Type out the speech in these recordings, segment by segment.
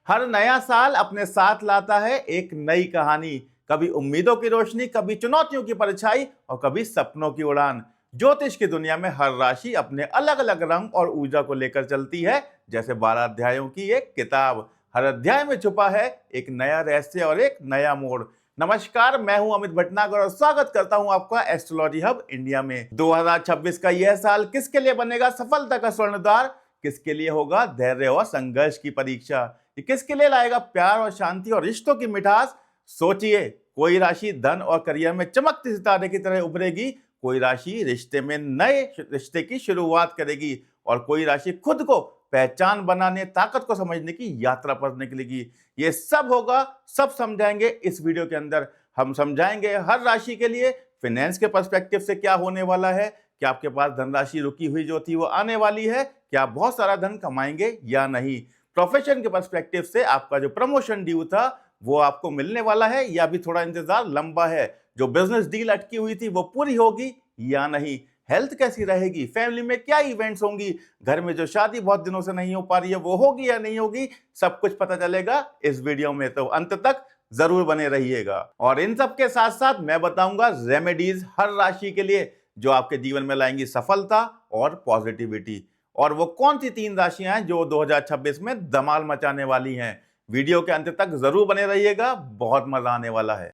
हर नया साल अपने साथ लाता है एक नई कहानी। कभी उम्मीदों की रोशनी, कभी चुनौतियों की परछाई और कभी सपनों की उड़ान। ज्योतिष की दुनिया में हर राशि अपने अलग अलग रंग और ऊर्जा को लेकर चलती है, जैसे 12 अध्यायों की एक किताब। हर अध्याय में छुपा है एक नया रहस्य और एक नया मोड़। नमस्कार, मैं हूं अमित भटनागर और स्वागत करता हूं आपका एस्ट्रोलॉजी हब इंडिया में। 2026 का यह साल किसके लिए बनेगा सफलता का स्वर्ण द्वार, किसके लिए होगा धैर्य और संघर्ष की परीक्षा, ये किसके लिए लाएगा प्यार और शांति और रिश्तों की मिठास। सोचिए, कोई राशि धन और करियर में चमकते सितारे की तरह उभरेगी, कोई राशि रिश्ते में नए रिश्ते की शुरुआत करेगी और कोई राशि खुद को पहचान बनाने, ताकत को समझने की यात्रा पर निकलेगी। ये सब होगा, सब समझाएंगे इस वीडियो के अंदर। हम समझाएंगे हर राशि के लिए फाइनेंस के पर्सपेक्टिव से क्या होने वाला है, क्या आपके पास धनराशि रुकी हुई जो थी वो आने वाली है, क्या आप बहुत सारा धन कमाएंगे या नहीं। प्रोफेशन के पर्सपेक्टिव से आपका जो प्रमोशन ड्यू था वो आपको मिलने वाला है या भी थोड़ा इंतजार लंबा है। जो बिजनेस डील अटकी हुई थी वो पूरी होगी या नहीं। हेल्थ कैसी रहेगी, फैमिली में क्या इवेंट्स होंगी, घर में जो शादी बहुत दिनों से नहीं हो पा रही है वो होगी या नहीं होगी, सब कुछ पता चलेगा इस वीडियो में, तो अंत तक जरूर बने रहिएगा। और इन सब के साथ साथ मैं बताऊंगा रेमेडीज हर राशि के लिए जो आपके जीवन में लाएंगी सफलता और पॉजिटिविटी। और वो कौन सी 3 राशियां हैं जो 2026 में धमाल मचाने वाली हैं। वीडियो के अंत तक जरूर बने रहिएगा, बहुत मजा आने वाला है।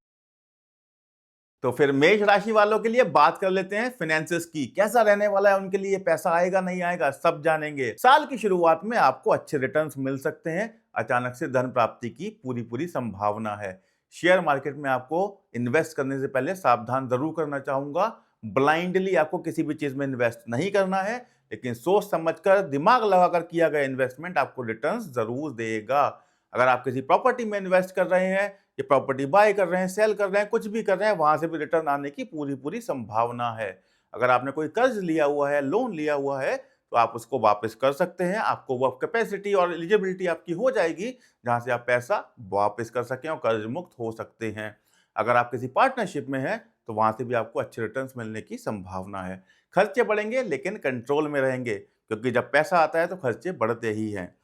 तो फिर मेष राशि वालों के लिए बात कर लेते हैं फाइनेंसेस की, कैसा रहने वाला है उनके लिए, पैसा आएगा नहीं आएगा सब जानेंगे। साल की शुरुआत में आपको अच्छे रिटर्न्स मिल सकते हैं, अचानक से धन प्राप्ति की पूरी पूरी संभावना है। शेयर मार्केट में आपको इन्वेस्ट करने से पहले सावधान जरूर करना चाहूंगा। ब्लाइंडली आपको किसी भी चीज में इन्वेस्ट नहीं करना है, लेकिन सोच समझकर दिमाग लगाकर किया गया इन्वेस्टमेंट आपको रिटर्न्स जरूर देगा। अगर आप किसी प्रॉपर्टी में इन्वेस्ट कर रहे हैं, ये प्रॉपर्टी बाय कर रहे हैं, सेल कर रहे हैं, कुछ भी कर रहे हैं, वहां से भी रिटर्न आने की पूरी पूरी संभावना है। अगर आपने कोई कर्ज लिया हुआ है, लोन लिया हुआ है, तो आप उसको वापस कर सकते हैं। आपको वो कैपेसिटी और एलिजिबिलिटी आपकी हो जाएगी जहां से आप पैसा वापस कर सकें और कर्ज मुक्त हो सकते हैं। अगर आप किसी पार्टनरशिप में हैं तो वहां से भी आपको अच्छे रिटर्न्स मिलने की संभावना है। खर्चे बढ़ेंगे लेकिन कंट्रोल में रहेंगे, क्योंकि जब पैसा आता है तो खर्चे बढ़ते ही हैं।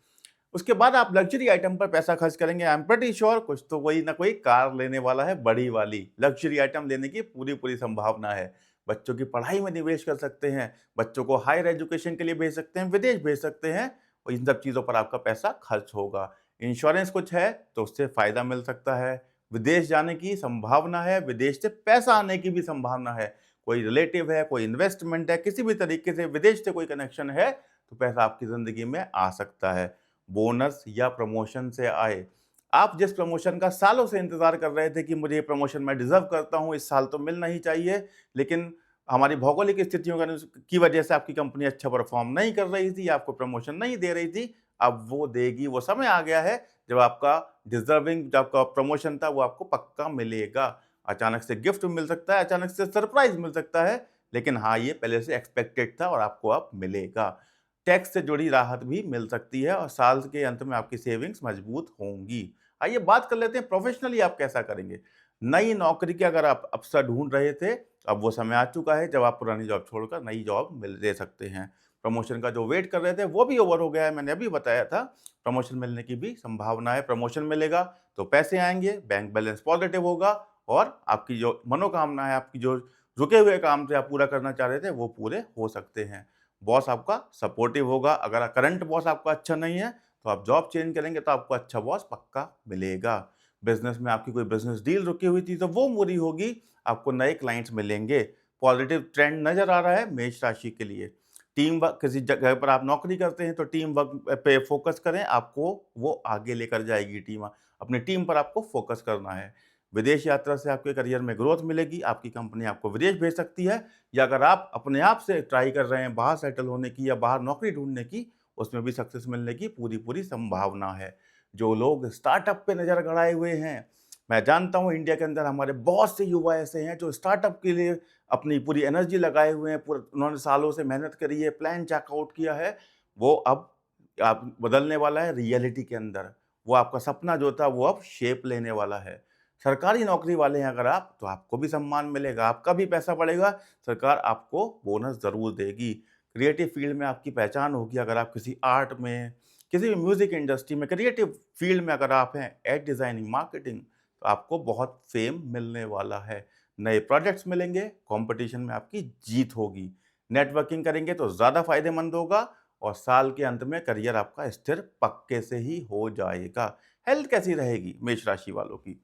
उसके बाद आप लग्जरी आइटम पर पैसा खर्च करेंगे। आई एम प्रीटी श्योर कुछ तो कोई ना कोई कार लेने वाला है, बड़ी वाली लग्जरी आइटम लेने की पूरी पूरी संभावना है। बच्चों की पढ़ाई में निवेश कर सकते हैं, बच्चों को हायर एजुकेशन के लिए भेज सकते हैं, विदेश भेज सकते हैं, और इन सब चीज़ों पर आपका पैसा खर्च होगा। इंश्योरेंस कुछ है तो उससे फायदा मिल सकता है। विदेश जाने की संभावना है, विदेश से पैसा आने की भी संभावना है। कोई रिलेटिव है, कोई इन्वेस्टमेंट है, किसी भी तरीके से विदेश से कोई कनेक्शन है तो पैसा आपकी जिंदगी में आ सकता है। बोनस या प्रमोशन से आए, आप जिस प्रमोशन का सालों से इंतजार कर रहे थे कि मुझे ये प्रमोशन मैं डिजर्व करता हूं, इस साल तो मिलना ही चाहिए, लेकिन हमारी भौगोलिक स्थितियों की वजह से आपकी कंपनी अच्छा परफॉर्म नहीं कर रही थी, आपको प्रमोशन नहीं दे रही थी, अब वो देगी। वो समय आ गया है जब आपका डिजर्विंग, जब आपका प्रमोशन था वो आपको पक्का मिलेगा। अचानक से गिफ्ट मिल सकता है, अचानक से सरप्राइज मिल सकता है, लेकिन हाँ, ये पहले से एक्सपेक्टेड था और आपको अब मिलेगा। टैक्स से जुड़ी राहत भी मिल सकती है और साल के अंत में आपकी सेविंग्स मजबूत होंगी। आइए बात कर लेते हैं प्रोफेशनली आप कैसा करेंगे। नई नौकरी के अगर आप अवसर ढूंढ रहे थे, अब वो समय आ चुका है जब आप पुरानी जॉब छोड़कर नई जॉब मिल दे सकते हैं। प्रमोशन का जो वेट कर रहे थे वो भी ओवर हो गया है, मैंने अभी बताया था। प्रमोशन मिलने की भी संभावना है। प्रमोशन मिलेगा तो पैसे आएंगे, बैंक बैलेंस पॉजिटिव होगा और आपकी जो मनोकामना है, आपकी जो रुके हुए काम थे आप पूरा करना चाह रहे थे, वो पूरे हो सकते हैं। बॉस आपका सपोर्टिव होगा। अगर करंट बॉस आपका अच्छा नहीं है तो आप जॉब चेंज करेंगे तो आपको अच्छा बॉस पक्का मिलेगा। बिजनेस में आपकी कोई बिजनेस डील रुकी हुई थी तो वो पूरी होगी, आपको नए क्लाइंट्स मिलेंगे। पॉजिटिव ट्रेंड नजर आ रहा है मेष राशि के लिए। टीम वर्क, किसी जगह पर आप नौकरी करते हैं तो टीम वर्क पे फोकस करें, आपको वो आगे लेकर जाएगी टीम। अपनी टीम पर आपको फोकस करना है। विदेश यात्रा से आपके करियर में ग्रोथ मिलेगी, आपकी कंपनी आपको विदेश भेज सकती है, या अगर आप अपने आप से ट्राई कर रहे हैं बाहर सेटल होने की या बाहर नौकरी ढूंढने की, उसमें भी सक्सेस मिलने की पूरी पूरी संभावना है। जो लोग स्टार्टअप पे नज़र गड़ाए हुए हैं, मैं जानता हूं इंडिया के अंदर हमारे बहुत से युवा ऐसे हैं जो स्टार्टअप के लिए अपनी पूरी एनर्जी लगाए हुए हैं, पूरे उन्होंने सालों से मेहनत करी है, प्लान चेकआउट किया है। वो अब आप बदलने वाला है रियलिटी के अंदर। वो आपका सपना जो था वो अब शेप लेने वाला है। सरकारी नौकरी वाले हैं अगर आप, तो आपको भी सम्मान मिलेगा, आपका भी पैसा बढ़ेगा, सरकार आपको बोनस ज़रूर देगी। क्रिएटिव फील्ड में आपकी पहचान होगी। अगर आप किसी आर्ट में, किसी भी म्यूजिक इंडस्ट्री में, क्रिएटिव फील्ड में अगर आप हैं, एड डिजाइनिंग, मार्केटिंग, तो आपको बहुत फेम मिलने वाला है। नए प्रोजेक्ट्स मिलेंगे, कंपटीशन में आपकी जीत होगी। नेटवर्किंग करेंगे तो ज़्यादा फायदेमंद होगा और साल के अंत में करियर आपका स्थिर पक्के से ही हो जाएगा। हेल्थ कैसी रहेगी मेष राशि वालों की?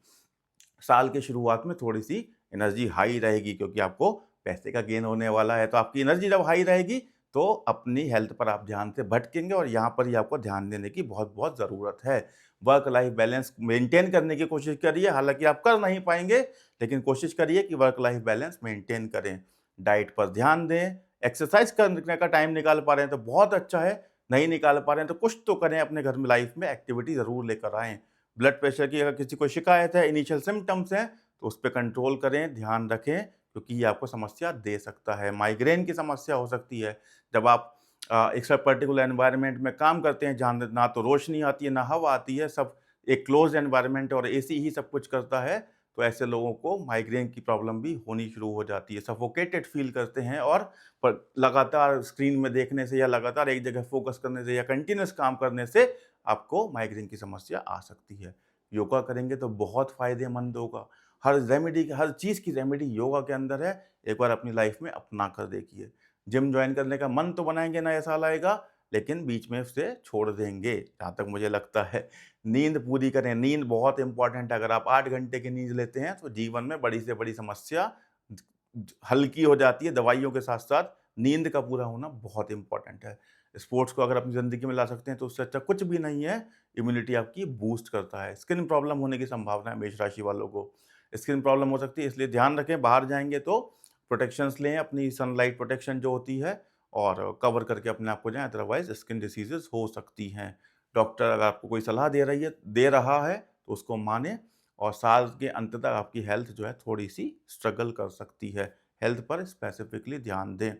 साल की शुरुआत में थोड़ी-सी एनर्जी हाई रहेगी क्योंकि आपको पैसे का गेन होने वाला है, तो आपकी एनर्जी जब हाई रहेगी, तो अपनी हेल्थ पर आप ध्यान से भटकेंगे और यहाँ पर ही आपको ध्यान देने की बहुत-बहुत ज़रूरत है। वर्क लाइफ बैलेंस मेंटेन करने की कोशिश करिए, हालाँकि आप कर नहीं पाएँगे, लेकिन कोशिश करिए कि वर्क लाइफ बैलेंस मेंटेन करें। डाइट पर ध्यान दें, एक्सरसाइज करने का टाइम निकाल पा रहे हैं तो बहुत अच्छा है, नहीं निकाल पा रहे हैं तो कुछ तो करें अपने घर में, लाइफ में एक्टिविटी ज़रूर लेकर आएँ। ब्लड प्रेशर की अगर किसी को शिकायत है, इनिशियल सिम्पटम्स हैं, तो उस पे कंट्रोल करें, ध्यान रखें क्योंकि ये आपको समस्या दे सकता है। माइग्रेन की समस्या हो सकती है, जब आप एक सब पर्टिकुलर एनवायरनमेंट में काम करते हैं जहाँ ना तो रोशनी आती है, ना हवा आती है, सब एक क्लोज़ एनवायरनमेंट और एसी ही सब कुछ करता है, तो ऐसे लोगों को माइग्रेन की प्रॉब्लम भी होनी शुरू हो जाती है। सफोकेटेड फ़ील करते हैं और पर लगातार स्क्रीन में देखने से या लगातार एक जगह फ़ोकस करने से या कंटीन्यूअस काम करने से आपको माइग्रेन की समस्या आ सकती है। योगा करेंगे तो बहुत फ़ायदेमंद होगा। हर चीज़ की रेमेडी योगा के अंदर है, एक बार अपनी लाइफ़ में अपना कर देखिए। जिम जॉइन करने का मन तो बनाएँगे नया साल आएगा, लेकिन बीच में उसे छोड़ देंगे, जहाँ तक मुझे लगता है। नींद पूरी करें, नींद बहुत इम्पोर्टेंट है, अगर आप 8 घंटे की नींद लेते हैं, तो जीवन में बड़ी से बड़ी समस्या ज ज हल्की हो जाती है, दवाइयों के साथ-साथ नींद का पूरा होना बहुत इम्पोर्टेंट है। स्पोर्ट्स को अगर अपनी ज़िंदगी में ला सकते हैं तो उससे अच्छा कुछ भी नहीं है, इम्यूनिटी आपकी बूस्ट करता है। स्किन प्रॉब्लम होने की संभावना है मेष राशि वालों को। स्किन प्रॉब्लम हो सकती है इसलिए ध्यान रखें, बाहर जाएँगे तो प्रोटेक्शंस लें, अपनी सनलाइट प्रोटेक्शन जो होती है और कवर करके अपने आप को जाएँ, अदरवाइज़ स्किन डिसीज़ेज़ हो सकती हैं। डॉक्टर अगर आपको कोई सलाह दे रहा है तो उसको मानें और साल के अंत तक आपकी हेल्थ जो है थोड़ी-सी स्ट्रगल कर सकती है। हेल्थ पर स्पेसिफिकली ध्यान दें।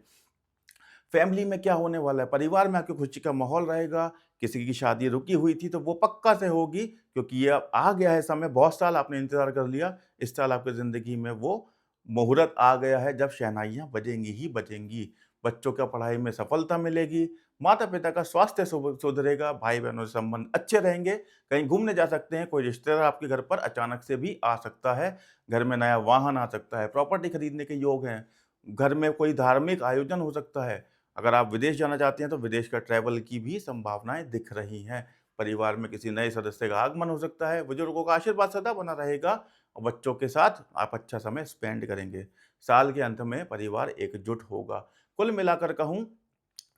फैमिली में क्या होने वाला है, परिवार में आपकी खुशी का माहौल रहेगा, किसी की शादी रुकी हुई थी तो वो पक्का से होगी क्योंकि ये अब आ गया है समय, बहुत साल आपने इंतज़ार कर लिया, इस साल आपकी ज़िंदगी में वो मुहूर्त आ गया है जब शहनाइयाँ बजेंगी ही बजेंगी। बच्चों को पढ़ाई में सफलता मिलेगी, माता-पिता का स्वास्थ्य सुधरेगा, भाई-बहनों से संबंध अच्छे रहेंगे, कहीं घूमने जा सकते हैं, कोई रिश्तेदार आपके घर पर अचानक से भी आ सकता है, घर में नया वाहन आ सकता है, प्रॉपर्टी खरीदने के योग हैं, घर में कोई धार्मिक आयोजन हो सकता है। अगर आप विदेश जाना चाहते हैं तो विदेश का ट्रैवल की भी संभावनाएँ दिख रही हैं। परिवार में किसी नए सदस्य का आगमन हो सकता है, बुजुर्गों का आशीर्वाद सदा बना रहेगा और बच्चों के साथ आप अच्छा समय स्पेंड करेंगे। साल के अंत में परिवार एकजुट होगा। कुल मिलाकर कहूँ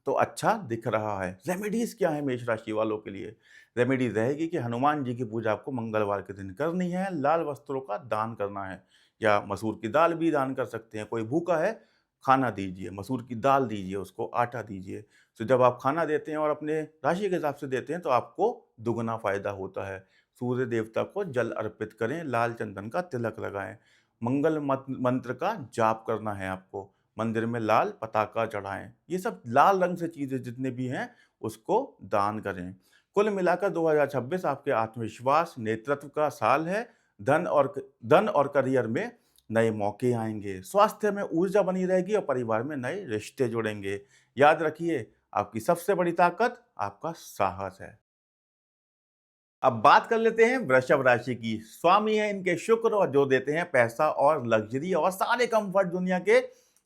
तो अच्छा दिख रहा है। रेमेडीज़ क्या है मेष राशि वालों के लिए? रेमेडीज़ रहेगी कि हनुमान जी की पूजा आपको मंगलवार के दिन करनी है, लाल वस्त्रों का दान करना है या मसूर की दाल भी दान कर सकते हैं। कोई भूखा है, खाना दीजिए, मसूर की दाल दीजिए उसको, आटा दीजिए। तो जब आप खाना देते हैं और अपने राशि के हिसाब से देते हैं तो आपको दुगना फ़ायदा होता है। सूर्य देवता को जल अर्पित करें, लाल चंदन का तिलक लगाएँ। मंगल मत मंत्र का जाप करना है आपको। मंदिर में लाल पताका चढ़ाएँ। ये सब लाल रंग से चीज़ें जितने भी हैं, उसको दान करें। कुल मिलाकर 2026 आपके आत्मविश्वास, नेतृत्व का साल है। धन और करियर में नए मौके आएँगे। स्वास्थ्य में ऊर्जा बनी रहेगी और परिवार में नए रिश्ते जुड़ेंगे। याद रखिए, आपकी सबसे बड़ी ताकत आपका साहस है। अब बात कर लेते हैं वृषभ राशि की। स्वामी है इनके शुक्र और जो देते हैं पैसा और लग्जरी और सारे कंफर्ट दुनिया के।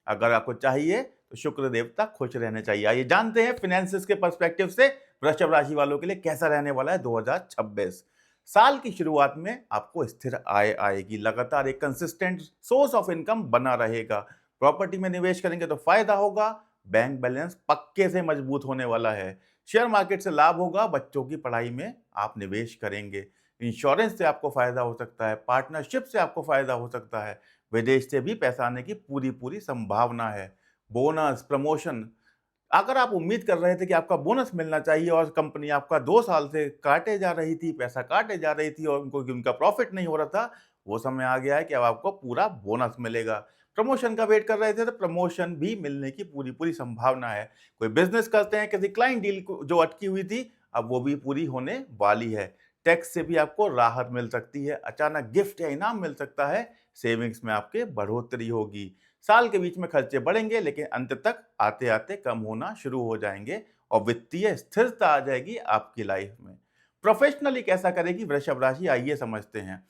अगर आपको चाहिए तो शुक्र देवता खुश रहने चाहिए। आइए जानते हैं फिनेंसिस के पर्सपेक्टिव से वृषभ राशि वालों के लिए कैसा रहने वाला है 2026। साल की शुरुआत में आपको स्थिर आय आएगी, लगातार एक कंसिस्टेंट सोर्स ऑफ इनकम बना रहेगा। प्रॉपर्टी में निवेश करेंगे तो फायदा होगा। बैंक बैलेंस पक्के से मजबूत होने वाला है। शेयर मार्केट से लाभ होगा, बच्चों की पढ़ाई में आप निवेश करेंगे। इंश्योरेंस से आपको फायदा हो सकता है, पार्टनरशिप से आपको फायदा हो सकता है, विदेश से भी पैसा आने की पूरी संभावना है। बोनस, प्रमोशन, अगर आप उम्मीद कर रहे थे कि आपका बोनस मिलना चाहिए और कंपनी आपका 2 साल से काटे जा रही थी, पैसा काटे जा रही थी और उनका प्रॉफिट नहीं हो रहा था, वो समय आ गया है कि अब आपको पूरा बोनस मिलेगा। प्रमोशन का वेट कर रहे थे तो प्रमोशन भी मिलने की पूरी संभावना है। कोई बिज़नेस करते हैं, किसी क्लाइंट डील को जो अटकी हुई थी, अब वो भी पूरी होने वाली है। टैक्स से भी आपको राहत मिल सकती है, अचानक गिफ्ट या इनाम मिल सकता है, सेविंग्स में आपके बढ़ोतरी होगी। साल के बीच में खर्चे बढ़ेंगे लेकिन अंत तक आते-आते कम होना शुरू हो जाएँगे और वित्तीय स्थिरता आ जाएगी आपकी लाइफ में। प्रोफेशनली कैसा करेगी वृषभ राशि, आइए समझते हैं।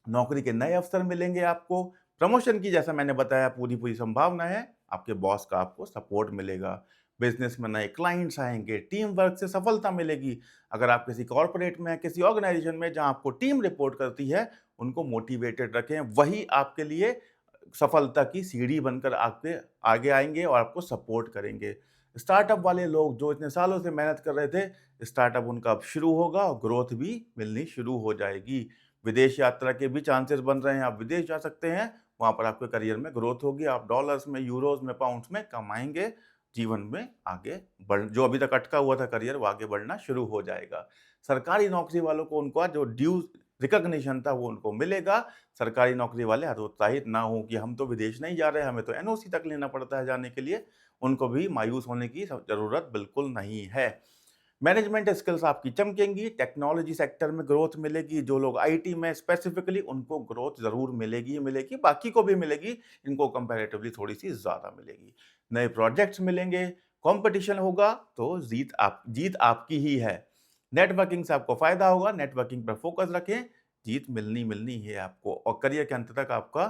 नौकरी के नए अवसर मिलेंगे आपको, प्रमोशन की जैसा मैंने बताया पूरी पूरी संभावना है, आपके बॉस का आपको सपोर्ट मिलेगा, बिजनेस में नए क्लाइंट्स आएंगे, टीम वर्क से सफलता मिलेगी। अगर आप किसी कॉर्पोरेट में, किसी ऑर्गेनाइजेशन में जहां आपको टीम रिपोर्ट करती है, उनको मोटिवेटेड रखें, वही आपके लिए सफलता की सीढ़ी बनकर आपके आगे आएंगे और आपको सपोर्ट करेंगे। स्टार्टअप वाले लोग जो इतने सालों से मेहनत कर रहे थे, स्टार्टअप उनका अब शुरू होगा और ग्रोथ भी मिलनी शुरू हो जाएगी। विदेश यात्रा के भी चांसेस बन रहे हैं, आप विदेश जा सकते हैं, वहाँ पर आपके करियर में ग्रोथ होगी, आप डॉलर्स में, यूरोज़ में, पाउंड्स में कमाएँगे, जीवन में आगे बढ़ जो अभी तक अटका हुआ था करियर वो आगे बढ़ना शुरू हो जाएगा। सरकारी नौकरी वालों को उनका जो ड्यू रिकॉग्निशन था वो उनको मिलेगा। सरकारी नौकरी वाले हतोत्साहित ना हों कि हम तो विदेश नहीं जा रहे, हमें तो एनओसी तक लेना पड़ता है जाने के लिए, उनको भी मायूस होने की ज़रूरत बिल्कुल नहीं है। मैनेजमेंट स्किल्स आपकी चमकेंगी, टेक्नोलॉजी सेक्टर में ग्रोथ मिलेगी, जो लोग आईटी में स्पेसिफिकली उनको ग्रोथ ज़रूर मिलेगी ही मिलेगी, बाकी को भी मिलेगी, इनको कंपैरेटिवली थोड़ी-सी ज़्यादा मिलेगी। नए प्रोजेक्ट्स मिलेंगे, कॉम्पिटिशन होगा तो जीत आपकी ही है। नेटवर्किंग से आपको फ़ायदा होगा, नेटवर्किंग पर फोकस रखें, जीत मिलनी ही है आपको और करियर के अंत तक आपका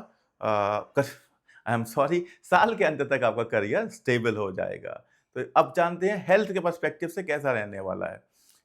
आई एम सॉरी साल के अंत तक आपका करियर स्टेबल हो जाएगा। तो अब जानते हैं हेल्थ के पर्सपेक्टिव से कैसा रहने वाला है।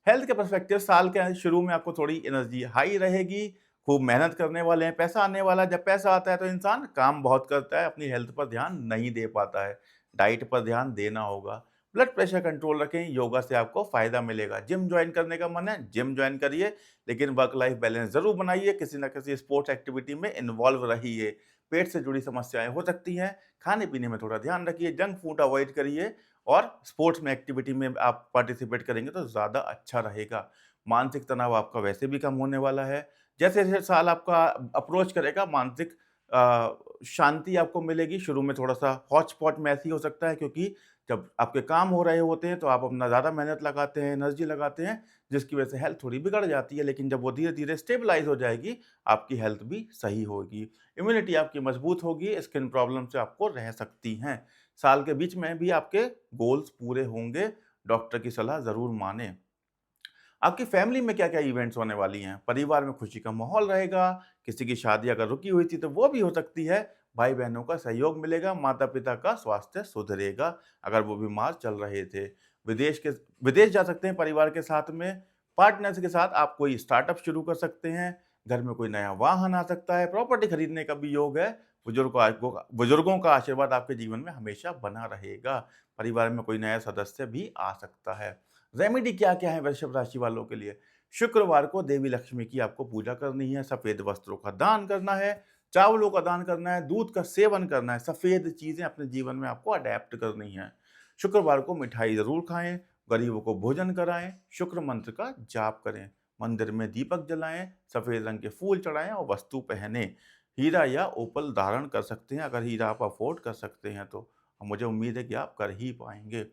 हेल्थ के पर्सपेक्टिव साल के शुरू में आपको थोड़ी एनर्जी हाई रहेगी, खूब मेहनत करने वाले हैं, पैसा आने वाला है। जब पैसा आता है तो इंसान काम बहुत करता है, अपनी हेल्थ पर ध्यान नहीं दे पाता है, डाइट पर ध्यान देना होगा। ब्लड प्रेशर कंट्रोल रखें, योगा से आपको फ़ायदा मिलेगा। जिम जॉइन करने का मन है, जिम जॉइन करिए, लेकिन वर्क लाइफ बैलेंस ज़रूर बनाइए, किसी न किसी स्पोर्ट्स एक्टिविटी में इन्वॉल्व रहिए। पेट से जुड़ी समस्याएँ हो सकती हैं, खाने-पीने में थोड़ा ध्यान रखिए, जंक फूड अवॉइड करिए और स्पोर्ट्स में एक्टिविटी में आप पार्टिसिपेट करेंगे तो ज़्यादा अच्छा रहेगा। मानसिक तनाव आपका वैसे भी कम होने वाला है। जैसे-जैसे साल आपका अप्रोच करेगा, मानसिक शांति आपको मिलेगी। शुरू में थोड़ा-सा हौच-पौच में ऐसे ही हो सकता है, क्योंकि जब आपके काम हो रहे होते हैं तो आप अपना ज़्यादा मेहनत लगाते हैं, एनर्जी लगाते हैं, जिसकी वजह से हेल्थ थोड़ी बिगड़ जाती है। लेकिन जब वो धीरे-धीरे स्टेबलाइज़ हो जाएगी, आपकी हेल्थ भी सही होगी। इम्यूनिटी आपकी मजबूत होगी, स्किन प्रॉब्लम से आपको रह सकती हैं। साल के बीच में भी आपके गोल्स पूरे होंगे, डॉक्टर की सलाह ज़रूर मानें। आपकी फैमिली में क्या-क्या इवेंट्स होने वाली हैं? परिवार में खुशी का माहौल रहेगा, किसी की शादी अगर रुकी हुई थी तो वो भी हो सकती है, भाई-बहनों का सहयोग मिलेगा, माता-पिता का स्वास्थ्य सुधरेगा, अगर वो बीमार चल रहे थे। विदेश जा सकते हैं परिवार के साथ में, पार्टनर्स के साथ आप कोई स्टार्टअप शुरू कर सकते हैं, घर में कोई नया वाहन आ सकता है, प्रॉपर्टी खरीदने का भी योग है, बुजुर्गों का आशीर्वाद आपके जीवन में हमेशा बना रहेगा, परिवार में कोई नया सदस्य भी आ सकता है। रेमेडी क्या-क्या है वृषभ राशि वालों के लिए? शुक्रवार को देवी लक्ष्मी की आपको पूजा करनी है, सफ़ेद वस्त्रों का दान करना है, चावलों का दान करना है, दूध का सेवन करना है, सफ़ेद चीज़ें अपने जीवन में आपको अडैप्ट करनी हैं। शुक्रवार को मिठाई ज़रूर खाएँ, गरीबों को भोजन कराएँ, शुक्र मंत्र का जाप करें, मंदिर में दीपक जलाएँ, सफ़ेद रंग के फूल चढ़ाएँ और वस्तु पहनें। हीरा या ओपल धारण कर सकते हैं, अगर हीरा आप अफ़ोर्ड कर सकते हैं तो। और मुझे उम्मीद है कि आप कर ही पाएँगे।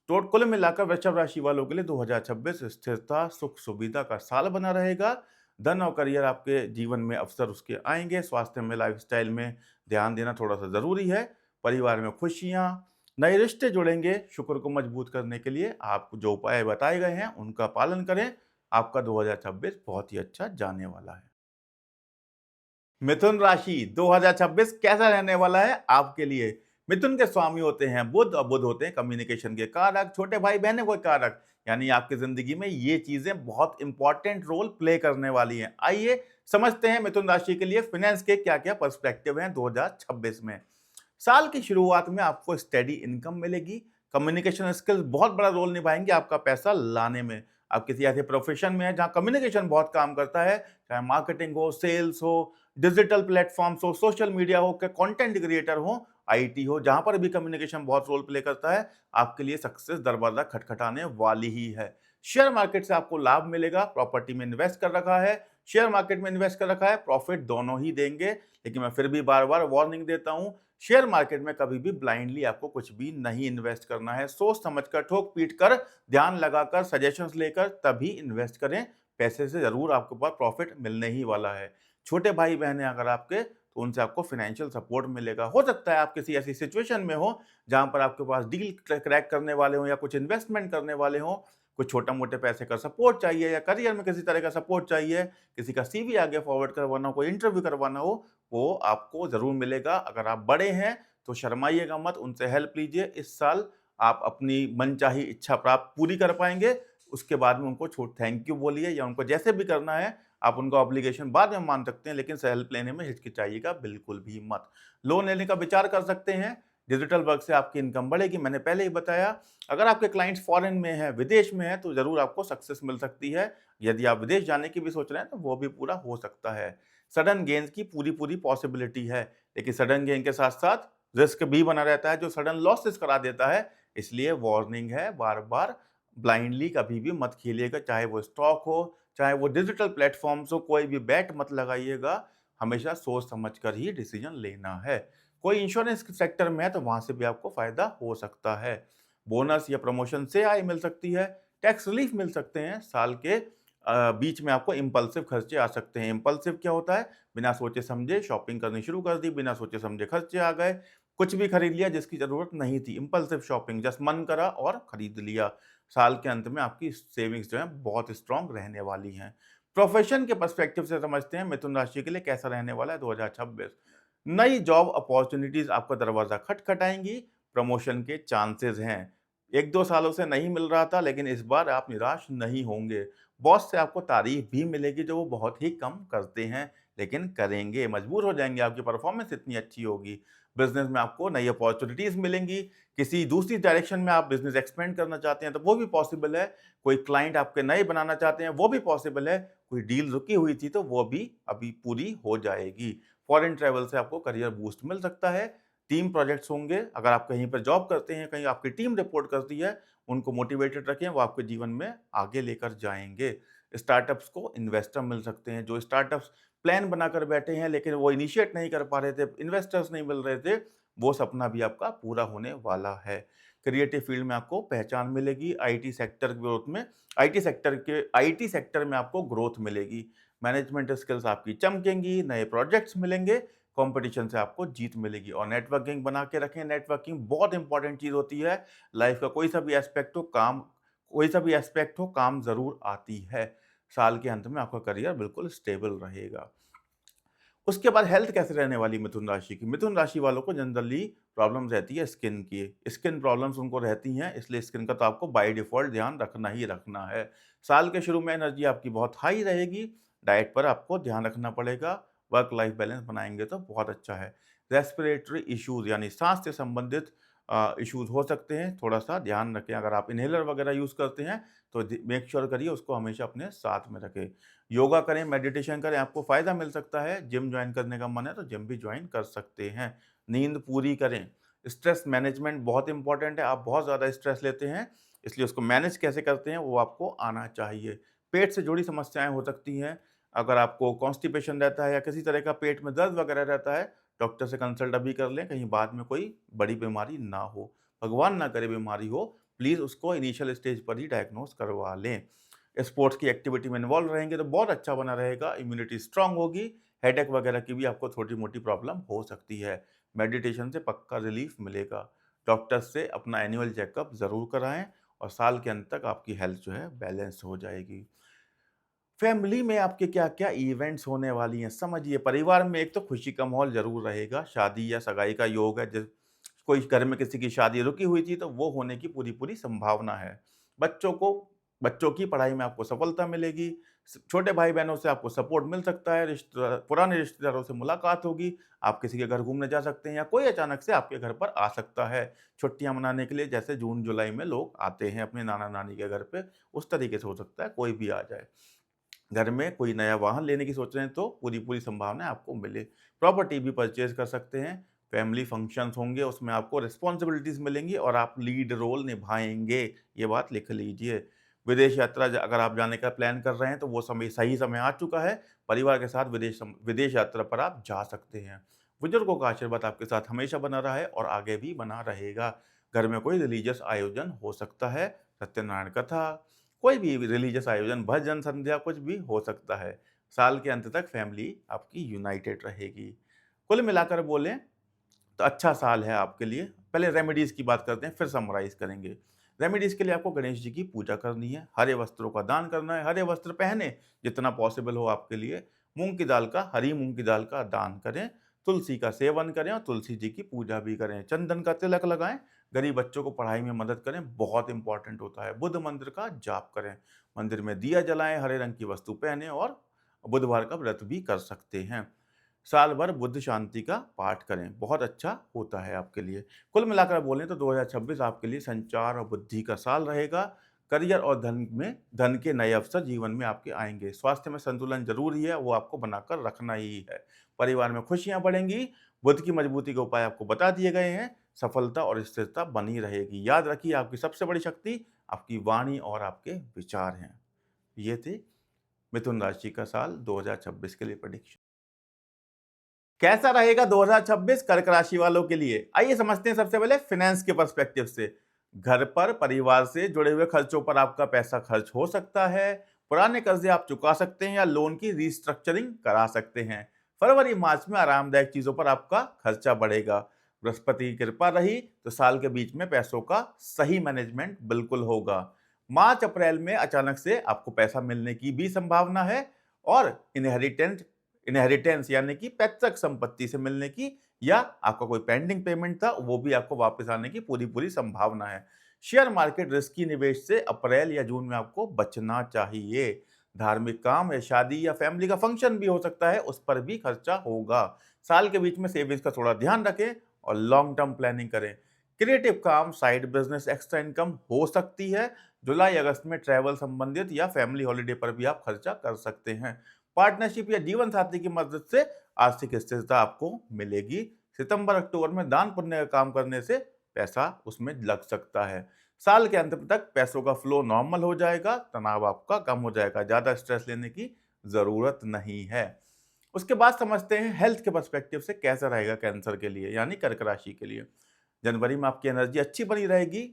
तो कुल मिलाकर वृषभ राशि वालों के लिए 2026 स्थिरता, सुख सुविधा का साल बना रहेगा। धन और करियर आपके जीवन में अवसर उसके आएँगे। स्वास्थ्य में, लाइफ़स्टाइल में ध्यान देना थोड़ा-सा ज़रूरी है। परिवार में खुशियाँ, नए रिश्ते जुड़ेंगे। शुक्र को मजबूत करने के लिए आप जो उपाय बताए गए हैं, उनका पालन करें। आपका 2026 बहुत ही अच्छा जाने वाला है। मिथुन राशि 2026 कैसा रहने वाला है आपके लिए? मिथुन के स्वामी होते हैं बुध और बुध होते हैं कम्युनिकेशन के कारक, छोटे भाई बहनों के कारक, यानी आपकी जिंदगी में ये चीजें बहुत इंपॉर्टेंट रोल प्ले करने वाली हैं। आइए समझते हैं मिथुन राशि के लिए फाइनेंस के क्या क्या पर्सपेक्टिव हैं 2026 में। साल की शुरुआत में आपको स्टेडी इनकम मिलेगी, कम्युनिकेशन स्किल्स बहुत बड़ा रोल निभाएंगे आपका पैसा लाने में। आप किसी ऐसे प्रोफेशन में है जहां कम्युनिकेशन बहुत काम करता है, चाहे मार्केटिंग हो, सेल्स हो, डिजिटल प्लेटफॉर्म्स हो, सोशल मीडिया हो, कंटेंट क्रिएटर हो, आईटी हो, जहां पर भी कम्युनिकेशन बहुत रोल प्ले करता है, आपके लिए सक्सेस दरवाजा खटखटाने वाली ही है। शेयर मार्केट से आपको लाभ मिलेगा, प्रॉपर्टी में इन्वेस्ट कर रखा है, शेयर मार्केट में इन्वेस्ट कर रखा है, प्रॉफिट दोनों ही देंगे। लेकिन मैं फिर भी बार बार वार्निंग देता हूं, शेयर मार्केट में कभी भी ब्लाइंडली आपको कुछ भी नहीं इन्वेस्ट करना है। सोच समझकर, ठोक पीट कर, ध्यान लगाकर, सजेशंस लेकर तभी इन्वेस्ट करें। पैसे से जरूर आपके पास प्रॉफिट मिलने ही वाला है। छोटे भाई बहन हैं अगर आपके, तो तो उनसे आपको फाइनेंशियल सपोर्ट मिलेगा। हो सकता है आप किसी ऐसी सिचुएशन में हो जहाँ पर आपके पास डील क्रैक करने वाले हों या कुछ इन्वेस्टमेंट करने वाले हों, कुछ छोटा-मोटे पैसे का सपोर्ट चाहिए या करियर में किसी तरह का सपोर्ट चाहिए, किसी का सीवी आगे फॉरवर्ड करवाना हो, कोई इंटरव्यू करवाना हो, वो आपको ज़रूर मिलेगा। अगर आप बड़े हैं तो शर्माइएगा मत, उनसे हेल्प लीजिए। इस साल आप अपनी मनचाही इच्छा प्राप्त पूरी कर पाएँगे। उसके बाद में उनको थैंक यू बोलिए या उनको जैसे भी करना है, आप उनका ऑब्लिगेशन बाद में मान सकते हैं, लेकिन हेल्प लेने में हिचकिचाइएगा बिल्कुल भी मत। लोन लेने का विचार कर सकते हैं, डिजिटल वर्क से आपकी इनकम बढ़ेगी, मैंने पहले ही बताया। अगर आपके क्लाइंट्स फॉरेन में हैं, विदेश में हैं, तो ज़रूर आपको सक्सेस मिल सकती है। यदि आप विदेश जाने की भी सोच रहे हैं, तो वो भी पूरा हो सकता है। सडन गेन्स की पूरी-पूरी पॉसिबिलिटी है, लेकिन सडन गेन के साथ-साथ रिस्क भी बना रहता है, जो सडन लॉसेस करा देता है। इसलिए वार्निंग है, बार-बार ब्लाइंडली कभी भी मत खेलिएगा, चाहे वो स्टॉक हो, चाहे वो डिजिटल प्लेटफ़ॉर्म्स हो, कोई भी बेट मत लगाइएगा। हमेशा सोच समझ कर ही डिसीज़न लेना है। कोई इंश्योरेंस के सेक्टर में है, तो वहाँ से भी आपको फ़ायदा हो सकता है। बोनस या प्रमोशन से आय मिल सकती है, टैक्स रिलीफ मिल सकते हैं, साल के बीच में आपको इम्पल्सिव खर्चे आ सकते हैं। इम्पल्सिव क्या होता है? बिना सोचे समझे शॉपिंग करनी शुरू कर दी, बिना सोचे समझे खर्चे आ गए, कुछ भी खरीद लिया जिसकी ज़रूरत नहीं थी। इम्पल्सिव शॉपिंग, जस्ट मन करा और खरीद लिया। साल के अंत में आपकी सेविंग्स जो हैं बहुत स्ट्रॉन्ग रहने वाली हैं। प्रोफ़ेशन के पर्सपेक्टिव से समझते हैं मिथुन राशि के लिए कैसा रहने वाला है 2026। नई जॉब अपॉर्च्युनिटीज़ आपका दरवाज़ा खटखटाएँगी, प्रमोशन के चांसेज़ हैं। 1-2 सालों से नहीं मिल रहा था, लेकिन इस बार आप निराश नहीं होंगे। बॉस से आपको तारीफ़ भी मिलेगी, जो वो बहुत ही कम करते हैं, लेकिन करेंगे, मजबूर हो जाएँगे, आपकी परफ़ॉर्मेंस इतनी अच्छी होगी। बिज़नेस में आपको नई अपॉर्च्युनिटीज़ मिलेंगी, किसी दूसरी डायरेक्शन में आप बिज़नेस एक्सपेंड करना चाहते हैं, तो वो भी पॉसिबल है। कोई क्लाइंट आपके नए बनाना चाहते हैं, वो भी पॉसिबल है। कोई डील रुकी हुई थी, तो वो भी अभी पूरी हो जाएगी। फॉरेन ट्रैवल से आपको करियर बूस्ट मिल सकता है। टीम प्रोजेक्ट्स होंगे, अगर आप कहीं पर जॉब करते हैं, कहीं आपकी टीम रिपोर्ट करती है, उनको मोटिवेटेड रखें, वो आपके जीवन में आगे लेकर जाएँगे। स्टार्टअप्स को इन्वेस्टर मिल सकते हैं, जो स्टार्टअप्स प्लान बनाकर बैठे हैं, लेकिन वो इनिशिएट नहीं कर पा रहे थे, इन्वेस्टर्स नहीं मिल रहे थे, वो सपना भी आपका पूरा होने वाला है। क्रिएटिव फील्ड में आपको पहचान मिलेगी, आईटी सेक्टर में आपको ग्रोथ मिलेगी। मैनेजमेंट स्किल्स आपकी चमकेंगी, नए प्रोजेक्ट्स मिलेंगे, कॉम्पिटिशन से आपको जीत मिलेगी और नेटवर्किंग बना के रखें। नेटवर्किंग बहुत इंपॉर्टेंट चीज़ होती है। लाइफ का कोई सा भी एस्पेक्ट हो, काम ज़रूर आती है। साल के अंत में आपका करियर बिल्कुल स्टेबल रहेगा। उसके बाद हेल्थ कैसे रहने वाली मिथुन राशि की? मिथुन राशि वालों को जनरली प्रॉब्लम रहती है स्किन की। स्किन प्रॉब्लम्स उनको रहती हैं, इसलिए स्किन का तो आपको बाय डिफ़ॉल्ट ध्यान रखना ही रखना है। साल के शुरू में एनर्जी आपकी बहुत हाई रहेगी, डाइट पर आपको ध्यान रखना पड़ेगा, वर्क लाइफ बैलेंस बनाएँगे तो बहुत अच्छा है। रेस्पिरेटरी इश्यूज़ यानी साँस से संबंधित इश्यूज़ हो सकते हैं, थोड़ा-सा ध्यान रखें। अगर आप इन्हेलर वगैरह यूज़ करते हैं, तो मेक श्योर करिए उसको हमेशा अपने साथ में रखें। योगा करें, मेडिटेशन करें, आपको फ़ायदा मिल सकता है। जिम जॉइन करने का मन है तो जिम भी जॉइन कर सकते हैं। नींद पूरी करें। स्ट्रेस मैनेजमेंट बहुत इम्पोर्टेंट है। आप बहुत ज़्यादा स्ट्रेस लेते हैं, इसलिए उसको मैनेज कैसे करते हैं वो आपको आना चाहिए। पेट से जुड़ी समस्याएँ हो सकती हैं। अगर आपको कॉन्स्टिपेशन रहता है या किसी तरह का पेट में दर्द वगैरह रहता है, डॉक्टर से कंसल्ट अभी कर लें, कहीं बाद में कोई बड़ी बीमारी ना हो। भगवान ना करे बीमारी हो, प्लीज़ उसको इनिशियल स्टेज पर ही डायग्नोज़ करवा लें। स्पोर्ट्स की एक्टिविटी में इन्वॉल्व रहेंगे तो बहुत अच्छा बना रहेगा, इम्यूनिटी स्ट्रांग होगी, हेडेक वगैरह की भी आपको छोटी-मोटी प्रॉब्लम हो सकती है। मेडिटेशन से पक्का रिलीफ मिलेगा। डॉक्टर से अपना एनुअल चेकअप ज़रूर कराएँ और साल के अंत तक आपकी हेल्थ जो है बैलेंस हो जाएगी। फैमिली में आपके क्या-क्या इवेंट्स होने वाली हैं, समझिए परिवार में एक तो खुशी का माहौल ज़रूर रहेगा, शादी या सगाई का योग है, जिस कोई घर में किसी की शादी रुकी हुई थी, तो वो होने की पूरी-पूरी संभावना है। बच्चों को बच्चों की पढ़ाई में आपको सफलता मिलेगी, छोटे भाई-बहनों से आपको सपोर्ट मिल सकता है, पुराने रिश्तेदारों से मुलाकात होगी, आप किसी के घर घूमने जा सकते हैं या कोई अचानक से आपके घर पर आ सकता है, छुट्टियाँ मनाने के लिए, जैसे जून-जुलाई में लोग आते हैं अपने नाना-नानी के घर पे, उस तरीके से हो सकता है, कोई भी आ जाए। घर में कोई नया वाहन लेने की सोच रहे हैं तो पूरी-पूरी संभावना है आपको मिले। प्रॉपर्टी भी परचेज़ कर सकते हैं, फैमिली फंक्शंस होंगे उसमें आपको रिस्पॉन्सिबिलिटीज़ मिलेंगी और आप लीड रोल निभाएँगे, ये बात लिख लीजिए। विदेश यात्रा अगर आप जाने का प्लान कर रहे हैं तो वो सही समय आ चुका है, परिवार के साथ विदेश यात्रा पर आप जा सकते हैं। बुजुर्गों का आशीर्वाद आपके साथ हमेशा बना रहा है और आगे भी बना रहेगा। घर में कोई रिलीजियस आयोजन हो सकता है, सत्यनारायण कथा, कोई भी रिलीजियस आयोजन, भजन, संध्या कुछ भी हो सकता है। साल के अंत तक फैमिली आपकी यूनाइटेड रहेगी। कुल मिलाकर बोलें तो अच्छा साल है आपके लिए। पहले रेमेडीज़ की बात करते हैं, फिर समराइज़ करेंगे। रेमेडीज़ के लिए आपको गणेश जी की पूजा करनी है, हरे वस्त्रों का दान करना है, हरे वस्त्र पहने जितना पॉसिबल हो आपके लिए। मूँग की दाल का, हरी मूँग की दाल का दान करें, तुलसी का सेवन करें और तुलसी जी की पूजा भी करें। चंदन का तिलक लगाएँ, गरीब बच्चों को पढ़ाई में मदद करें, बहुत इम्पोर्टेंट होता है। बुध मंत्र का जाप करें, मंदिर में दिया जलाएँ, हरे रंग की वस्तु पहनें और बुधवार का व्रत भी कर सकते हैं। साल भर बुद्ध शांति का पाठ करें, बहुत अच्छा होता है आपके लिए। कुल मिलाकर बोलें तो 2026 आपके लिए संचार और बुद्धि का साल रहेगा। करियर और धन के नए अवसर जीवन में आपके आएँगे। स्वास्थ्य में संतुलन ज़रूरी है, वो आपको बनाकर रखना ही है। परिवार में खुशियाँ बढ़ेंगी, बुद्ध की मजबूती के उपाय आपको बता दिए गए हैं। सफलता और स्थिरता बनी रहेगी। याद रखिए आपकी सबसे बड़ी शक्ति आपकी वाणी और आपके विचार हैं। ये थी मिथुन राशि का साल 2026 के लिए प्रेडिक्शन। कैसा रहेगा 2026 कर्क राशि वालों के लिए? आइए समझते हैं सबसे पहले फाइनेंस के पर्सपेक्टिव से। घर पर परिवार से जुड़े हुए खर्चों पर आपका पैसा खर्च हो सकता है। पुराने कर्जे आप चुका सकते हैं या लोन की रीस्ट्रक्चरिंग करा सकते हैं। फरवरी मार्च में आरामदायक चीजों पर आपका खर्चा बढ़ेगा। बृहस्पति की कृपा रही तो साल के बीच में पैसों का सही मैनेजमेंट बिल्कुल होगा। मार्च अप्रैल में अचानक से आपको पैसा मिलने की भी संभावना है और इनहेरिटेंस यानी कि पैतृक संपत्ति से मिलने की या आपका कोई पेंडिंग पेमेंट था वो भी आपको वापस आने की पूरी पूरी संभावना है। शेयर मार्केट रिस्की निवेश से अप्रैल या जून में आपको बचना चाहिए। धार्मिक काम या शादी या फैमिली का फंक्शन भी हो सकता है, उस पर भी खर्चा होगा। साल के बीच में सेविंग्स का थोड़ा ध्यान रखें और लॉन्ग टर्म प्लानिंग करें। क्रिएटिव काम, साइड बिजनेस, एक्स्ट्रा इनकम हो सकती है। जुलाई अगस्त में ट्रैवल संबंधित या फैमिली हॉलिडे पर भी आप खर्चा कर सकते हैं। पार्टनरशिप या जीवन साथी की मदद से आर्थिक स्थिरता आपको मिलेगी। सितंबर अक्टूबर में दान पुण्य का काम करने से पैसा उसमें लग सकता है। साल के अंत तक पैसों का फ्लो नॉर्मल हो जाएगा, तनाव आपका कम हो जाएगा, ज्यादा स्ट्रेस लेने की जरूरत नहीं है। उसके बाद समझते हैं हेल्थ के पर्सपेक्टिव से कैसा रहेगा कैंसर के लिए यानी कर्क राशि के लिए। जनवरी में आपकी एनर्जी अच्छी बनी रहेगी।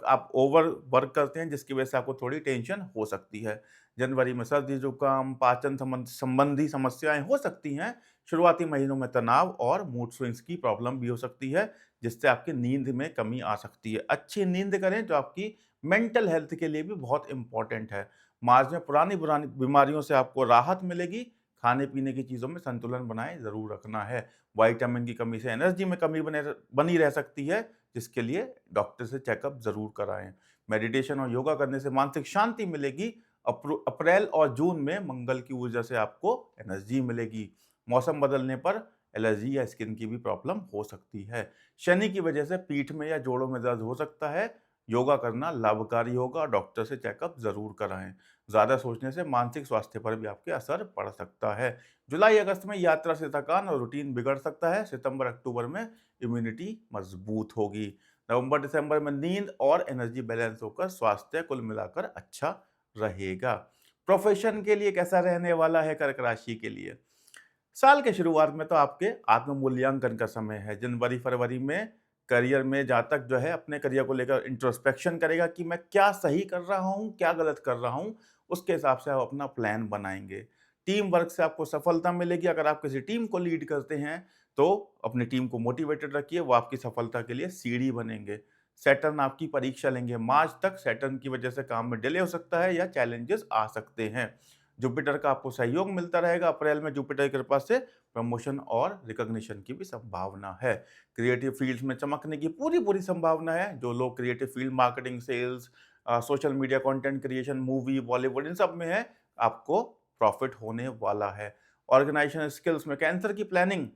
आप ओवर वर्क करते हैं जिसकी वजह से आपको थोड़ी टेंशन हो सकती है। जनवरी में सर्दी जुकाम, पाचन संबंधी समस्याएं हो सकती हैं। शुरुआती महीनों में तनाव और मूड स्विंग्स की प्रॉब्लम भी हो सकती है जिससे आपकी नींद में कमी आ सकती है। अच्छी नींद करें जो आपकी मेंटल हेल्थ के लिए भी बहुत इंपॉर्टेंट है। मार्च में पुरानी पुरानी बीमारियों से आपको राहत मिलेगी। खाने पीने की चीज़ों में संतुलन बनाए ज़रूर रखना है। विटामिन की कमी से एनर्जी में कमी बनी रह सकती है जिसके लिए डॉक्टर से चेकअप ज़रूर कराएं। मेडिटेशन और योगा करने से मानसिक शांति मिलेगी। अप्रैल और जून में मंगल की ऊर्जा से आपको एनर्जी मिलेगी। मौसम बदलने पर एलर्जी या स्किन की भी प्रॉब्लम हो सकती है। शनि की वजह से पीठ में या जोड़ों में दर्द हो सकता है। योगा करना लाभकारी होगा और डॉक्टर से चेकअप जरूर कराएं। ज्यादा सोचने से मानसिक स्वास्थ्य पर भी आपके असर पड़ सकता है। जुलाई अगस्त में यात्रा से थकान और रूटीन बिगड़ सकता है। सितंबर अक्टूबर में इम्यूनिटी मजबूत होगी। नवंबर दिसंबर में नींद और एनर्जी बैलेंस होकर स्वास्थ्य कुल मिलाकर अच्छा रहेगा। प्रोफेशन के लिए कैसा रहने वाला है कर्क राशि के लिए? साल के शुरुआत में तो आपके आत्म मूल्यांकन का समय है। जनवरी फरवरी में करियर में जातक जो है अपने करियर को लेकर इंट्रोस्पेक्शन करेगा कि मैं क्या सही कर रहा हूँ, क्या गलत कर रहा हूँ। उसके हिसाब से आप अपना प्लान बनाएंगे। टीम वर्क से आपको सफलता मिलेगी। अगर आप किसी टीम को लीड करते हैं तो अपनी टीम को मोटिवेटेड रखिए, वो आपकी सफलता के लिए सीढ़ी बनेंगे। सैटर्न आपकी परीक्षा लेंगे। मार्च तक सैटर्न की वजह से काम में डिले हो सकता है या चैलेंजेस आ सकते हैं। जुपिटर का आपको सहयोग मिलता रहेगा। अप्रैल में जुपिटर की कृपा से प्रमोशन और रिकॉग्निशन की भी संभावना है। क्रिएटिव फील्ड्स में चमकने की पूरी पूरी संभावना है। जो लोग creative field, marketing, sales, social media content creation, movie, Bollywood, इन सब में है, आपको प्रॉफिट होने वाला है। ऑर्गेनाइजेशन स्किल्स में कैंसर की प्लानिंग,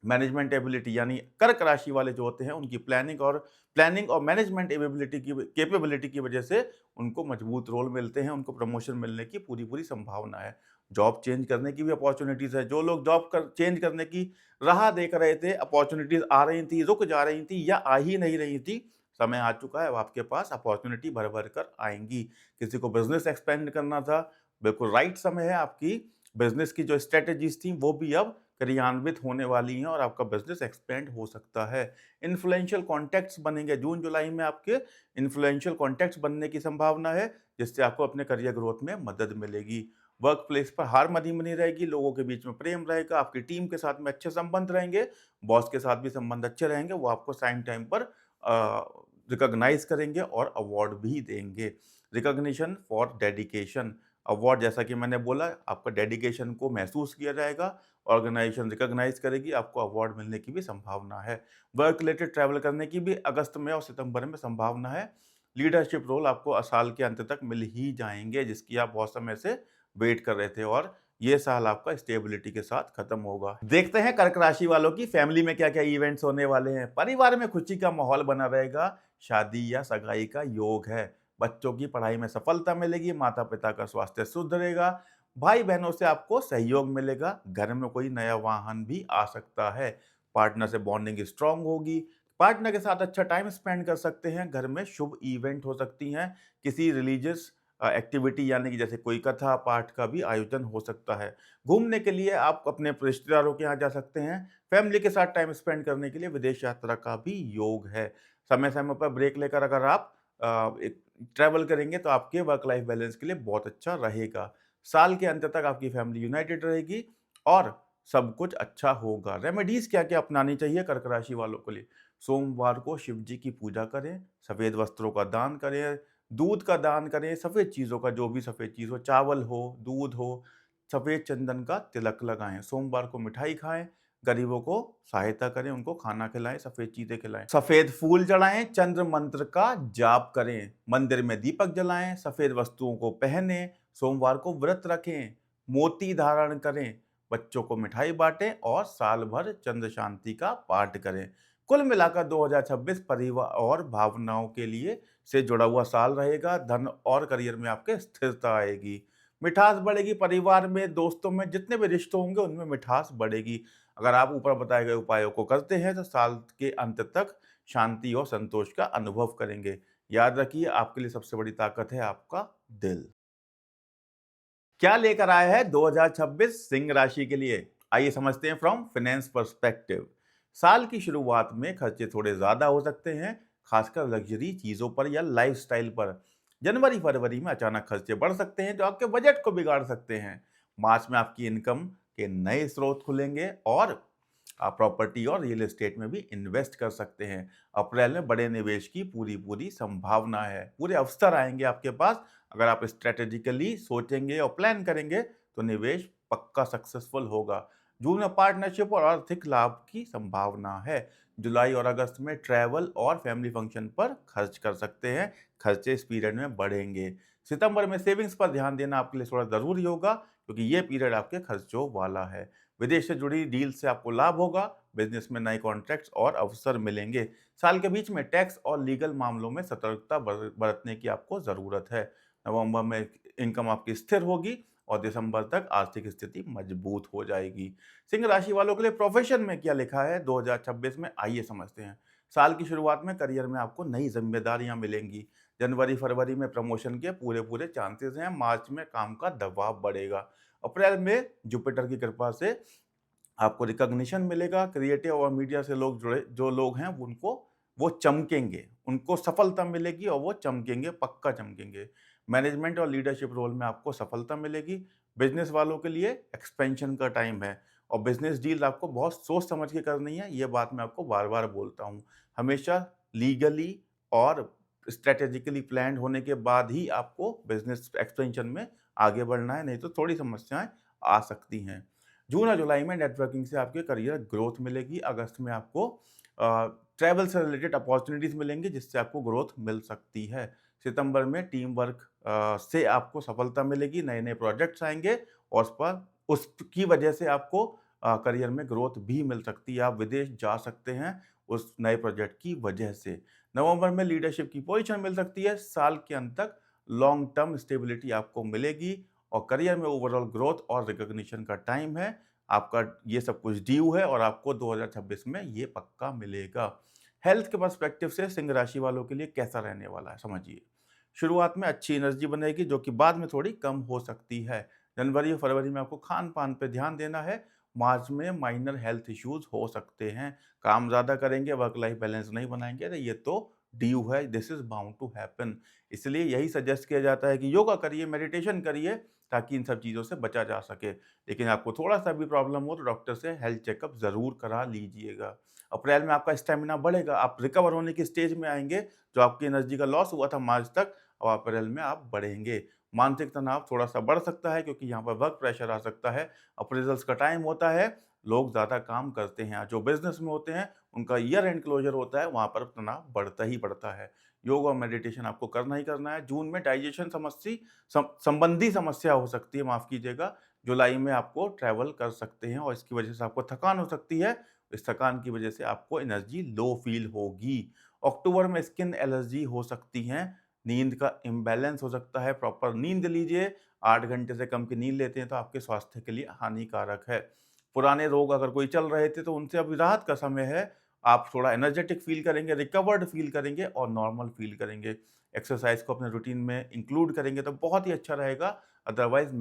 मैनेजमेंट एबिलिटी यानी कर्क राशि वाले जो होते हैं उनकी प्लानिंग और मैनेजमेंट एबिलिटी की कैपेबिलिटी की वजह से उनको मजबूत रोल मिलते हैं। उनको प्रमोशन मिलने की पूरी पूरी संभावना है। जॉब चेंज करने की भी अपॉर्चुनिटीज है। जो लोग चेंज करने की राह देख रहे थे, अपॉर्चुनिटीज आ रही थी, रुक जा रही थी या आ ही नहीं रही थी, समय आ चुका है। अब आपके पास अपॉर्चुनिटी भर भर कर आएंगी। किसी को बिजनेस एक्सपेंड करना था, बिल्कुल राइट समय है। आपकी बिजनेस की जो स्ट्रेटेजीज थी वो भी अब क्रियान्वित होने वाली हैं और आपका बिजनेस एक्सपेंड हो सकता है। इन्फ्लुएंशियल कॉन्टैक्ट्स बनेंगे। जून जुलाई में आपके इन्फ्लुएंशियल कॉन्टैक्ट्स बनने की संभावना है जिससे आपको अपने करियर ग्रोथ में मदद मिलेगी। वर्क प्लेस पर हारमनी बनी रहेगी, लोगों के बीच में प्रेम रहेगा, आपकी टीम के साथ में अच्छे संबंध रहेंगे, बॉस के साथ भी संबंध अच्छे रहेंगे, वो आपको टाइम टाइम पर रिकॉग्नाइज करेंगे और अवार्ड भी देंगे। रिकॉग्निशन फॉर डेडिकेशन, अवार्ड जैसा कि मैंने बोला, आपका डेडिकेशन को महसूस किया जाएगा, ऑर्गेनाइजेशन रिकॉग्नाइज करेगी, आपको अवार्ड मिलने की भी संभावना है। वर्क रिलेटेड ट्रैवल करने की भी अगस्त में और सितंबर में संभावना है। लीडरशिप रोल आपको साल के अंत तक मिल ही जाएंगे, जिसकी आप बहुत समय से वेट कर रहे थे, और ये साल आपका स्टेबिलिटी के साथ खत्म होगा। देखते हैं कर्क राशि वालों की फैमिली में क्या क्या इवेंट्स होने वाले हैं। परिवार में खुशी का माहौल बना रहेगा, शादी या सगाई का योग है, बच्चों की पढ़ाई में सफलता मिलेगी, माता पिता का स्वास्थ्य सुधरेगा, भाई बहनों से आपको सहयोग मिलेगा, घर में कोई नया वाहन भी आ सकता है, पार्टनर से बॉन्डिंग स्ट्रांग होगी, पार्टनर के साथ अच्छा टाइम स्पेंड कर सकते हैं, घर में शुभ इवेंट हो सकती हैं, किसी रिलीजियस एक्टिविटी यानी कि जैसे कोई कथा पाठ का भी आयोजन हो सकता है। घूमने के लिए आप अपने रिश्तेदारों के यहाँ जा सकते हैं, फैमिली के साथ टाइम स्पेंड करने के लिए विदेश यात्रा का भी योग है। समय समय पर ब्रेक लेकर अगर आप एक ट्रैवल करेंगे तो आपके वर्क लाइफ बैलेंस के लिए बहुत अच्छा रहेगा। साल के अंत तक आपकी फैमिली यूनाइटेड रहेगी और सब कुछ अच्छा होगा। रेमेडीज क्या क्या अपनानी चाहिए कर्क राशि वालों के लिए? सोमवार को शिव जी की पूजा करें, सफेद वस्त्रों का दान करें, दूध का दान करें, सफेद चीज़ों का, जो भी सफेद चीज़ हो, चावल हो, दूध हो, सफेद चंदन का तिलक लगाएं। सोमवार को मिठाई खाएं, गरीबों को सहायता करें, उनको खाना खिलाएं, सफेद चीजें खिलाएं, सफेद फूल चढ़ाएं, चंद्र मंत्र का जाप करें, मंदिर में दीपक जलाएं, सफेद वस्तुओं को पहने, सोमवार को व्रत रखें, मोती धारण करें, बच्चों को मिठाई बांटें और साल भर चंद्र शांति का पाठ करें। कुल मिलाकर 2026 परिवार और भावनाओं के लिए से जुड़ा हुआ साल रहेगा। धन और करियर में आपके स्थिरता आएगी, मिठास बढ़ेगी, परिवार में, दोस्तों में, जितने भी रिश्ते होंगे उनमें मिठास बढ़ेगी। अगर आप ऊपर बताए गए उपायों को करते हैं तो साल के अंत तक शांति और संतोष का अनुभव करेंगे। याद रखिए, आपके लिए सबसे बड़ी ताकत है आपका दिल। क्या लेकर आया है 2026 सिंह राशि के लिए? आइए समझते हैं फ्रॉम फाइनेंस पर्सपेक्टिव। साल की शुरुआत में खर्चे थोड़े ज्यादा हो सकते हैं, खासकर लग्जरी चीजों पर या लाइफस्टाइल पर। जनवरी फरवरी में अचानक खर्चे बढ़ सकते हैं जो आपके बजट को बिगाड़ सकते हैं। मार्च में आपकी इनकम के नए स्रोत खुलेंगे और आप प्रॉपर्टी और रियल एस्टेट में भी इन्वेस्ट कर सकते हैं। अप्रैल में बड़े निवेश की पूरी पूरी संभावना है, पूरे अवसर आएंगे आपके पास। अगर आप स्ट्रेटेजिकली सोचेंगे और प्लान करेंगे तो निवेश पक्का सक्सेसफुल होगा। जून में पार्टनरशिप और आर्थिक लाभ की संभावना है। जुलाई और अगस्त में ट्रैवल और फैमिली फंक्शन पर खर्च कर सकते हैं, खर्चे इस पीरियड में बढ़ेंगे। सितंबर में सेविंग्स पर ध्यान देना आपके लिए थोड़ा जरूरी होगा, क्योंकि ये पीरियड आपके खर्चों वाला है। विदेश से जुड़ी डील से आपको लाभ होगा, बिजनेस में नए कॉन्ट्रैक्ट्स और अवसर मिलेंगे। साल के बीच में टैक्स और लीगल मामलों में सतर्कता बरतने की आपको जरूरत है। नवंबर में इनकम आपकी स्थिर होगी और दिसंबर तक आर्थिक स्थिति मजबूत हो जाएगी। सिंह राशि वालों के लिए प्रोफेशन में क्या लिखा है 2026 में, आइए समझते हैं। साल की शुरुआत में करियर में आपको नई जिम्मेदारियां मिलेंगी। जनवरी फरवरी में प्रमोशन के पूरे पूरे चांसेस हैं। मार्च में काम का दबाव बढ़ेगा। अप्रैल में जुपिटर की कृपा से आपको रिकॉग्निशन मिलेगा। क्रिएटिव और मीडिया से लोग जुड़े जो लोग हैं उनको वो चमकेंगे, उनको सफलता मिलेगी और वो चमकेंगे, पक्का चमकेंगे। मैनेजमेंट और लीडरशिप रोल में आपको सफलता मिलेगी। बिजनेस वालों के लिए एक्सपेंशन का टाइम है और बिजनेस डील आपको बहुत सोच समझ के करनी है। ये बात मैं आपको बार बार बोलता हूँ। हमेशा लीगली और स्ट्रेटेजिकली प्लान होने के बाद ही आपको बिजनेस एक्सपेंशन में आगे बढ़ना है, नहीं तो थोड़ी समस्याएं आ सकती हैं। जून और जुलाई में नेटवर्किंग से आपके करियर ग्रोथ मिलेगी। अगस्त में आपको ट्रैवल से रिलेटेड अपॉर्चुनिटीज मिलेंगी, जिससे आपको ग्रोथ मिल सकती है। सितंबर में टीम वर्क से आपको सफलता मिलेगी, नए नए प्रोजेक्ट्स आएंगे और उस पर उसकी वजह से आपको करियर में ग्रोथ भी मिल सकती है। आप विदेश जा सकते हैं उस नए प्रोजेक्ट की वजह से। नवंबर में लीडरशिप की पोजीशन मिल सकती है। साल के अंत तक लॉन्ग टर्म स्टेबिलिटी आपको मिलेगी और करियर में ओवरऑल ग्रोथ और रिकॉग्निशन का टाइम है। आपका ये सब कुछ ड्यू है और आपको 2026 में ये पक्का मिलेगा। हेल्थ के पर्सपेक्टिव से सिंह राशि वालों के लिए कैसा रहने वाला है, समझिए। शुरुआत में अच्छी एनर्जी बनेगी जो कि बाद में थोड़ी कम हो सकती है। जनवरी और फरवरी में आपको खान पान पे ध्यान देना है। मार्च में माइनर हेल्थ इश्यूज हो सकते हैं। काम ज़्यादा करेंगे, वर्क लाइफ बैलेंस नहीं बनाएंगे तो ये तो ड्यू है, this is bound to happen. इसलिए यही सजेस्ट किया जाता है कि योगा करिए, मेडिटेशन करिए, ताकि इन सब चीज़ों से बचा जा सके। लेकिन आपको थोड़ा-सा भी प्रॉब्लम हो तो डॉक्टर से हेल्थ चेकअप ज़रूर करा लीजिएगा। अप्रैल में आपका स्टैमिना बढ़ेगा, आप रिकवर होने की स्टेज में आएँगे, जो आपकी एनर्जी का लॉस हुआ था मार्च तक, अब अप्रैल में आप बढ़ेंगे। मानसिक तनाव थोड़ा-सा बढ़ सकता है क्योंकि यहाँ पर वर्क प्रेशर आ सकता है, अप्रेज़ल्स का टाइम होता है, लोग ज़्यादा काम करते हैं। जो बिज़नेस में होते हैं, उनका ईयर एंड क्लोज़र होता है, वहाँ पर तनाव बढ़ता ही बढ़ता है। योग और मेडिटेशन आपको करना ही करना है। जून में डाइजेशन संबंधी समस्या हो सकती है, माफ़ कीजिएगा। जुलाई में आपको ट्रैवल कर सकते हैं और इसकी वजह से आपको थकान हो सकती है। इस थकान की वजह से आपको एनर्जी लो फ़ील होगी। अक्टूबर में स्किन एलर्जी हो सकती है, नींद का इम्बैलेंस हो सकता है, प्रॉपर नींद लीजिए। 8 घंटे से कम की नींद लेते हैं तो आपके स्वास्थ्य के लिए हानिकारक है। पुराने रोग अगर कोई चल रहे थे तो उनसे अभी राहत का समय है। आप थोड़ा एनर्जेटिक फ़ील करेंगे, रिकवर्ड फ़ील करेंगे और नॉर्मल फ़ील करेंगे। एक्सरसाइज़ को अपने रूटीन में इंक्लूड करेंगे तो बहुत ही अच्छा रहेगा। अदरवाइज़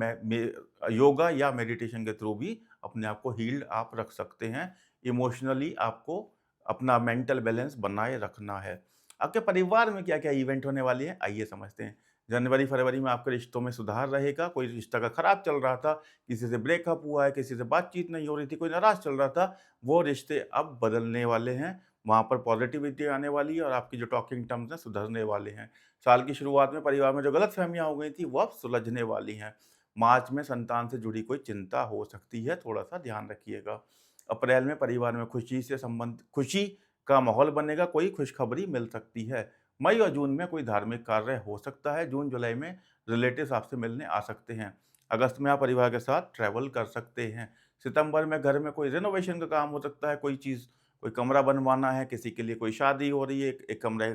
योगा या मेडिटेशन के थ्रू भी अपने आप को हील्ड आप रख सकते हैं। इमोशनली आपको अपना मेंटल बैलेंस बनाए रखना है। आपके परिवार में क्या-क्या इवेंट होने वाली हैं, आइए समझते हैं। जनवरी-फरवरी में आपके रिश्तों में सुधार रहेगा। कोई रिश्ता का खराब चल रहा था, किसी से ब्रेकअप हुआ है, किसी से बातचीत नहीं हो रही थी, कोई नाराज़ चल रहा था, वो रिश्ते अब बदलने वाले हैं। वहाँ पर पॉज़िटिविटी आने वाली है और आपकी जो टॉकिंग टर्म्स हैं सुधरने वाले हैं। साल की शुरुआत में परिवार में जो गलतफ़हमियाँ हो गई थी, वो अब सुलझने वाली हैं। मार्च में संतान से जुड़ी कोई चिंता हो सकती है, थोड़ा-सा ध्यान रखिएगा। अप्रैल में परिवार में खुशी का माहौल बनेगा, कोई खुशखबरी मिल सकती है। मई और जून में कोई धार्मिक कार्य हो सकता है, जून-जुलाई में रिलेटिव्स आपसे मिलने आ सकते हैं। अगस्त में आप परिवार के साथ ट्रैवल कर सकते हैं। सितंबर में घर में कोई रेनोवेशन का काम हो सकता है, कोई कमरा बनवाना है, किसी के लिए कोई शादी हो रही है, एक कमरा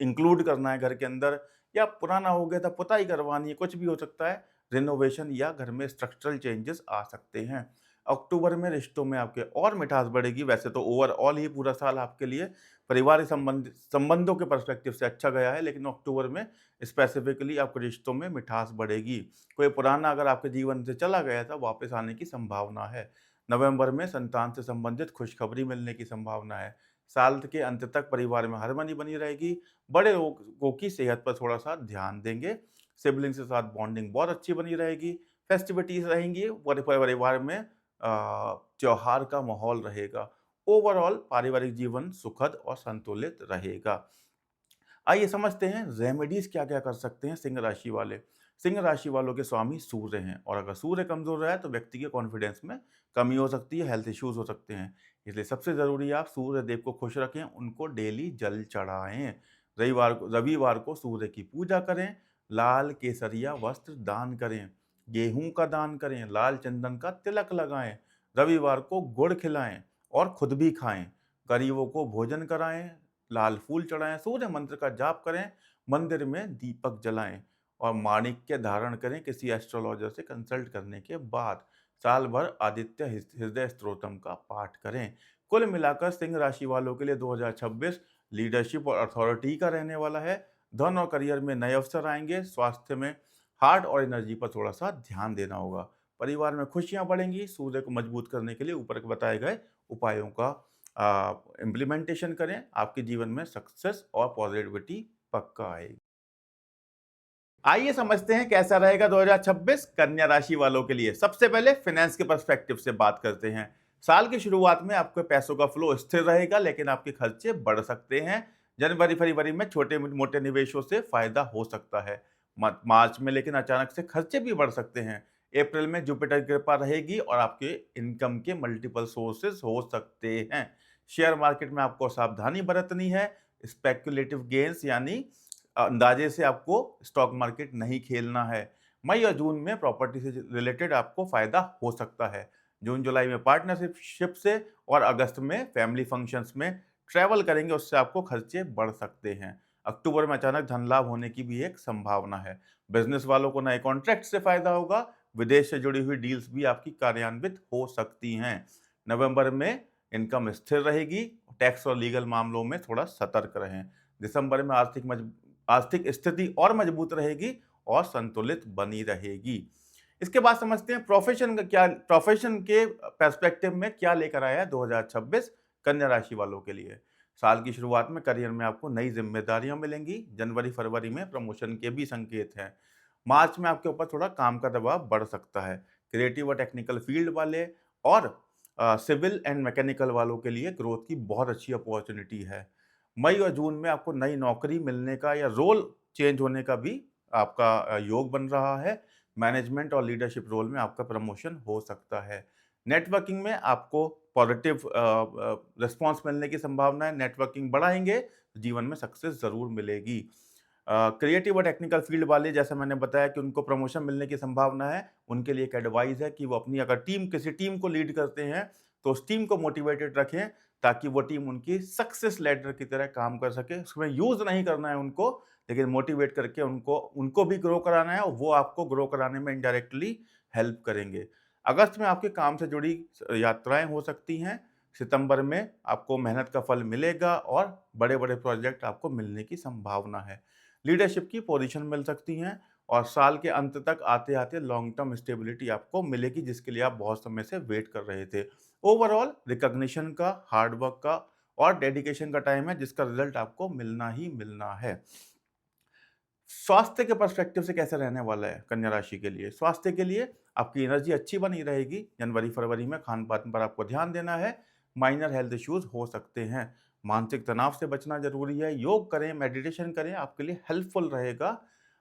इंक्लूड करना है घर के अंदर, या पुराना हो गया था, पुताई करवानी है, कुछ भी हो सकता है। रेनोवेशन या घर में स्ट्रक्चरल चेंजेस आ सकते हैं। अक्टूबर में रिश्तों में आपके और मिठास बढ़ेगी। वैसे तो ओवरऑल ही पूरा साल आपके लिए पारिवारिक संबंधों के पर्सपेक्टिव से अच्छा गया है, लेकिन अक्टूबर में स्पेसिफिकली आपके रिश्तों में मिठास बढ़ेगी। कोई पुराना अगर आपके जीवन से चला गया था, वापस आने की संभावना है। नवंबर में संतान से संबंधित खुशखबरी मिलने की संभावना है। साल के अंत तक परिवार में हार्मनी बनी रहेगी। बड़े लोगों की सेहत पर थोड़ा-सा ध्यान देंगे। सिबलिंग्स के साथ बॉन्डिंग बहुत अच्छी बनी रहेगी। फेस्टिविटीज़ रहेंगी, परिवार में त्योहार का माहौल रहेगा। ओवरऑल पारिवारिक जीवन सुखद और संतुलित रहेगा। आइए समझते हैं रेमेडीज क्या-क्या कर सकते हैं सिंह राशि वाले। सिंह राशि वालों के स्वामी सूर्य हैं और अगर सूर्य कमज़ोर रहा है तो व्यक्ति के कॉन्फिडेंस में कमी हो सकती है, हेल्थ इश्यूज़ हो सकते हैं। इसलिए सबसे ज़रूरी है आप सूर्य देव को खुश रखें, उनको डेली जल चढ़ाएँ। रविवार को सूर्य की पूजा करें, लाल केसरिया वस्त्र दान करें, गेहूँ का दान करें, लाल चंदन का तिलक लगाएँ, रविवार को गुड़ खिलाएँ और खुद भी खाएँ, गरीबों को भोजन कराएँ, लाल फूल चढ़ाएँ, सूर्य मंत्र का जाप करें, मंदिर में दीपक जलाएँ और माणिक्य धारण करें किसी एस्ट्रोलॉजर से कंसल्ट करने के बाद। साल भर आदित्य हृदय स्तोत्रम का पाठ करें। कुल मिलाकर सिंह राशि वालों के लिए 2026 लीडरशिप और अथॉरिटी का रहने वाला है। धन और करियर में नए अवसर आएँगे, स्वास्थ्य में हार्ट और एनर्जी पर थोड़ा-सा ध्यान देना होगा। परिवार में खुशियाँ बढ़ेंगी, सूर्य को मजबूत करने के लिए ऊपर के बताए गए उपायों का इम्प्लीमेंटेशन करें, आपके जीवन में सक्सेस और पॉजिटिविटी पक्का आएगी। आइए समझते हैं कैसा रहेगा 2026 कन्या राशि वालों के लिए। सबसे पहले फाइनेंस के पर्सपेक्टिव से बात करते हैं। साल की शुरुआत में आपके पैसों का फ्लो स्थिर रहेगा, लेकिन आपके खर्चे बढ़ सकते हैं। जनवरी फरवरी में छोटे मोटे निवेशों से फायदा हो सकता है। मार्च में लेकिन अचानक से खर्चे भी बढ़ सकते हैं। अप्रैल में जुपिटर की कृपा रहेगी और आपके इनकम के मल्टीपल सोर्सेज हो सकते हैं। शेयर मार्केट में आपको सावधानी बरतनी है। स्पेक्युलेटिव गेन्स यानी अंदाजे से आपको स्टॉक मार्केट नहीं खेलना है। मई और जून में प्रॉपर्टी से रिलेटेड आपको फायदा हो सकता है। जून जुलाई में पार्टनरशिप से और अगस्त में फैमिली फंक्शंस में ट्रैवल करेंगे, उससे आपको खर्चे बढ़ सकते हैं। अक्टूबर में अचानक धन लाभ होने की भी एक संभावना है। बिजनेस वालों को नए कॉन्ट्रैक्ट से फायदा होगा। विदेश से जुड़ी हुई डील्स भी आपकी कार्यान्वित हो सकती हैं। नवंबर में इनकम स्थिर रहेगी। टैक्स और लीगल मामलों में थोड़ा सतर्क रहें। दिसंबर में आर्थिक स्थिति और मजबूत रहेगी और संतुलित बनी रहेगी। इसके बाद समझते हैं प्रोफेशन के पर्सपेक्टिव में क्या लेकर आया है 2026 कन्या राशि वालों के लिए। साल की शुरुआत में करियर में आपको नई जिम्मेदारियां मिलेंगी। जनवरी फरवरी में प्रमोशन के भी संकेत हैं। मार्च में आपके ऊपर थोड़ा काम का दबाव बढ़ सकता है। क्रिएटिव और टेक्निकल फील्ड वाले और सिविल एंड मैकेनिकल वालों के लिए ग्रोथ की बहुत अच्छी अपॉर्चुनिटी है। मई और जून में आपको नई नौकरी मिलने का या रोल चेंज होने का भी आपका योग बन रहा है। मैनेजमेंट और लीडरशिप रोल में आपका प्रमोशन हो सकता है। नेटवर्किंग में आपको पॉजिटिव रिस्पॉन्स मिलने की संभावना है। नेटवर्किंग बढ़ाएंगे तो जीवन में सक्सेस ज़रूर मिलेगी। क्रिएटिव और टेक्निकल फील्ड वाले, जैसे मैंने बताया कि उनको प्रमोशन मिलने की संभावना है, उनके लिए एक एडवाइस है कि वो अपनी अगर किसी टीम को लीड करते हैं, तो उस टीम को मोटिवेटेड रखें ताकि वो टीम उनकी सक्सेस लैडर की तरह काम कर सके। उसमें यूज़ नहीं करना है उनको, लेकिन मोटिवेट करके उनको उनको भी ग्रो कराना है और वो आपको ग्रो कराने में इनडायरेक्टली हेल्प करेंगे। अगस्त में आपके काम से जुड़ी यात्राएँ हो सकती हैं। सितंबर में आपको मेहनत का फल मिलेगा और बड़े-बड़े प्रोजेक्ट आपको मिलने की संभावना है। लीडरशिप की पोजीशन मिल सकती हैं और साल के अंत तक आते-आते लॉन्ग टर्म स्टेबिलिटी आपको मिलेगी, जिसके लिए आप बहुत समय से वेट कर रहे थे। ओवरऑल रिकॉग्निशन का, हार्ड वर्क का और डेडिकेशन का टाइम है, जिसका रिजल्ट आपको मिलना ही मिलना है। स्वास्थ्य के पर्सपेक्टिव से कैसा रहने वाला है कन्या राशि के लिए? स्वास्थ्य के लिए आपकी एनर्जी अच्छी बनी रहेगी। जनवरी-फरवरी में खान-पान पर आपको ध्यान देना है। माइनर हेल्थ इश्यूज़ हो सकते हैं। मानसिक तनाव से बचना ज़रूरी है। योग करें, मेडिटेशन करें, आपके लिए हेल्पफुल रहेगा।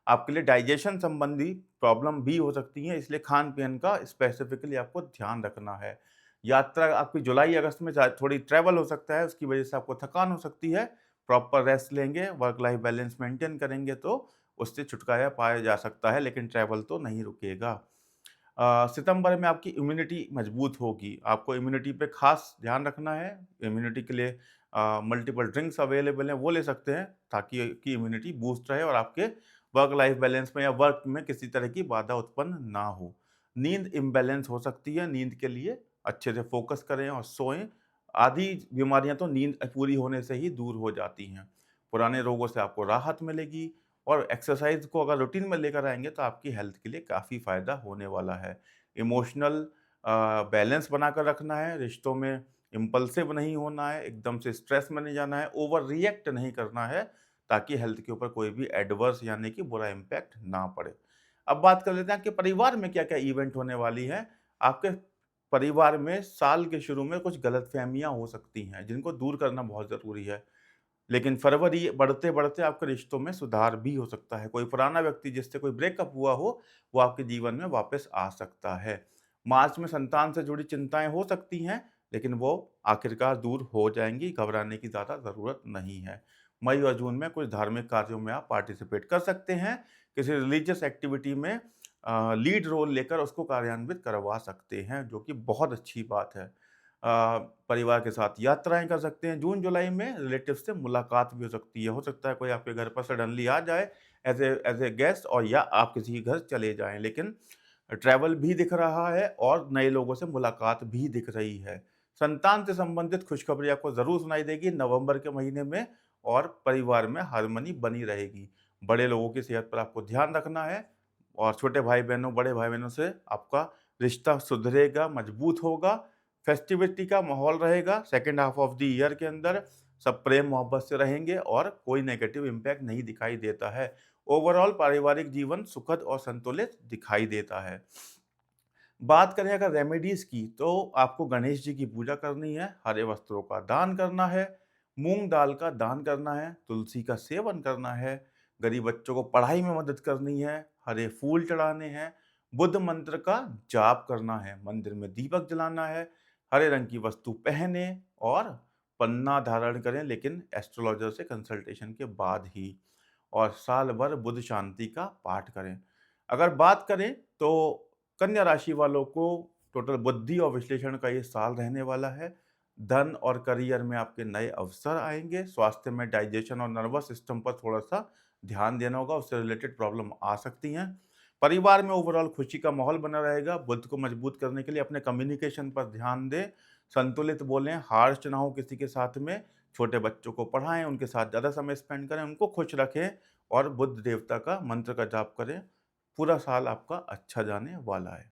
आपके लिए डाइजेशन संबंधी प्रॉब्लम भी हो सकती है, इसलिए खान-पीन का स्पेसिफिकली आपको ध्यान रखना है। यात्रा आपकी जुलाई-अगस्त में थोड़ी ट्रैवल हो सकता है, उसकी वजह से आपको थकान हो सकती है। प्रॉपर रेस्ट लेंगे, वर्क लाइफ बैलेंस मेंटेन करेंगे तो उससे छुटकारा पाया जा सकता है, लेकिन ट्रैवल तो नहीं रुकेगा। सितंबर में आपकी इम्यूनिटी मजबूत होगी। आपको इम्यूनिटी पे खास ध्यान रखना है। इम्यूनिटी के लिए मल्टीपल ड्रिंक्स अवेलेबल हैं, वो ले सकते हैं ताकि की इम्यूनिटी बूस्ट रहे और आपके वर्क लाइफ बैलेंस में या वर्क में किसी तरह की बाधा उत्पन्न ना हो। नींद इम्बैलेंस हो सकती है, नींद के लिए अच्छे से फोकस करें और सोएं। आधी बीमारियां तो नींद पूरी होने से ही दूर हो जाती हैं। पुराने रोगों से आपको राहत मिलेगी और एक्सरसाइज को अगर रूटीन में लेकर आएँगे तो आपकी हेल्थ के लिए काफ़ी फ़ायदा होने वाला है। इमोशनल बैलेंस बनाकर रखना है, रिश्तों में इम्पल्सिव नहीं होना है, एकदम से स्ट्रेस में नहीं जाना है, ओवर रिएक्ट नहीं करना है, ताकि हेल्थ के ऊपर कोई भी एडवर्स यानी कि बुरा इम्पैक्ट ना पड़े। अब बात कर लेते हैं कि परिवार में क्या-क्या इवेंट होने वाली है। आपके परिवार में साल के शुरू में कुछ गलतफ़हमियाँ हो सकती हैं, जिनको दूर करना बहुत ज़रूरी है। लेकिन फरवरी बढ़ते-बढ़ते आपके रिश्तों में सुधार भी हो सकता है। कोई पुराना व्यक्ति जिससे कोई ब्रेकअप हुआ हो, वो आपके जीवन में वापस आ सकता है। मार्च में संतान से जुड़ी चिंताएँ हो सकती हैं, लेकिन वो आखिरकार दूर हो जाएँगी, घबराने की ज़्यादा ज़रूरत नहीं है। मई और जून में कुछ धार्मिक कार्यों में आप पार्टिसिपेट कर सकते हैं। किसी रिलीजियस एक्टिविटी में लीड रोल लेकर उसको कार्यान्वित करवा सकते हैं, जो कि बहुत अच्छी बात है। परिवार के साथ यात्राएँ कर सकते हैं। जून-जुलाई में रिलेटिव से मुलाकात भी हो सकती है। हो सकता है कोई आपके घर पर सडनली आ जाए एज़ ए गेस्ट और या आप किसी के घर चले जाएँ। लेकिन ट्रैवल भी दिख रहा है और नए लोगों से मुलाकात भी दिख रही है। संतान से संबंधित खुशखबरी आपको ज़रूर सुनाई देगी नवंबर के महीने में और परिवार में हार्मनी बनी रहेगी। बड़े लोगों की सेहत पर आपको ध्यान रखना है और छोटे भाई-बहनों, बड़े भाई-बहनों से आपका रिश्ता सुधरेगा, मजबूत होगा। फेस्टिविटी का माहौल रहेगा। Second half of the year के अंदर सब प्रेम मोहब्बत से रहेंगे और कोई नेगेटिव इम्पैक्ट नहीं दिखाई देता है। ओवरऑल पारिवारिक जीवन सुखद और संतुलित दिखाई देता है। बात करें अगर रेमेडीज़ की, तो आपको गणेश जी की पूजा करनी है, हरे वस्त्रों का दान करना है, मूँग दाल का दान करना है, तुलसी का सेवन करना है, गरीब बच्चों को पढ़ाई में मदद करनी है, हरे फूल चढ़ाने हैं, बुद्ध मंत्र का जाप करना है, मंदिर में दीपक जलाना है, हरे रंग की वस्तु पहने और पन्ना धारण करें, लेकिन एस्ट्रोलॉजर से कंसल्टेशन के बाद ही, और साल भर बुध शांति का पाठ करें। अगर बात करें तो कन्या राशि वालों को टोटल बुद्धि और विश्लेषण का ये साल रहने वाला है। धन और करियर में आपके नए अवसर आएँगे। स्वास्थ्य में डाइजेशन और नर्वस सिस्टम पर थोड़ा-सा ध्यान देना होगा, उससे रिलेटेड प्रॉब्लम आ सकती हैं। परिवार में ओवरऑल खुशी का माहौल बना रहेगा। बुद्ध को मजबूत करने के लिए अपने कम्युनिकेशन पर ध्यान दें, संतुलित बोलें, हार्श ना हो किसी के साथ में, छोटे बच्चों को पढ़ाएँ, उनके साथ ज़्यादा समय स्पेंड करें, उनको खुश रखें और बुद्ध देवता का मंत्र का जाप करें। पूरा साल आपका अच्छा जाने वाला है।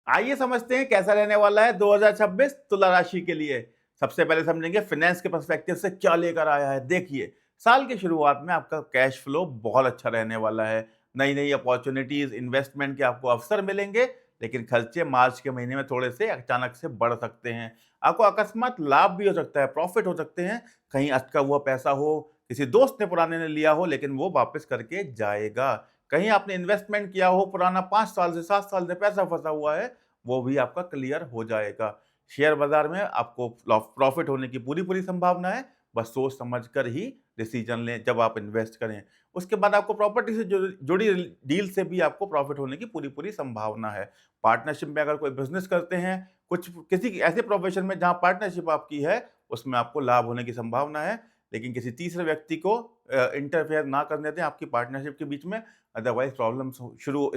आइए समझते हैं कैसा रहने वाला है 2026 तुला राशि के लिए। सबसे पहले समझेंगे फाइनेंस के पर्सपेक्टिव से क्या लेकर आया है। देखिए, साल की शुरुआत में आपका कैश फ्लो बहुत अच्छा रहने वाला है। नई-नई अपॉर्च्युनिटीज़, इन्वेस्टमेंट के आपको अवसर मिलेंगे, लेकिन खर्चे मार्च के महीने में थोड़े से अचानक से बढ़ सकते हैं। आपको अकस्मात लाभ भी हो सकता है, प्रॉफिट हो सकते हैं, कहीं अटका हुआ पैसा हो, किसी दोस्त ने पुराने ने लिया हो लेकिन वो वापस करके जाएगा। कहीं आपने इन्वेस्टमेंट किया हो पुराना 5 साल से 7 साल से पैसा फँसा हुआ है, वो भी आपका क्लियर हो जाएगा। शेयर बाजार में आपको प्रॉफिट होने की पूरी-पूरी संभावना है, बस सोच समझ कर ही डिसीजन लें जब आप इन्वेस्ट करें। उसके बाद आपको प्रॉपर्टी से जुड़ी डील से भी आपको प्रॉफिट होने की पूरी-पूरी संभावना है। पार्टनरशिप में अगर कोई बिज़नेस करते हैं, कुछ किसी ऐसे प्रोफेशन में जहाँ पार्टनरशिप आपकी है, उसमें आपको लाभ होने की संभावना है, लेकिन किसी तीसरे व्यक्ति को इंटरफेयर ना करने दें आपकी पार्टनरशिप के बीच में, अदरवाइज़ प्रॉब्लम्स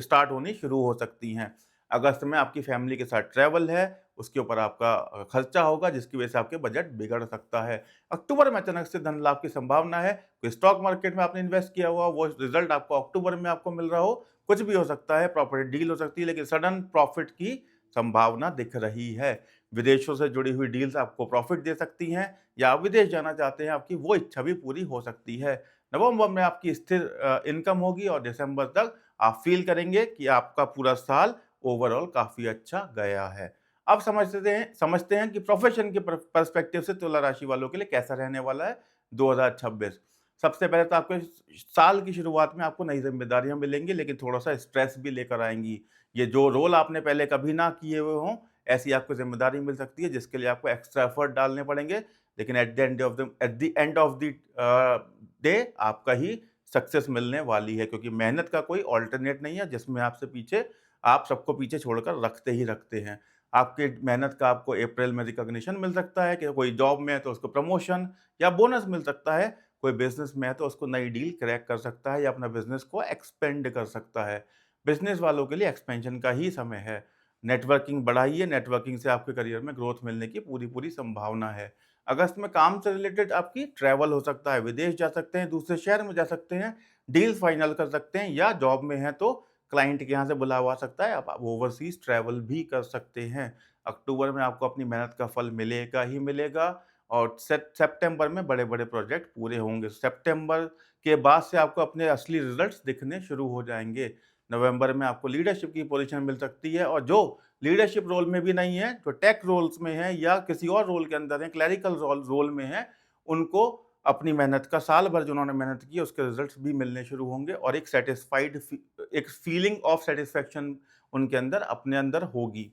स्टार्ट होनी शुरू हो सकती हैं। अगस्त में आपकी फैमिली के साथ ट्रैवल है, उसके ऊपर आपका खर्चा होगा जिसकी वजह से आपके बजट बिगड़ सकता है। अक्टूबर में अचानक से धन लाभ की संभावना है, कोई स्टॉक मार्केट में आपने इन्वेस्ट किया हुआ, वो रिज़ल्ट आपको अक्टूबर में आपको मिल रहा हो, कुछ भी हो सकता है, प्रॉपर्टी डील हो सकती है, लेकिन सडन प्रॉफिट की संभावना दिख रही है। विदेशों से जुड़ी हुई डील्स आपको प्रॉफिट दे सकती हैं या आप विदेश जाना चाहते हैं, आपकी वो इच्छा भी पूरी हो सकती है। नवंबर में आपकी स्थिर इनकम होगी और दिसंबर तक आप फ़ील करेंगे कि आपका पूरा साल ओवरऑल काफ़ी अच्छा गया है। अब समझते हैं कि प्रोफ़ेशन के पर्सपेक्टिव से तुला राशि वालों के लिए कैसा रहने वाला है 2026। सबसे पहले तो आपके साल की शुरुआत में आपको नई ज़िम्मेदारियाँ मिलेंगी, लेकिन थोड़ा-सा स्ट्रेस भी लेकर आएँगी। ये जो रोल आपने पहले कभी ना किए हुए हों, ऐसी आपको ज़िम्मेदारी मिल सकती है, जिसके लिए आपको एक्स्ट्रा एफ़र्ट डालने पड़ेंगे। लेकिन at the end of the day आपका ही सक्सेस मिलने वाली है, क्योंकि मेहनत का कोई अल्टरनेट नहीं है, जिसमें आप सबको पीछे छोड़कर रखते ही रखते हैं। आपके मेहनत का आपको अप्रैल में रिकॉग्निशन मिल सकता है कि कोई जॉब में है तो उसको प्रमोशन या बोनस मिल सकता है, कोई बिज़नेस में है तो उसको नई डील क्रैक कर सकता है या अपना बिज़नेस को एक्सपेंड कर सकता है। बिज़नेस वालों के लिए एक्सपेंशन का ही समय है। नेटवर्किंग बढ़ाइए, नेटवर्किंग से आपके करियर में ग्रोथ मिलने की पूरी-पूरी संभावना है। अगस्त में काम से रिलेटेड आपकी ट्रैवल हो सकता है, विदेश जा सकते हैं, दूसरे शहर में जा सकते हैं, डील्स फाइनल कर सकते हैं या जॉब में हैं तो क्लाइंट के यहाँ से बुलावा आ सकता है, आप ओवरसीज़ ट्रैवल भी कर सकते हैं। अक्टूबर में आपको अपनी मेहनत का फल मिलेगा ही मिलेगा और सितंबर में बड़े-बड़े प्रोजेक्ट पूरे होंगे। सितंबर के बाद से आपको अपने असली रिज़ल्ट्स दिखने शुरू हो जाएँगे। नवंबर में आपको लीडरशिप की पोज़ीशन मिल सकती है और जो लीडरशिप रोल में भी नहीं है, जो टेक रोल्स में है या किसी और रोल के अंदर है, क्लेरिकल रोल में है, उनको अपनी मेहनत का साल भर जो उन्होंने मेहनत की है, उसके रिज़ल्ट्स भी मिलने शुरू होंगे और एक फीलिंग ऑफ सैटिस्फैक्शन उनके अंदर अपने अंदर होगी।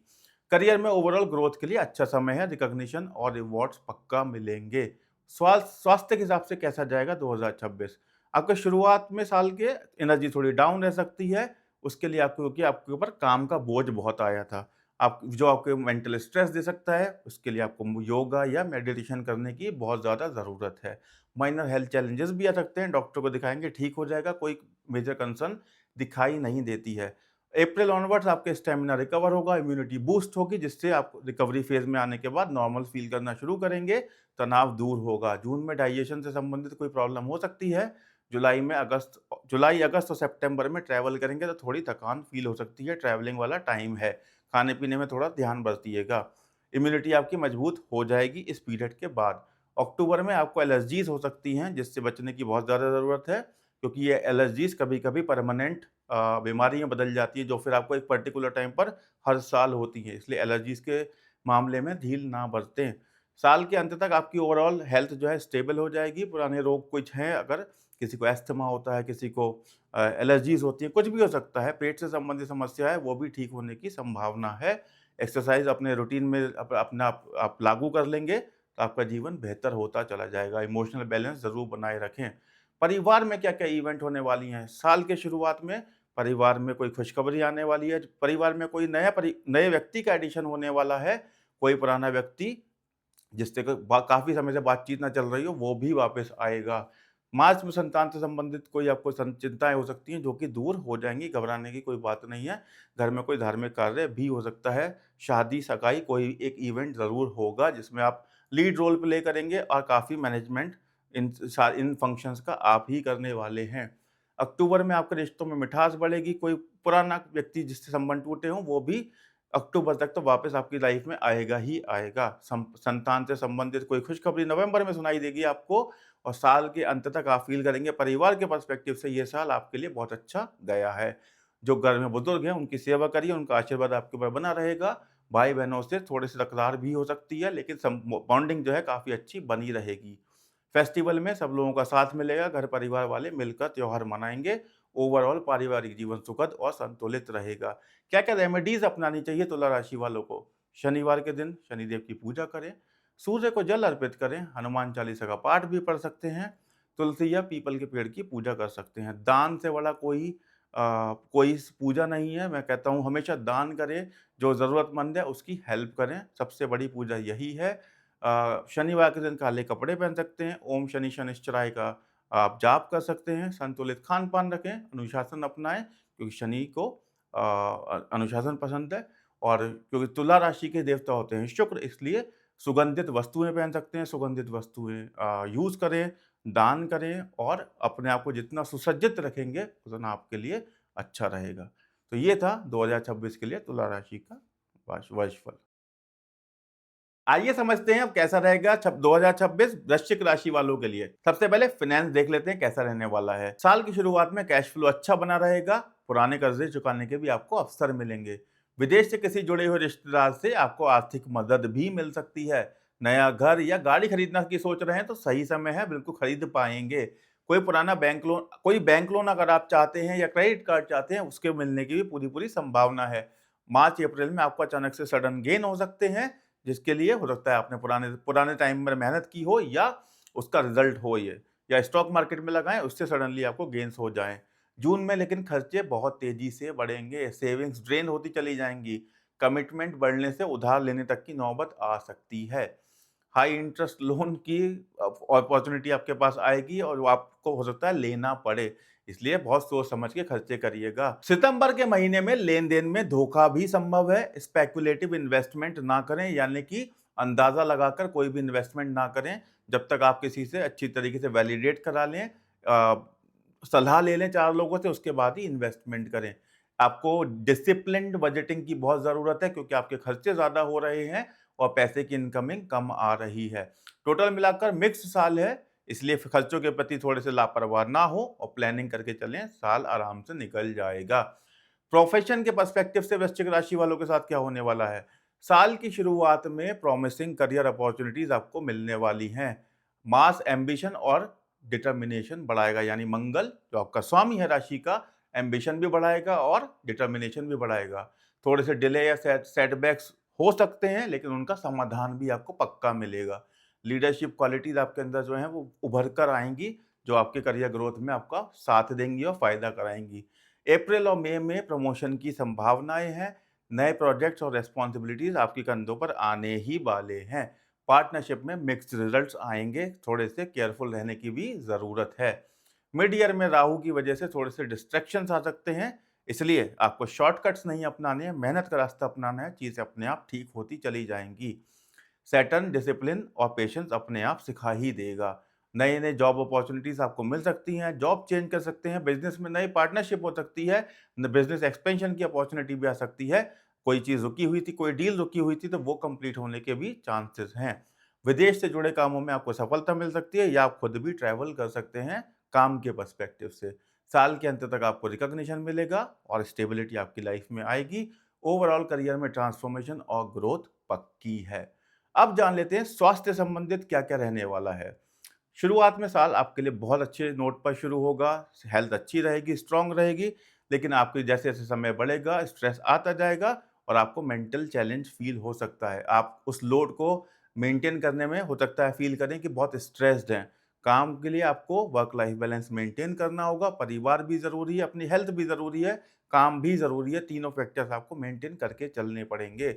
करियर में ओवरऑल ग्रोथ के लिए अच्छा समय है, रिकॉग्निशन और रिवॉर्ड्स पक्का मिलेंगे। स्वास्थ्य के हिसाब से कैसा जाएगा 2026? आपके शुरुआत में साल के एनर्जी थोड़ी डाउन रह सकती है, उसके लिए आपको क्योंकि आपके ऊपर काम का बोझ बहुत आया था। आप जो आपको मेंटल स्ट्रेस दे सकता है, उसके लिए आपको योगा या मेडिटेशन करने की बहुत ज़्यादा ज़रूरत है। माइनर हेल्थ चैलेंजेस भी आ सकते हैं, डॉक्टर को दिखाएँगे ठीक हो जाएगा, कोई मेजर कंसर्न दिखाई नहीं देती है। अप्रैल ऑनवर्ड्स आपका स्टैमिना रिकवर होगा, इम्यूनिटी बूस्ट होगी जिससे आप रिकवरी फेज़ में आने के बाद नॉर्मल फ़ील करना शुरू करेंगे, तनाव दूर होगा। जून में डाइजेशन से संबंधित कोई प्रॉब्लम हो सकती है। जुलाई, अगस्त और सितंबर में ट्रैवल करेंगे तो थोड़ी थकान फ़ील हो सकती है, ट्रैवलिंग वाला टाइम है। खाने-पीने में थोड़ा ध्यान बरतिएगा। इम्यूनिटी आपकी मजबूत हो जाएगी इस पीरियड के बाद। अक्टूबर में आपको एलर्जीज़ हो सकती हैं, जिससे बचने की बहुत ज़्यादा ज़रूरत है, क्योंकि ये एलर्जीज़ कभी-कभी परमानेंट बीमारी में बदल जाती है, जो फिर आपको एक पर्टिकुलर टाइम पर हर साल होती है। इसलिए एलर्जीज़ के मामले में ढील ना बरतें। साल के अंत तक आपकी ओवरऑल हेल्थ जो है स्टेबल हो जाएगी। पुराने रोग कुछ हैं, अगर किसी को अस्थमा होता है, किसी को एलर्जीज़ होती हैं, कुछ भी हो सकता है, पेट से संबंधित समस्या है, वो भी ठीक होने की संभावना है। एक्सरसाइज़ अपने रूटीन में अपना आप लागू कर लेंगे, तो आपका जीवन बेहतर होता चला जाएगा। इमोशनल बैलेंस ज़रूर बनाए रखें। परिवार में क्या-क्या इवेंट होने वाली हैं? साल के शुरुआत में परिवार में कोई खुशखबरी आने वाली है, परिवार में कोई नए व्यक्ति का एडिशन होने वाला है, कोई पुराना व्यक्ति जिससे काफ़ी समय से बातचीत ना चल रही हो, वो भी वापस आएगा। मार्च में संतान से संबंधित कोई आपको चिंताएँ हो सकती हैं, जो कि दूर हो जाएँगी, घबराने की कोई बात नहीं है। घर में कोई धार्मिक कार्य भी हो सकता है, शादी-सगाई कोई एक इवेंट ज़रूर होगा, जिसमें आप लीड रोल प्ले करेंगे और काफ़ी मैनेजमेंट इन फंक्शंस का आप ही करने वाले हैं। अक्टूबर में आपके रिश्तों में मिठास बढ़ेगी, कोई पुराना व्यक्ति जिससे संबंध टूटे हों, वो भी अक्टूबर तक तो वापस आपकी लाइफ में आएगा ही आएगा। संतान से संबंधित कोई खुशखबरी नवंबर में सुनाई देगी आपको और साल के अंत तक आप फ़ील करेंगे परिवार के पर्सपेक्टिव से ये साल आपके लिए बहुत अच्छा गया है। जो घर में बुजुर्ग हैं उनकी सेवा करिए, उनका आशीर्वाद आपके ऊपर बना रहेगा। भाई-बहनों से थोड़ी-सी तकरार भी हो सकती है लेकिन बॉन्डिंग जो है काफ़ी अच्छी बनी रहेगी। फेस्टिवल में सब लोगों का साथ मिलेगा, घर परिवार वाले मिलकर त्योहार मनाएँगे। ओवरऑल पारिवारिक जीवन सुखद और संतुलित रहेगा। क्या-क्या रेमेडीज़ अपनानी चाहिए तुला राशि वालों को? शनिवार के दिन शनिदेव की पूजा करें, सूर्य को जल अर्पित करें, हनुमान चालीसा का पाठ भी पढ़ सकते हैं, तुलसी या पीपल के पेड़ की पूजा कर सकते हैं। दान से बड़ा कोई पूजा नहीं है। मैं कहता हूँ हमेशा दान करें, जो ज़रूरतमंद है उसकी हेल्प करें, सबसे बड़ी पूजा यही है। शनिवार के दिन काले कपड़े पहन सकते हैं, ओम शनि शनिश्चराय का आप जाप कर सकते हैं, संतुलित खान-पान रखें, अनुशासन अपनाएँ क्योंकि शनि को अनुशासन पसंद है और क्योंकि तुला राशि के देवता होते हैं शुक्र, इसलिए सुगंधित वस्तुएँ पहन सकते हैं, सुगंधित वस्तुएँ यूज़ करें, दान करें और अपने आप को जितना सुसज्जित रखेंगे, उतना आपके लिए अच्छा रहेगा। तो ये था 2026 के लिए तुला राशि का वर्षफल। आइए समझते हैं अब कैसा रहेगा 2026 वृश्चिक राशि वालों के लिए। सबसे पहले फाइनेंस देख लेते हैं कैसा रहने वाला है। साल की शुरुआत में कैश फ्लो अच्छा बना रहेगा, पुराने कर्जे चुकाने के भी आपको अवसर मिलेंगे। विदेश से किसी जुड़े हुए रिश्तेदार से आपको आर्थिक मदद भी मिल सकती है। नया घर या गाड़ी खरीदना की सोच रहे हैं तो सही समय है, बिल्कुल खरीद पाएंगे। कोई बैंक लोन अगर आप चाहते हैं या क्रेडिट कार्ड चाहते हैं, उसके मिलने की भी पूरी पूरी संभावना है। मार्च अप्रैल में आपको अचानक से सडन गेन हो सकते हैं, जिसके लिए हो सकता है आपने पुराने पुराने टाइम में मेहनत की हो या उसका रिजल्ट हो ये, या स्टॉक मार्केट में लगाएं, उससे सडनली आपको गेन्स हो जाएं। जून में लेकिन खर्चे बहुत तेजी से बढ़ेंगे, सेविंग्स ड्रेन होती चली जाएंगी, कमिटमेंट बढ़ने से उधार लेने तक की नौबत आ सकती है। हाई इंटरेस्ट लोन की अपॉर्चुनिटी आपके पास आएगी और वो आपको हो सकता है लेना पड़े, इसलिए बहुत सोच समझ के खर्चे करिएगा। सितंबर के महीने में लेन देन में धोखा भी संभव है। स्पेकुलेटिव इन्वेस्टमेंट ना करें, यानी कि अंदाजा लगाकर कोई भी इन्वेस्टमेंट ना करें जब तक आप किसी से अच्छी तरीके से वैलिडेट करा लें, सलाह ले लें 4 लोगों से, उसके बाद ही इन्वेस्टमेंट करें। आपको डिसिप्लिन्ड बजटिंग की बहुत ज़रूरत है क्योंकि आपके खर्चे ज़्यादा हो रहे हैं और पैसे की इनकमिंग कम आ रही है। टोटल मिलाकर मिक्स्ड साल है, इसलिए खर्चों के प्रति थोड़े से लापरवाह ना हो और प्लानिंग करके चलें, साल आराम से निकल जाएगा। प्रोफेशन के पर्सपेक्टिव से वृश्चिक राशि वालों के साथ क्या होने वाला है? साल की शुरुआत में प्रॉमिसिंग करियर अपॉर्चुनिटीज आपको मिलने वाली हैं। मास एम्बिशन और डिटर्मिनेशन बढ़ाएगा, यानी मंगल जो आपका स्वामी है राशि का, एम्बिशन भी बढ़ाएगा और डिटर्मिनेशन भी बढ़ाएगा। थोड़े से डिले या सेटबैक्स हो सकते हैं लेकिन उनका समाधान भी आपको पक्का मिलेगा। लीडरशिप क्वालिटीज आपके अंदर जो है वो उभर कर आएंगी, जो आपके करियर ग्रोथ में आपका साथ देंगी और फायदा कराएंगी। अप्रैल और मई में प्रमोशन की संभावनाएं हैं। नए प्रोजेक्ट्स और रेस्पॉन्सिबिलिटीज आपके कंधों पर आने ही वाले हैं। पार्टनरशिप में मिक्स्ड रिजल्ट्स आएंगे, थोड़े से केयरफुल रहने की भी ज़रूरत है। मिड ईयर में राहु की वजह से थोड़े से डिस्ट्रैक्शंस आ सकते हैं, इसलिए आपको शॉर्टकट्स नहीं अपनाने हैं, मेहनत का रास्ता अपनाना है, चीज़ें अपने आप ठीक होती चली जाएंगी। सैटर्न डिसिप्लिन और पेशेंस अपने आप सिखा ही देगा। नए नए जॉब अपॉर्चुनिटीज आपको मिल सकती हैं, जॉब चेंज कर सकते हैं, बिजनेस में नई पार्टनरशिप हो सकती है, बिजनेस एक्सपेंशन की अपॉर्चुनिटी भी आ सकती है। कोई चीज़ रुकी हुई थी, कोई डील रुकी हुई थी तो वो कंप्लीट होने के भी चांसेस हैं। विदेश से जुड़े कामों में आपको सफलता मिल सकती है या आप खुद भी ट्रैवल कर सकते हैं काम के पर्सपेक्टिव से। साल के अंत तक आपको रिकॉग्निशन मिलेगा और स्टेबिलिटी आपकी लाइफ में आएगी। ओवरऑल करियर में ट्रांसफॉर्मेशन और ग्रोथ पक्की है। अब जान लेते हैं स्वास्थ्य संबंधित क्या-क्या रहने वाला है। शुरुआत में साल आपके लिए बहुत अच्छे नोट पर शुरू होगा, हेल्थ अच्छी रहेगी, स्ट्रॉन्ग रहेगी, लेकिन आपके जैसे-जैसे समय बढ़ेगा, स्ट्रेस आता जाएगा और आपको मेंटल चैलेंज फ़ील हो सकता है। आप उस लोड को मेंटेन करने में हो सकता है फ़ील करें कि बहुत स्ट्रेस्ड हैं। काम के लिए आपको वर्क लाइफ बैलेंस मेंटेन करना होगा, परिवार भी ज़रूरी है, अपनी हेल्थ भी ज़रूरी है, काम भी ज़रूरी है, तीनों फैक्टर्स आपको मेंटेन करके चलने पड़ेंगे।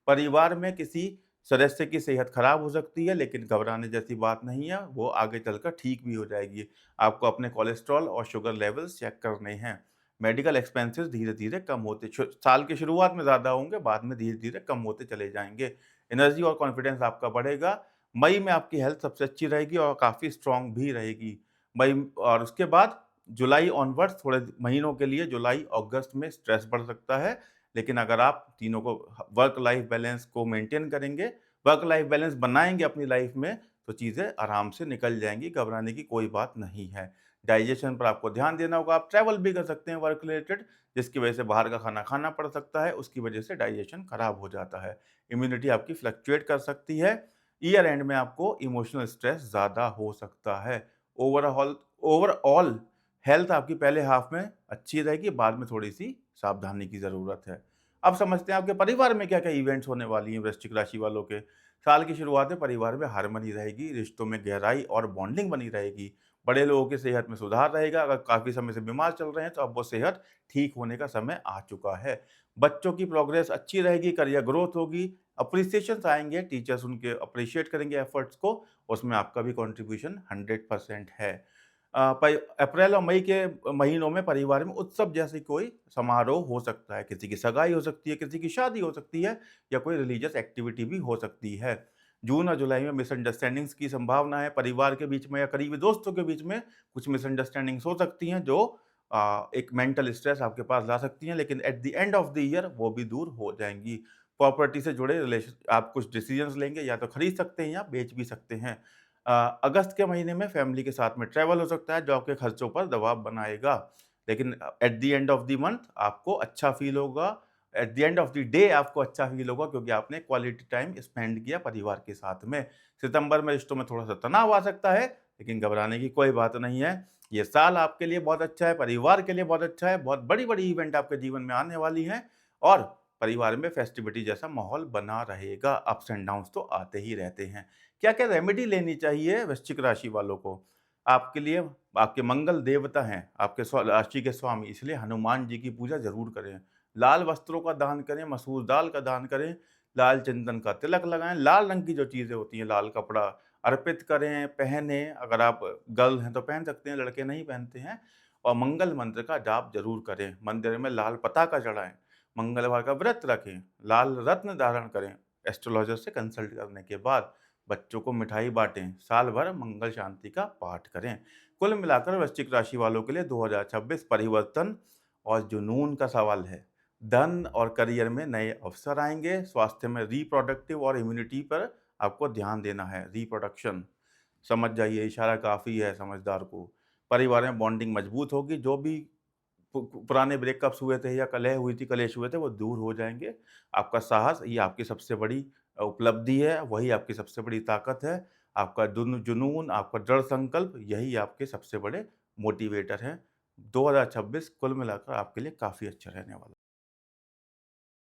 परिवार में किसी सदस्य की सेहत खराब हो सकती है लेकिन घबराने जैसी बात नहीं है, वो आगे चलकर ठीक भी हो जाएगी। आपको अपने कोलेस्ट्रॉल और शुगर लेवल्स चेक करने हैं। मेडिकल एक्सपेंसेस धीरे-धीरे कम होते साल की शुरुआत में ज़्यादा होंगे, बाद में धीरे-धीरे कम होते चले जाएँगे। एनर्जी और कॉन्फिडेंस आपका बढ़ेगा। मई में आपकी हेल्थ सबसे अच्छी रहेगी और काफ़ी स्ट्रॉन्ग भी रहेगी। मई और उसके बाद जुलाई ऑनवर्ड्स थोड़े महीनों के लिए जुलाई, अगस्त में स्ट्रेस बढ़ सकता है, लेकिन अगर आप तीनों को वर्क लाइफ बैलेंस को मेंटेन करेंगे, वर्क लाइफ बैलेंस बनाएँगे अपनी लाइफ में, तो चीज़ें आराम से निकल जाएँगी, घबराने की कोई बात नहीं है। डाइजेशन पर आपको ध्यान देना होगा, आप ट्रैवल भी कर सकते हैं वर्क रिलेटेड, जिसकी वजह से बाहर का खाना खाना पड़ सकता है, उसकी वजह से डाइजेशन खराब हो जाता है। इम्यूनिटी आपकी फ्लक्चुएट कर सकती है, ईयर एंड में आपको इमोशनल स्ट्रेस ज़्यादा हो सकता है। ओवरऑल हेल्थ आपकी पहले हाफ में अच्छी रहेगी, बाद में थोड़ी-सी सावधानी की ज़रूरत है। अब समझते हैं आपके परिवार में क्या-क्या इवेंट्स होने वाली हैं वृश्चिक राशि वालों के। साल की शुरुआत में परिवार में हार्मनी रहेगी, रिश्तों में गहराई और बॉन्डिंग बनी रहेगी। बड़े लोगों की सेहत में सुधार रहेगा, अगर काफ़ी समय से बीमार चल रहे हैं तो अब वो सेहत ठीक होने का समय आ चुका है। बच्चों की प्रोग्रेस अच्छी रहेगी, करियर ग्रोथ होगी, एप्रिसिएशंस आएँगे, टीचर्स उनके एप्रिशिएट करेंगे एफर्ट्स को, उसमें आपका भी कंट्रीब्यूशन 100% है। पै अप्रैल और मई के महीनों में परिवार में उत्सव जैसी कोई समारोह हो सकता है। किसी की सगाई हो सकती है, किसी की शादी हो सकती है या कोई रिलीजियस एक्टिविटी भी हो सकती है। जून और जुलाई में मिसअंडरस्टैंडिंग्स की संभावना है, परिवार के बीच में या करीबी दोस्तों के बीच में कुछ मिसअंडरस्टैंडिंग्स हो सकती हैं जो एक मेंटल स्ट्रेस आपके पास ला सकती हैं, लेकिन at the end of the year वो भी दूर हो जाएँगी। प्रॉपर्टी से जुड़े रिलेशन आप कुछ डिसीजंस लेंगे, या तो खरीद सकते हैं या बेच भी सकते हैं। अगस्त के महीने में फैमिली के साथ में ट्रैवल हो सकता है जो आपके खर्चों पर दबाव बनाएगा। लेकिन at the end of the month आपको अच्छा फ़ील होगा, at the end of the day आपको अच्छा फ़ील होगा क्योंकि आपने क्वालिटी टाइम स्पेंड किया परिवार के साथ में। सितंबर में रिश्तों में थोड़ा-सा तनाव आ सकता है, लेकिन घबराने की कोई बात नहीं है। ये साल आपके लिए बहुत अच्छा है, परिवार के लिए बहुत अच्छा है, बहुत बड़ी-बड़ी इवेंट आपके जीवन में आने वाली हैं और परिवार में फेस्टिविटी जैसा माहौल बना रहेगा। अप्स एंड डाउन्स तो आते ही रहते हैं। क्या-क्या रेमेडी लेनी चाहिए वृश्चिक राशि वालों को? आपके लिए आपके मंगल देवता हैं, आपके राशि के स्वामी, इसलिए हनुमान जी की पूजा ज़रूर करें। लाल वस्त्रों का दान करें, मसूर दाल का दान करें, लाल चंदन का तिलक लगाएँ, लाल रंग की जो चीज़ें होती हैं, लाल कपड़ा अर्पित करें, पहनें। अगर आप गर्ल हैं तो पहन सकते हैं, लड़के नहीं पहनते हैं। और मंगल मंत्र का जाप ज़रूर करें। मंदिर में लाल पताका चढ़ाएँ, मंगलवार का व्रत रखें, लाल रत्न धारण करें, एस्ट्रोलॉजर से कंसल्ट करने के बाद। बच्चों को मिठाई बाँटें, साल भर मंगल शांति का पाठ करें। कुल मिलाकर वृश्चिक राशि वालों के लिए 2026 परिवर्तन और जुनून का सवाल है। धन और करियर में नए अवसर आएँगे, स्वास्थ्य में रिप्रोडक्टिव और इम्यूनिटी पर आपको ध्यान देना है, रिप्रोडक्शन। समझ जाइए, इशारा काफ़ी है समझदार को। परिवार में बॉन्डिंग मजबूत होगी, जो भी पुराने ब्रेकअप्स हुए थे या कलह हुई थी, कलेश हुए थे, वो दूर हो जाएँगे। आपका साहस ये आपकी सबसे बड़ी उपलब्धि है, वही आपकी सबसे बड़ी ताकत है। आपका जुनून, आपका दृढ़ संकल्प, यही आपके सबसे बड़े मोटिवेटर हैं। 2026 कुल मिलाकर आपके लिए काफ़ी अच्छा रहने वाला है।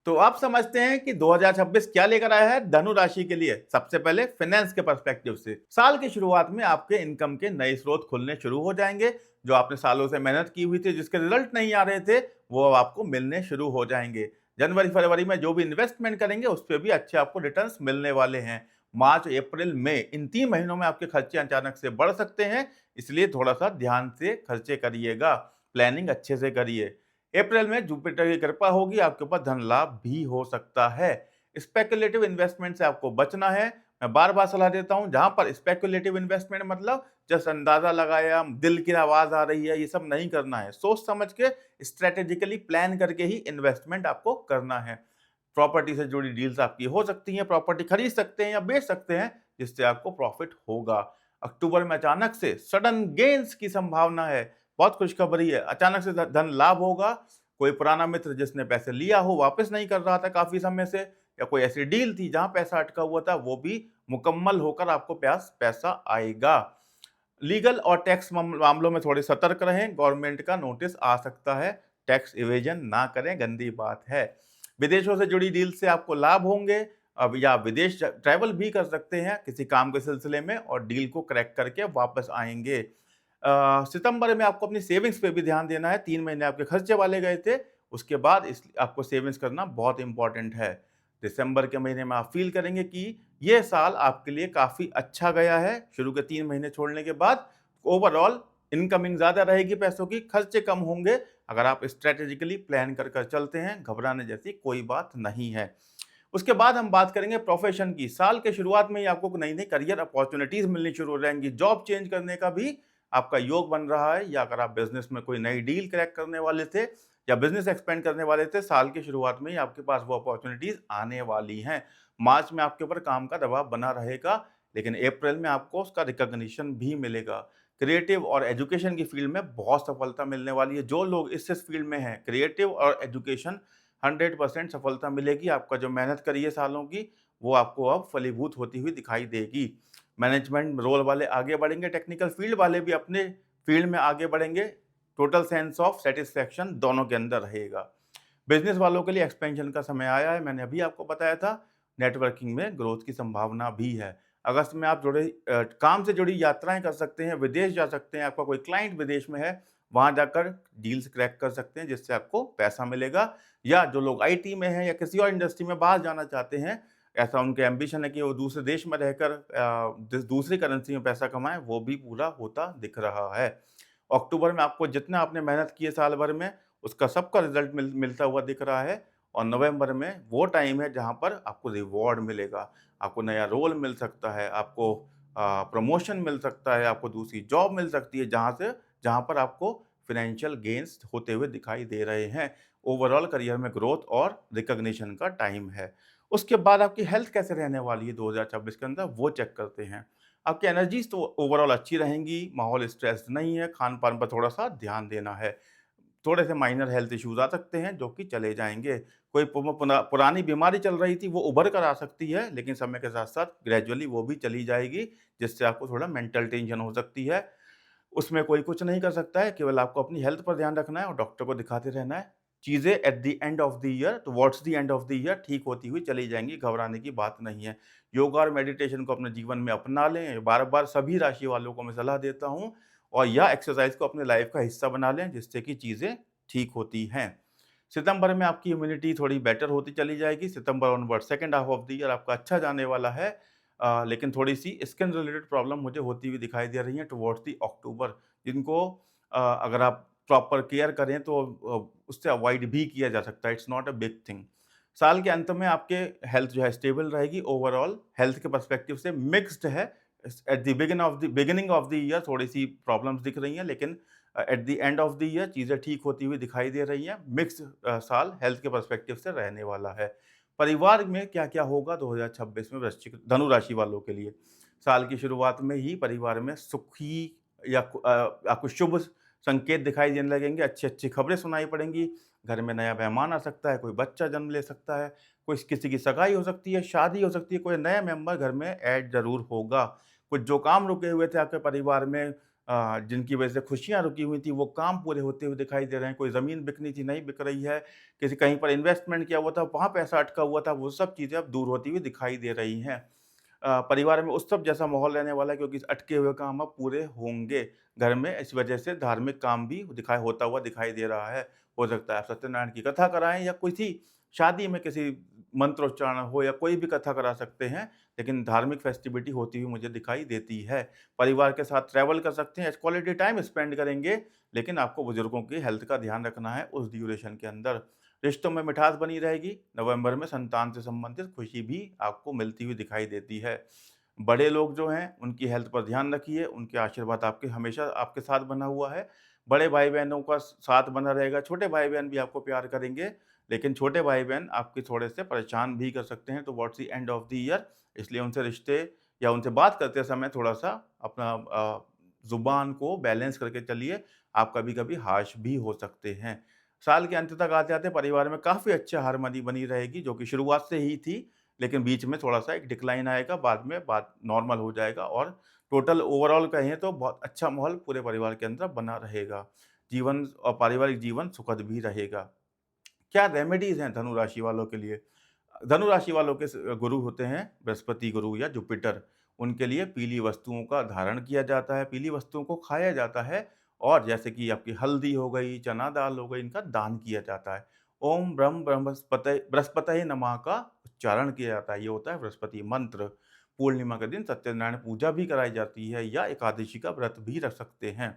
तो आप समझते हैं कि 2026 क्या लेकर आया है धनु राशि के लिए। सबसे पहले फाइनेंस के पर्सपेक्टिव से साल की शुरुआत में आपके इनकम के नए स्रोत खुलने शुरू हो जाएंगे। जो आपने सालों से मेहनत की हुई थी, जिसके रिजल्ट नहीं आ रहे थे, वो अब आपको मिलने शुरू हो जाएंगे। जनवरी फरवरी में जो भी इन्वेस्टमेंट करेंगे उस पर भी अच्छे आपको रिटर्न्स मिलने वाले हैं। मार्च अप्रैल मई इन 3 महीनों में आपके खर्चे अचानक से बढ़ सकते हैं, इसलिए थोड़ा सा ध्यान से खर्चे करिएगा, प्लानिंग अच्छे से करिए। अप्रैल में जुपिटर की कृपा होगी, आपके ऊपर धन लाभ भी हो सकता है। स्पेकुलेटिव इन्वेस्टमेंट से आपको बचना है। मैं बार-बार सलाह देता हूं, जहां पर स्पेकुलेटिव इन्वेस्टमेंट मतलब जस्ट अंदाजा लगाया, दिल की आवाज आ रही है, ये सब नहीं करना है। सोच समझ के स्ट्रेटेजिकली प्लान करके ही इन्वेस्टमेंट आपको करना है। प्रॉपर्टी से जुड़ी डील्स आपकी हो सकती हैं, प्रॉपर्टी खरीद सकते हैं या बेच सकते हैं, जिससे आपको प्रॉफिट होगा। अक्टूबर में अचानक से सडन गेन्स की संभावना है। बहुत खुशखबरी है, अचानक से धन लाभ होगा। कोई पुराना मित्र जिसने पैसे लिया हो, वापस नहीं कर रहा था काफी समय से, या कोई ऐसी डील थी जहां पैसा अटका हुआ था, वो भी मुकम्मल होकर आपको पैसा आएगा। लीगल और टैक्स मामलों में थोड़े सतर्क रहें, गवर्नमेंट का नोटिस आ सकता है। टैक्स इवेजन ना करें, गंदी बात है। विदेशों से जुड़ी डील से आपको लाभ होंगे। अब या विदेश ट्रैवल भी कर सकते हैं किसी काम के सिलसिले में और डील को क्रैक करके वापस आएंगे। सितंबर में आपको अपनी सेविंग्स पे भी ध्यान देना है। 3 महीने आपके खर्चे वाले गए थे, उसके बाद इस आपको सेविंग्स करना बहुत इंपॉर्टेंट है। दिसंबर के महीने में आप फील करेंगे कि ये साल आपके लिए काफ़ी अच्छा गया है। शुरू के 3 महीने छोड़ने के बाद ओवरऑल इनकमिंग ज़्यादा रहेगी पैसों की, खर्चे कम होंगे। अगर आप स्ट्रैटेजिकली प्लान कर कर चलते हैं, घबराने जैसी कोई बात नहीं है। उसके बाद हम बात करेंगे प्रोफेशन की। साल के शुरुआत में ही आपको नई-नई करियर अपॉर्च्युनिटीज़ मिलनी शुरू हो जाएँगी। जॉब चेंज करने का भी आपका योग बन रहा है, या अगर आप बिज़नेस में कोई नई डील क्रैक करने वाले थे या बिजनेस एक्सपेंड करने वाले थे, साल की शुरुआत में ही आपके पास वो अपॉर्चुनिटीज आने वाली हैं। मार्च में आपके ऊपर काम का दबाव बना रहेगा, लेकिन अप्रैल में आपको उसका रिकॉग्निशन भी मिलेगा। क्रिएटिव और एजुकेशन की फील्ड में बहुत सफलता मिलने वाली है। जो लोग इस फील्ड में हैं, क्रिएटिव और एजुकेशन, 100% सफलता मिलेगी। आपका जो मेहनत करी है सालों की, वो आपको अब फलीभूत होती हुई दिखाई देगी। मैनेजमेंट रोल वाले आगे बढ़ेंगे, टेक्निकल फील्ड वाले भी अपने फील्ड में आगे बढ़ेंगे। टोटल सेंस ऑफ सैटिस्फैक्शन दोनों के अंदर रहेगा। बिजनेस वालों के लिए एक्सपेंशन का समय आया है, मैंने अभी आपको बताया था। नेटवर्किंग में ग्रोथ की संभावना भी है। अगस्त में आप काम से जुड़ी यात्राएं कर सकते हैं, विदेश जा सकते हैं। आपका कोई क्लाइंट विदेश में है, वहां जाकर डील्स क्रैक कर सकते हैं, जिससे आपको पैसा मिलेगा। या जो लोग आईटी में हैं या किसी और इंडस्ट्री में बाहर जाना चाहते हैं, ऐसा उनके एम्बिशन है कि वो दूसरे देश में रहकर दूसरी करेंसी में पैसा कमाएं, वो भी पूरा होता दिख रहा है। अक्टूबर में आपको जितना आपने मेहनत की है साल भर में, उसका सबका रिजल्ट मिलता हुआ दिख रहा है। और नवंबर में वो टाइम है जहां पर आपको रिवॉर्ड मिलेगा। आपको नया रोल मिल सकता है, आपको प्रमोशन मिल सकता है, आपको दूसरी जॉब मिल सकती है, जहां पर आपको फाइनेंशियल गेन्स होते हुए दिखाई दे रहे हैं। ओवरऑल करियर में ग्रोथ और रिकॉग्निशन का टाइम है। उसके बाद आपकी हेल्थ कैसे रहने वाली है 2026 के अंदर, वो चेक करते हैं। आपकी एनर्जीज तो ओवरऑल अच्छी रहेंगी, माहौल स्ट्रेस नहीं है, खान-पान पर थोड़ा-सा ध्यान देना है। थोड़े से माइनर हेल्थ इश्यूज आ सकते हैं, जो कि चले जाएँगे। कोई पुरानी बीमारी चल रही थी, वो उभर कर आ सकती है, लेकिन समय के साथ-साथ ग्रेजुअली वो भी चली जाएगी, जिससे आपको थोड़ा मेंटल टेंशन हो सकती है। उसमें कोई कुछ नहीं कर सकता है, केवल आपको अपनी हेल्थ पर ध्यान रखना है और डॉक्टर को दिखाते रहना है। चीज़ें at the end of the year, towards the end of the year ठीक होती हुई चली जाएँगी, घबराने की बात नहीं है। योगा और मेडिटेशन को अपने जीवन में अपना लें, बार-बार सभी राशि वालों को मैं सलाह देता हूँ, और यह एक्सरसाइज़ को अपने लाइफ़ का हिस्सा बना लें, जिससे कि चीज़ें ठीक होती हैं। सितंबर में आपकी इम्यूनिटी थोड़ी बेटर होती चली जाएगी। सितंबर onward second half of the year आपका अच्छा जाने वाला है। लेकिन थोड़ी-सी स्किन रिलेटेड प्रॉब्लम मुझे होती हुई दिखाई दे रही है टुवर्ड्स द अक्टूबर, जिनको अगर आप प्रॉपर केयर करें तो उससे अवॉइड भी किया जा सकता है। It's not a big thing. साल के अंत में आपके हेल्थ जो है स्टेबल रहेगी। ओवरऑल हेल्थ के पर्सपेक्टिव से मिक्स्ड है। At the beginning of the year थोड़ी-सी प्रॉब्लम्स दिख रही हैं, लेकिन at the end of the year चीज़ें ठीक होती हुई दिखाई दे रही हैं। मिक्स्ड साल हेल्थ के पर्सपेक्टिव से रहने वाला है। परिवार में क्या-क्या होगा 2026 में वृश्चिक धनु राशि वालों के लिए? साल की शुरुआत में ही परिवार में सुखी आपको शुभ संकेत दिखाई देने लगेंगे, अच्छी-अच्छी खबरें सुनाई पड़ेंगी, घर में नया मेहमान आ सकता है, कोई बच्चा जन्म ले सकता है, कोई किसी की सगाई हो सकती है, शादी हो सकती है, कोई नया मेंबर घर में ऐड ज़रूर होगा। कुछ जो काम रुके हुए थे आपके परिवार में, जिनकी वजह से खुशियाँ रुकी हुई थी, वो काम पूरे होते हुए दिखाई दे रहे हैं। कोई ज़मीन बिकनी थी, नहीं बिक रही है, किसी कहीं पर इन्वेस्टमेंट किया हुआ था, वहाँ पैसा अटका हुआ था, वो सब चीज़ें अब दूर होती हुई दिखाई दे रही हैं। परिवार में उत्सव जैसा माहौल रहने वाला है, क्योंकि अटके हुए काम अब पूरे होंगे घर में। इस वजह से धार्मिक काम भी होता हुआ दिखाई दे रहा है। हो सकता है आप सत्यनारायण की कथा कराएँ, या किसी शादी में किसी मंत्रोच्चारण हो, या कोई भी कथा करा सकते हैं, लेकिन धार्मिक फेस्टिविटी होती हुई मुझे दिखाई देती है। परिवार के साथ ट्रैवल कर सकते हैं, क्वालिटी टाइम स्पेंड करेंगे, लेकिन आपको बुजुर्गों की हेल्थ का ध्यान रखना है उस ड्यूरेशन के अंदर। रिश्तों में मिठास बनी रहेगी। नवंबर में संतान से संबंधित खुशी भी आपको मिलती हुई दिखाई देती है। बड़े लोग जो हैं, उनकी हेल्थ पर ध्यान रखिए, उनके आशीर्वाद आपके हमेशा आपके साथ बना हुआ है। बड़े भाई-बहनों का साथ बना रहेगा, छोटे भाई-बहन भी आपको प्यार करेंगे, लेकिन छोटे भाई-बहन आपके थोड़े से परेशान भी कर सकते हैं towards the end of the year, इसलिए उनसे रिश्ते या उनसे बात करते समय थोड़ा-सा अपना ज़ुबान को बैलेंस करके चलिए, आप कभी-कभी हार्श भी हो सकते हैं। साल के अंत तक आते-आते परिवार में काफ़ी अच्छा हार्मनी बनी रहेगी, जो कि शुरुआत से ही थी, लेकिन बीच में थोड़ा-सा एक डिक्लाइन आएगा, बाद में बात नॉर्मल हो जाएगा, और टोटल ओवरऑल कहें तो बहुत अच्छा माहौल पूरे परिवार के अंदर बना रहेगा। जीवन और पारिवारिक जीवन सुखद भी रहेगा। क्या रेमेडीज़ हैं धनु राशि वालों के लिए? धनु राशि वालों के गुरु होते हैं बृहस्पति गुरु या जुपिटर। उनके लिए पीली वस्तुओं का धारण किया जाता है, पीली वस्तुओं को खाया जाता है, और जैसे कि आपकी हल्दी हो गई, चना दाल हो गई, इनका दान किया जाता है। ओम ब्रह्म ब्रह्मस्पतये बृहस्पतये नमः का उच्चारण किया जाता है, ये होता है बृहस्पति मंत्र। पूर्णिमा के दिन सत्यनारायण पूजा भी कराई जाती है, या एकादशी का व्रत भी रख सकते हैं।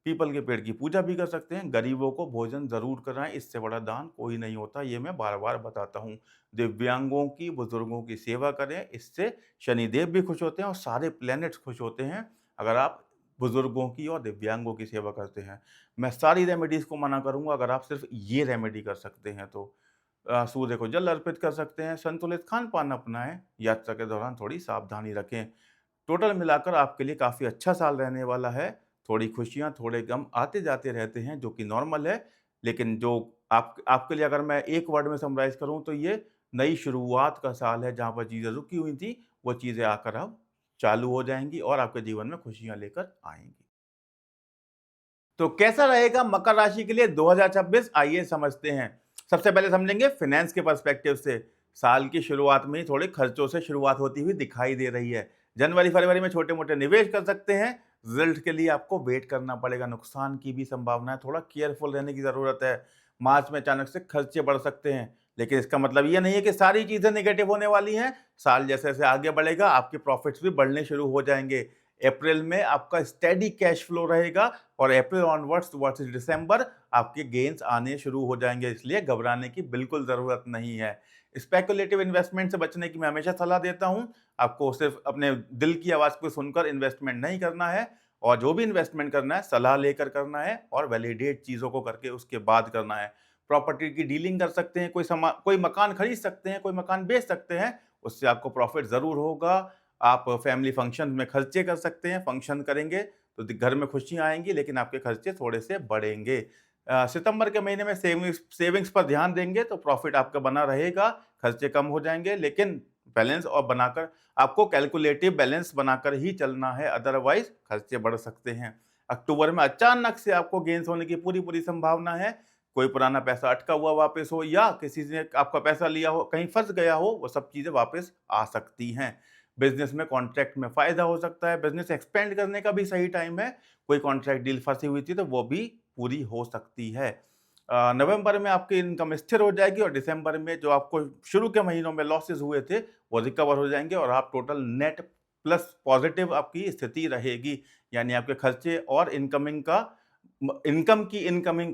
पीपल के पेड़ की पूजा भी कर सकते हैं, गरीबों को भोजन ज़रूर कराएँ, इससे बड़ा दान कोई नहीं होता, ये मैं बार-बार बताता हूँ। दिव्यांगों की, बुज़ुर्गों की सेवा करें, इससे शनिदेव भी खुश होते हैं और सारे प्लैनेट्स खुश होते हैं। अगर आप बुजुर्गों की और दिव्यांगों की सेवा करते हैं। मैं सारी रेमेडीज़ को मना करूँगा अगर आप सिर्फ़ ये रेमेडी कर सकते हैं तो। सूर्य को जल अर्पित कर सकते हैं, संतुलित खान-पान अपनाएँ, यात्रा के दौरान थोड़ी सावधानी रखें। टोटल मिलाकर आपके लिए काफ़ी अच्छा साल रहने वाला है। थोड़ी खुशियाँ, थोड़े गम आते-जाते रहते हैं जो कि नॉर्मल है। लेकिन जो आप आपके लिए अगर मैं एक वर्ड में समराइज़ करूँ तो ये नई शुरुआत का साल है जहाँ पर चीज़ें रुकी हुई थी, वो चीज़ें आकर अब चालू हो जाएँगी और आपके जीवन में खुशियाँ लेकर आएँगी। तो कैसा रहेगा मकर राशि के लिए 2026 आइए समझते हैं। सबसे पहले समझेंगे फाइनेंस के पर्सपेक्टिव से। साल की शुरुआत में ही थोड़े खर्चों से शुरुआत होती हुई दिखाई दे रही है। जनवरी-फरवरी में छोटे-मोटे निवेश कर सकते हैं। रिजल्ट के लिए आपको वेट करना पड़ेगा। नुकसान की भी संभावना है, थोड़ा केयरफुल रहने की ज़रूरत है। मार्च में अचानक से खर्चे बढ़ सकते हैं, लेकिन इसका मतलब ये नहीं है कि सारी चीज़ें नेगेटिव होने वाली हैं। साल जैसे-जैसे आगे बढ़ेगा, आपके प्रॉफिट्स भी बढ़ने शुरू हो जाएँगे। अप्रैल में आपका स्टेडी कैश फ्लो रहेगा और अप्रैल ऑनवर्ड्स टुवर्ड्स दिसंबर आपके गेन्स आने शुरू हो जाएँगे, इसलिए घबराने की बिल्कुल ज़रूरत नहीं है। स्पेकुलेटिव इन्वेस्टमेंट से बचने की मैं हमेशा सलाह देता हूँ। आपको सिर्फ़ अपने दिल की आवाज़ को सुनकर इन्वेस्टमेंट नहीं करना है और जो भी इन्वेस्टमेंट करना है, सलाह लेकर करना है और वैलिडेट चीज़ों को करके उसके बाद करना है। प्रॉपर्टी की डीलिंग कर सकते हैं, कोई मकान खरीद सकते हैं, कोई मकान बेच सकते हैं, उससे आपको प्रॉफ़िट ज़रूर होगा। आप फैमिली फंक्शन में खर्चे कर सकते हैं, फंक्शन करेंगे तो घर में खुशियाँ आएँगी लेकिन आपके खर्चे थोड़े से बढ़ेंगे। सितंबर के महीने में सेविंग्स सेविंग्स पर ध्यान देंगे तो प्रॉफ़िट आपका बना रहेगा, खर्चे कम हो जाएँगे लेकिन बैलेंस और बनाकर आपको कैलकुलेटिव बैलेंस बनाकर ही चलना है, अदरवाइज़ खर्चे बढ़ सकते हैं। अक्टूबर में अचानक से आपको गेन्स होने की पूरी-पूरी संभावना है। कोई पुराना पैसा अटका हुआ वापस हो या किसी ने आपका पैसा लिया हो, कहीं फँस गया हो, वो सब चीज़ें वापस आ सकती हैं। बिज़नेस में कॉन्ट्रैक्ट में फ़ायदा हो सकता है, बिज़नेस एक्सपेंड करने का भी सही टाइम है। कोई कॉन्ट्रैक्ट डील फँसी हुई थी तो वो भी पूरी हो सकती है। नवंबर में आपकी इनकम स्थिर हो जाएगी और दिसंबर में जो आपको शुरू के महीनों में लॉसेस हुए थे, वो रिकवर हो जाएँगे और आप टोटल नेट प्लस पॉज़िटिव आपकी स्थिति रहेगी। यानी आपके खर्चे और इनकमिंग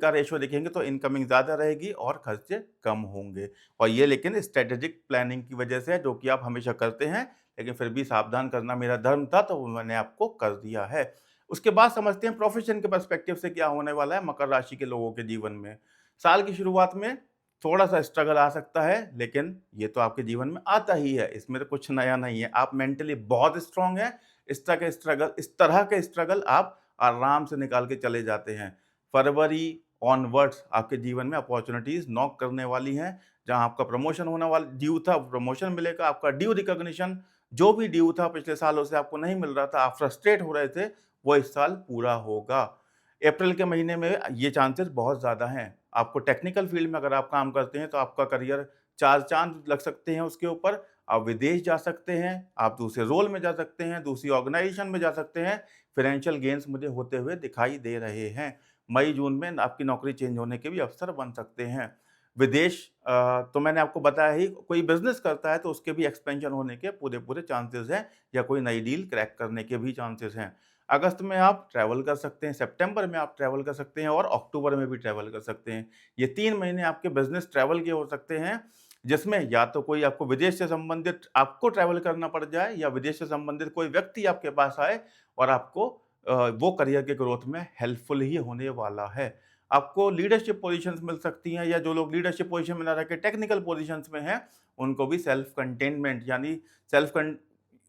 का रेशियो देखेंगे तो इनकमिंग ज़्यादा रहेगी और खर्चे कम होंगे। और ये लेकिन स्ट्रैटेजिक प्लानिंग की वजह से है जो कि आप हमेशा करते हैं, लेकिन फिर भी सावधान करना मेरा धर्म था तो वो मैंने आपको कर दिया है। उसके बाद समझते हैं प्रोफ़ेशन के पर्सपेक्टिव से क्या होने वाला है मकर राशि के लोगों के जीवन में। साल की शुरुआत में थोड़ा-सा स्ट्रगल आ सकता है, लेकिन ये तो आपके जीवन में आता ही है, इसमें तो कुछ नया नहीं है। आप मेंटली बहुत स्ट्रॉन्ग हैं, इस तरह के स्ट्रगल आप आराम से निकाल के चले जाते हैं। फरवरी ऑनवर्ड्स आपके जीवन में अपॉर्च्युनिटीज़ नॉक करने वाली हैं, जहाँ आपका प्रमोशन होने वाला ड्यू था, प्रमोशन मिलेगा, आपका ड्यू रिकॉग्निशन जो भी ड्यू था पिछले सालों से आपको नहीं मिल रहा था, आप फ्रस्ट्रेट हो रहे थे, वो इस साल पूरा होगा। अप्रैल के महीने में ये चांसेस बहुत ज़्यादा हैं। आपको टेक्निकल फील्ड में अगर आप काम करते हैं, तो आपका करियर 4 चाँद लग सकते हैं उसके ऊपर। आप विदेश जा सकते हैं, आप दूसरे रोल में जा सकते हैं, दूसरी ऑर्गनाइज़ेशन में जा सकते हैं। फाइनेंशियल गेन्स मुझे होते हुए दिखाई दे रहे हैं। मई-जून में आपकी नौकरी चेंज होने के भी अवसर बन सकते हैं। विदेश तो मैंने आपको बताया ही, कोई बिज़नेस करता है तो उसके भी एक्सपेंशन होने के पूरे-पूरे चांसेस हैं या कोई नई डील क्रैक करने के भी चांसेस हैं। अगस्त में आप ट्रैवल कर सकते हैं, सितंबर में आप ट्रैवल कर सकते हैं और अक्टूबर में भी ट्रैवल कर सकते हैं। ये 3 महीने आपके बिज़नेस ट्रैवल के हो सकते हैं, जिसमें या तो कोई आपको विदेश से संबंधित आपको ट्रैवल करना पड़ जाए या विदेश से संबंधित कोई व्यक्ति आपके पास आए और आपको वो करियर के ग्रोथ में हेल्पफुल ही होने वाला है। आपको लीडरशिप पोज़ीशंस मिल सकती हैं या जो लोग लीडरशिप पोज़ीशन में ना रह के टेक्निकल पोज़ीशंस में हैं, उनको भी सेल्फ कंटेनमेंट यानी सेल्फ कन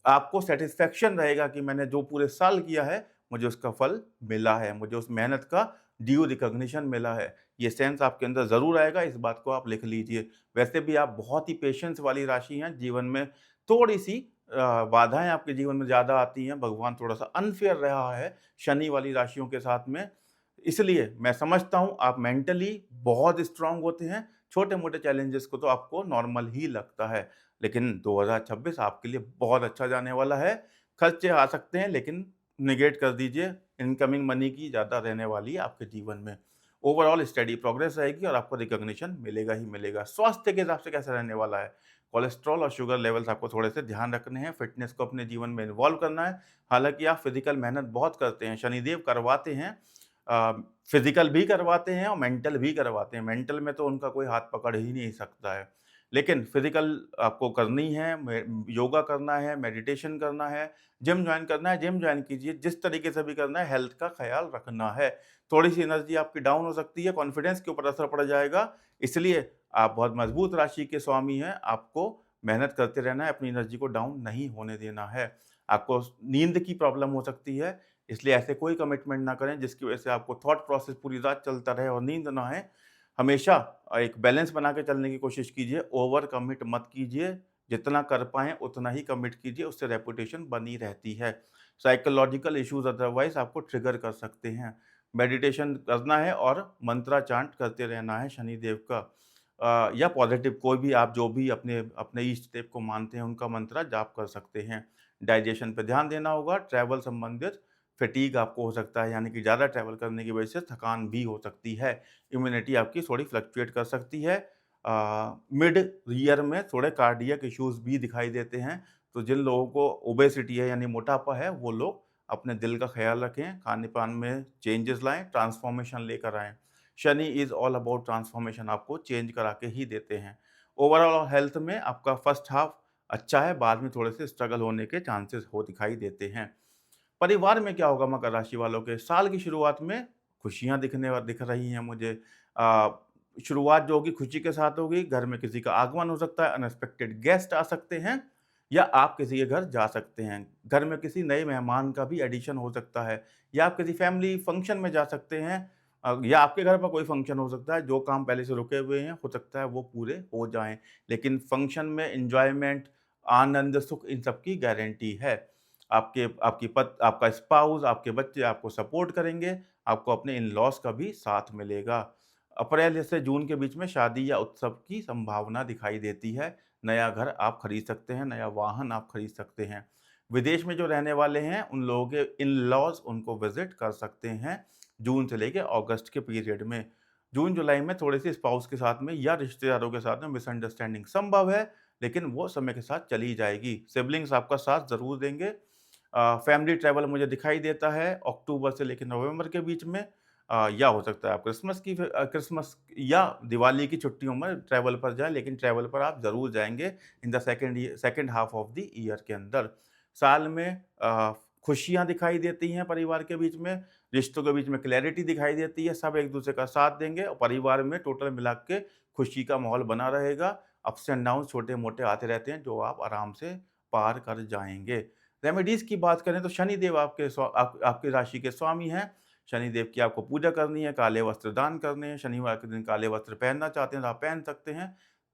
आपको सैटिस्फैक्शन रहेगा कि मैंने जो पूरे साल किया है, मुझे उसका फल मिला है, मुझे उस मेहनत का ड्यू रिकॉग्निशन मिला है। ये सेंस आपके अंदर ज़रूर आएगा, इस बात को आप लिख लीजिए। वैसे भी आप बहुत ही पेशेंस वाली राशि हैं, जीवन में थोड़ी-सी बाधाएँ आपके जीवन में ज़्यादा आती हैं, भगवान थोड़ा-सा अनफ़ेयर रहा है शनि वाली राशियों के साथ में। इसलिए मैं समझता हूँ आप मेंटली बहुत स्ट्रॉन्ग होते हैं, छोटे-मोटे चैलेंजेस को तो आपको नॉर्मल ही लगता है। लेकिन 2026 आपके लिए बहुत अच्छा जाने वाला है। खर्चे आ सकते हैं लेकिन नेगेट कर दीजिए, इनकमिंग मनी की ज़्यादा रहने वाली है आपके जीवन में। ओवरऑल स्टडी प्रोग्रेस रहेगी और आपको रिकॉग्निशन मिलेगा ही मिलेगा। स्वास्थ्य के हिसाब से कैसा रहने वाला है? कोलेस्ट्रॉल और शुगर लेवल्स आपको थोड़े से ध्यान रखने हैं, फिटनेस को अपने जीवन में इन्वॉल्व करना है। हालाँकि आप फिज़िकल मेहनत बहुत करते हैं, शनिदेव करवाते हैं। अ, फिज़िकल भी करवाते हैं और मेंटल भी करवाते हैं। मेंटल में तो उनका कोई हाथ पकड़ ही नहीं सकता है। लेकिन फिजिकल आपको करनी है, योगा करना है, मेडिटेशन करना है, जिम ज्वाइन करना है, जिम ज्वाइन कीजिए। जिस तरीके से भी करना है, हेल्थ का ख्याल रखना है। थोड़ी सी एनर्जी आपकी डाउन हो सकती है, कॉन्फिडेंस के ऊपर असर पड़ जाएगा। इसलिए आप बहुत मजबूत राशि के स्वामी हैं, आपको मेहनत करते रहना है, अपनी एनर्जी को डाउन नहीं होने देना है। आपको नींद की प्रॉब्लम हो सकती है, इसलिए ऐसे कोई कमिटमेंट ना करें जिसकी वजह से आपको थॉट प्रोसेस पूरी रात चलता रहे और नींद ना आए। हमेशा एक बैलेंस बना के चलने की कोशिश कीजिए, ओवर कमिट मत कीजिए। जितना कर पाएँ उतना ही कमिट कीजिए, उससे रेपुटेशन बनी रहती है। साइकोलॉजिकल इश्यूज़ अदरवाइज़ आपको ट्रिगर कर सकते हैं। मेडिटेशन करना है और मंत्रा चांट करते रहना है शनिदेव का। या पॉज़िटिव कोई भी आप जो भी अपने अपने इष्ट देव को मानते हैं, उनका मंत्रा जाप कर सकते हैं। डाइजेशन पे ध्यान देना होगा, ट्रैवल संबंधित फटीग आपको हो सकता है, यानी कि ज़्यादा ट्रैवल करने की वजह से थकान भी हो सकती है। इम्यूनिटी आपकी थोड़ी फ्लक्चुएट कर सकती है। मिड ईयर में थोड़े कार्डियक इश्यूज़ भी दिखाई देते हैं, तो जिन लोगों को ओबेसिटी है यानी मोटापा है, वो लोग अपने दिल का ख़्याल रखें, खाने-पान में चेंजेज़ लाएँ, ट्रांसफ़ॉर्मेशन लेकर आएँ। Shani is all about transformation, आपको चेंज करा के ही देते हैं। ओवरऑल हेल्थ में आपका फर्स्ट हाफ अच्छा है, बाद में थोड़े से स्ट्रगल होने के चांसेस हो दिखाई देते हैं। परिवार में क्या होगा मकर राशि वालों के? साल की शुरुआत में खुशियाँ दिख रही हैं मुझे। अ, शुरुआत जो होगी खुशी के साथ होगी, घर में किसी का आगमन हो सकता है, अनएक्सपेक्टेड गेस्ट आ सकते हैं या आप किसी के घर जा सकते हैं। घर में किसी नए मेहमान का भी एडिशन हो सकता है या आप किसी फैमिली फंक्शन में जा सकते हैं, या आपके घर पर कोई फंक्शन हो सकता है। जो काम पहले से रुके हुए हैं, हो सकता है वो पूरे हो जाएँ। लेकिन फंक्शन में एन्जॉयमेंट, आनंद, सुख इन सब की गारंटी है। आपका स्पाउस, आपके बच्चे आपको सपोर्ट करेंगे, आपको अपने इन-लॉज़ का भी साथ मिलेगा। अप्रैल से जून के बीच में शादी या उत्सव की संभावना दिखाई देती है। नया घर आप खरीद सकते हैं, नया वाहन आप खरीद सकते हैं। विदेश में जो रहने वाले हैं, उन लोगों के इन-लॉज़ उनको विज़िट कर सकते हैं, जून से लेके अगस्त के पीरियड में। जून-जुलाई में थोड़ी-सी स्पाउस के साथ में या रिश्तेदारों के साथ में मिसअंडरस्टैंडिंग संभव है, लेकिन वो समय के साथ चली जाएगी। सिबलिंग्स आपका साथ ज़रूर देंगे। फैमिली ट्रैवल मुझे दिखाई देता है अक्टूबर से लेके नवंबर के बीच में, या हो सकता है आप क्रिसमस या दिवाली की छुट्टियों में ट्रैवल पर जाएँ, लेकिन ट्रैवल पर आप ज़रूर जाएँगे in the second half of the year के अंदर। साल में खुशियाँ दिखाई देती हैं परिवार के बीच में, रिश्तों के बीच में क्लैरिटी दिखाई देती है, सब एक-दूसरे का साथ देंगे और परिवार में टोटल मिला के खुशी का माहौल बना रहेगा। अप्स एंड डाउन्स छोटे-मोटे आते रहते हैं, जो आप आराम से पार कर जाएँगे। रेमेडीज़ की बात करें तो शनिदेव आपकी राशि के स्वामी हैं। शनिदेव की आपको पूजा करनी है, काले वस्त्र दान करने हैं, शनिवार के दिन काले वस्त्र पहनना चाहते हैं तो आप पहन सकते हैं।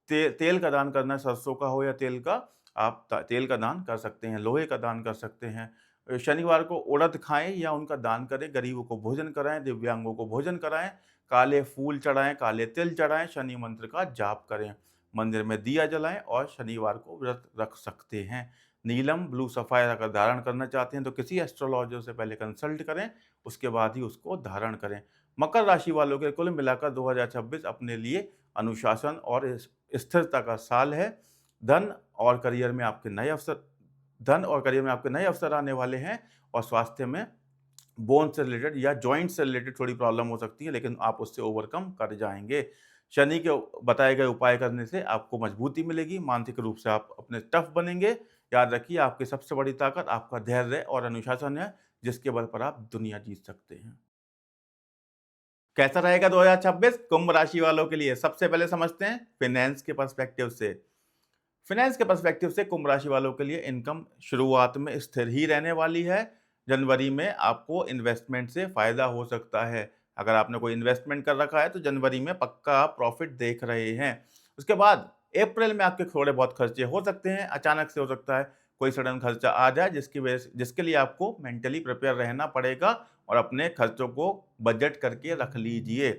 तेल का दान करना है, सरसों का हो या तेल का, आप त तेल का दान कर सकते हैं, लोहे का दान कर सकते हैं। शनिवार को उड़द खाएँ या उनका दान करें, गरीबों को भोजन कराएँ, दिव्यांगों को भोजन कराएँ, काले फूल चढ़ाएँ, काले तिल चढ़ाएँ, शनि मंत्र का जाप करें। मंदिर में दिया जलाएँ और शनिवार को व्रत रख सकते हैं। नीलम ब्लू सफ़ायर अगर धारण करना चाहते हैं तो किसी एस्ट्रोलॉजर से पहले कंसल्ट करें, उसके बाद ही उसको धारण करें। मकर राशि वालों के कुल मिलाकर 2026 अपने लिए अनुशासन और स्थिरता का साल है। धन और करियर में आपके नए अवसर धन और करियर में आपके नए अवसर आने वाले हैं और स्वास्थ्य में बोन से रिलेटेड या जॉइंट से रिलेटेड थोड़ी प्रॉब्लम हो सकती है, लेकिन आप उससे ओवरकम कर जाएँगे। शनि के बताए गए उपाय करने से आपको मजबूती मिलेगी, मानसिक रूप से आप अपने टफ बनेंगे। याद रखिए आपकी सबसे बड़ी ताकत आपका धैर्य और अनुशासन है, जिसके बल पर आप दुनिया जीत सकते हैं। कैसा रहेगा 2026 कुंभ राशि वालों के लिए? सबसे पहले समझते हैं फाइनेंस के पर्सपेक्टिव से। फाइनेंस के पर्सपेक्टिव से कुंभ राशि वालों के लिए इनकम शुरुआत में स्थिर ही रहने वाली है। जनवरी में आपको इन्वेस्टमेंट से फ़ायदा हो सकता है। अगर आपने कोई इन्वेस्टमेंट कर रखा है तो जनवरी में पक्का आप प्रॉफ़िट देख रहे हैं। उसके बाद अप्रैल में आपके थोड़े बहुत खर्चे हो सकते हैं, अचानक से हो सकता है कोई सडन खर्चा आ जाए जिसके लिए आपको मेंटली प्रिपेयर रहना पड़ेगा और अपने खर्चों को बजट करके रख लीजिए।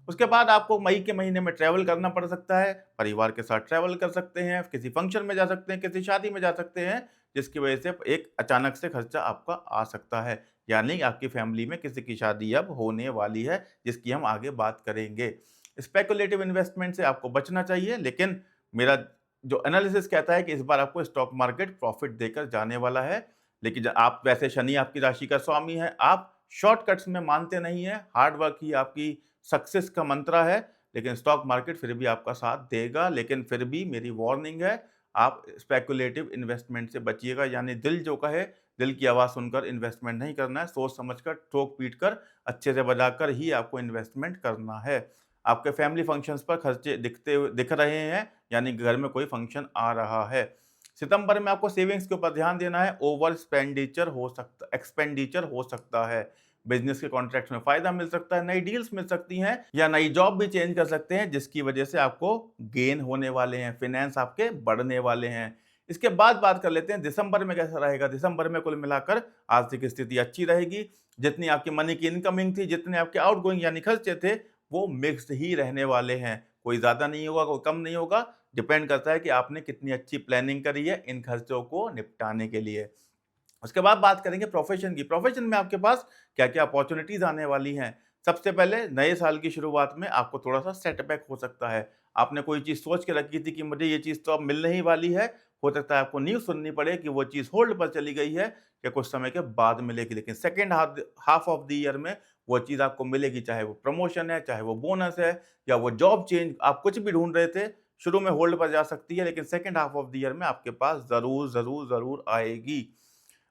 उसके बाद आपको मई के महीने में ट्रैवल करना पड़ सकता है, परिवार के साथ ट्रैवल कर सकते हैं, किसी फंक्शन में जा सकते हैं, किसी शादी में जा सकते हैं, जिसकी वजह से एक अचानक से खर्चा आपका आ सकता है। यानी आपकी फैमिली में किसी की शादी अब होने वाली है, जिसकी हम आगे बात करेंगे। स्पेकुलेटिव इन्वेस्टमेंट से आपको बचना चाहिए, लेकिन मेरा जो एनालिसिस कहता है कि इस बार आपको स्टॉक मार्केट प्रॉफिट देकर जाने वाला है। लेकिन आप वैसे शनि आपकी राशि का स्वामी है, आप शॉर्टकट्स में मानते नहीं हैं, हार्ड वर्क ही आपकी सक्सेस का मंत्र है, लेकिन स्टॉक मार्केट फिर भी आपका साथ देगा। लेकिन फिर भी मेरी वार्निंग है, आप स्पेकुलेटिव इन्वेस्टमेंट से बचिएगा, यानी दिल जो कहे, दिल की आवाज़ सुनकर इन्वेस्टमेंट नहीं करना है, सोच समझकर, ठोक-पीट कर, अच्छे से बजाकर ही आपको इन्वेस्टमेंट करना है। आपके फैमिली फंक्शंस पर खर्चे दिख रहे हैं, यानी घर में कोई फंक्शन आ रहा है। सितंबर में आपको सेविंग्स के ऊपर ध्यान देना है, ओवर एक्सपेंडिचर हो सकता है। बिज़नेस के कॉन्ट्रैक्ट्स में फ़ायदा मिल सकता है, नई डील्स मिल सकती हैं या नई जॉब भी चेंज कर सकते हैं, जिसकी वजह से आपको गेन होने वाले हैं, फाइनेंस आपके बढ़ने वाले हैं। इसके बाद बात कर लेते हैं दिसंबर में कैसा रहेगा। दिसंबर में कुल मिलाकर आर्थिक स्थिति अच्छी रहेगी। जितनी आपकी मनी की इनकमिंग थी, जितने आपके आउटगोइंग यानी खर्चे थे, वो मिक्स्ड ही रहने वाले हैं। कोई ज़्यादा नहीं होगा, कोई कम नहीं होगा। डिपेंड करता है कि आपने कितनी अच्छी प्लानिंग करी है इन खर्चों को निपटाने के लिए। उसके बाद बात करेंगे प्रोफेशन की। प्रोफेशन में आपके पास क्या-क्या अपॉर्च्युनिटीज़ आने वाली हैं। सबसे पहले नए साल की शुरुआत में आपको थोड़ा-सा सेटबैक हो सकता है। आपने कोई चीज़ सोच के रखी थी कि मुझे ये चीज़ तो अब मिलने ही वाली है। हो सकता है आपको न्यूज़ सुननी पड़े कि वो चीज़ होल्ड पर चली गई है या कुछ समय के बाद मिलेगी। लेकिन second half of the year में वो चीज़ आपको मिलेगी, चाहे वो प्रमोशन है, चाहे वो बोनस है या वो जॉब चेंज, आप कुछ भी ढूँढ रहे थे, शुरू में होल्ड पर जा सकती है, लेकिन second half of the year में आपके पास ज़रूर आएगी।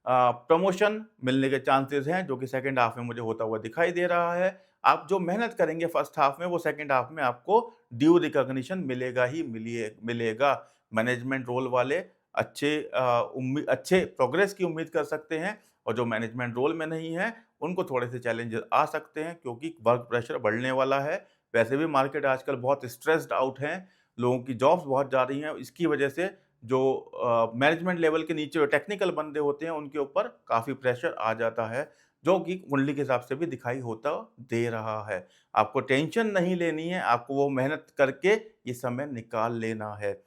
प्रमोशन मिलने के चांसेस हैं, जो कि सेकंड हाफ में मुझे होता हुआ दिखाई दे रहा है। आप जो मेहनत करेंगे फर्स्ट हाफ में, वो सेकंड हाफ में आपको ड्यू रिकॉग्निशन मिलेगा ही मिलेगा। मैनेजमेंट रोल वाले अच्छे प्रोग्रेस की उम्मीद कर सकते हैं, और जो मैनेजमेंट रोल में नहीं है, उनको थोड़े से चैलेंजेस आ सकते हैं, क्योंकि वर्क प्रेशर बढ़ने वाला है। वैसे भी मार्केट आजकल बहुत स्ट्रेस्ड आउट है, लोगों की जॉब्स बहुत जा रही हैं। इसकी वजह से जो मैनेजमेंट लेवल के नीचे जो टेक्निकल बंदे होते हैं, उनके ऊपर काफ़ी प्रेशर आ जाता है, जो कि कुंडली के हिसाब से भी दिखाई होता दे रहा है। आपको टेंशन नहीं लेनी है, आपको वो मेहनत करके ये समय निकाल लेना है।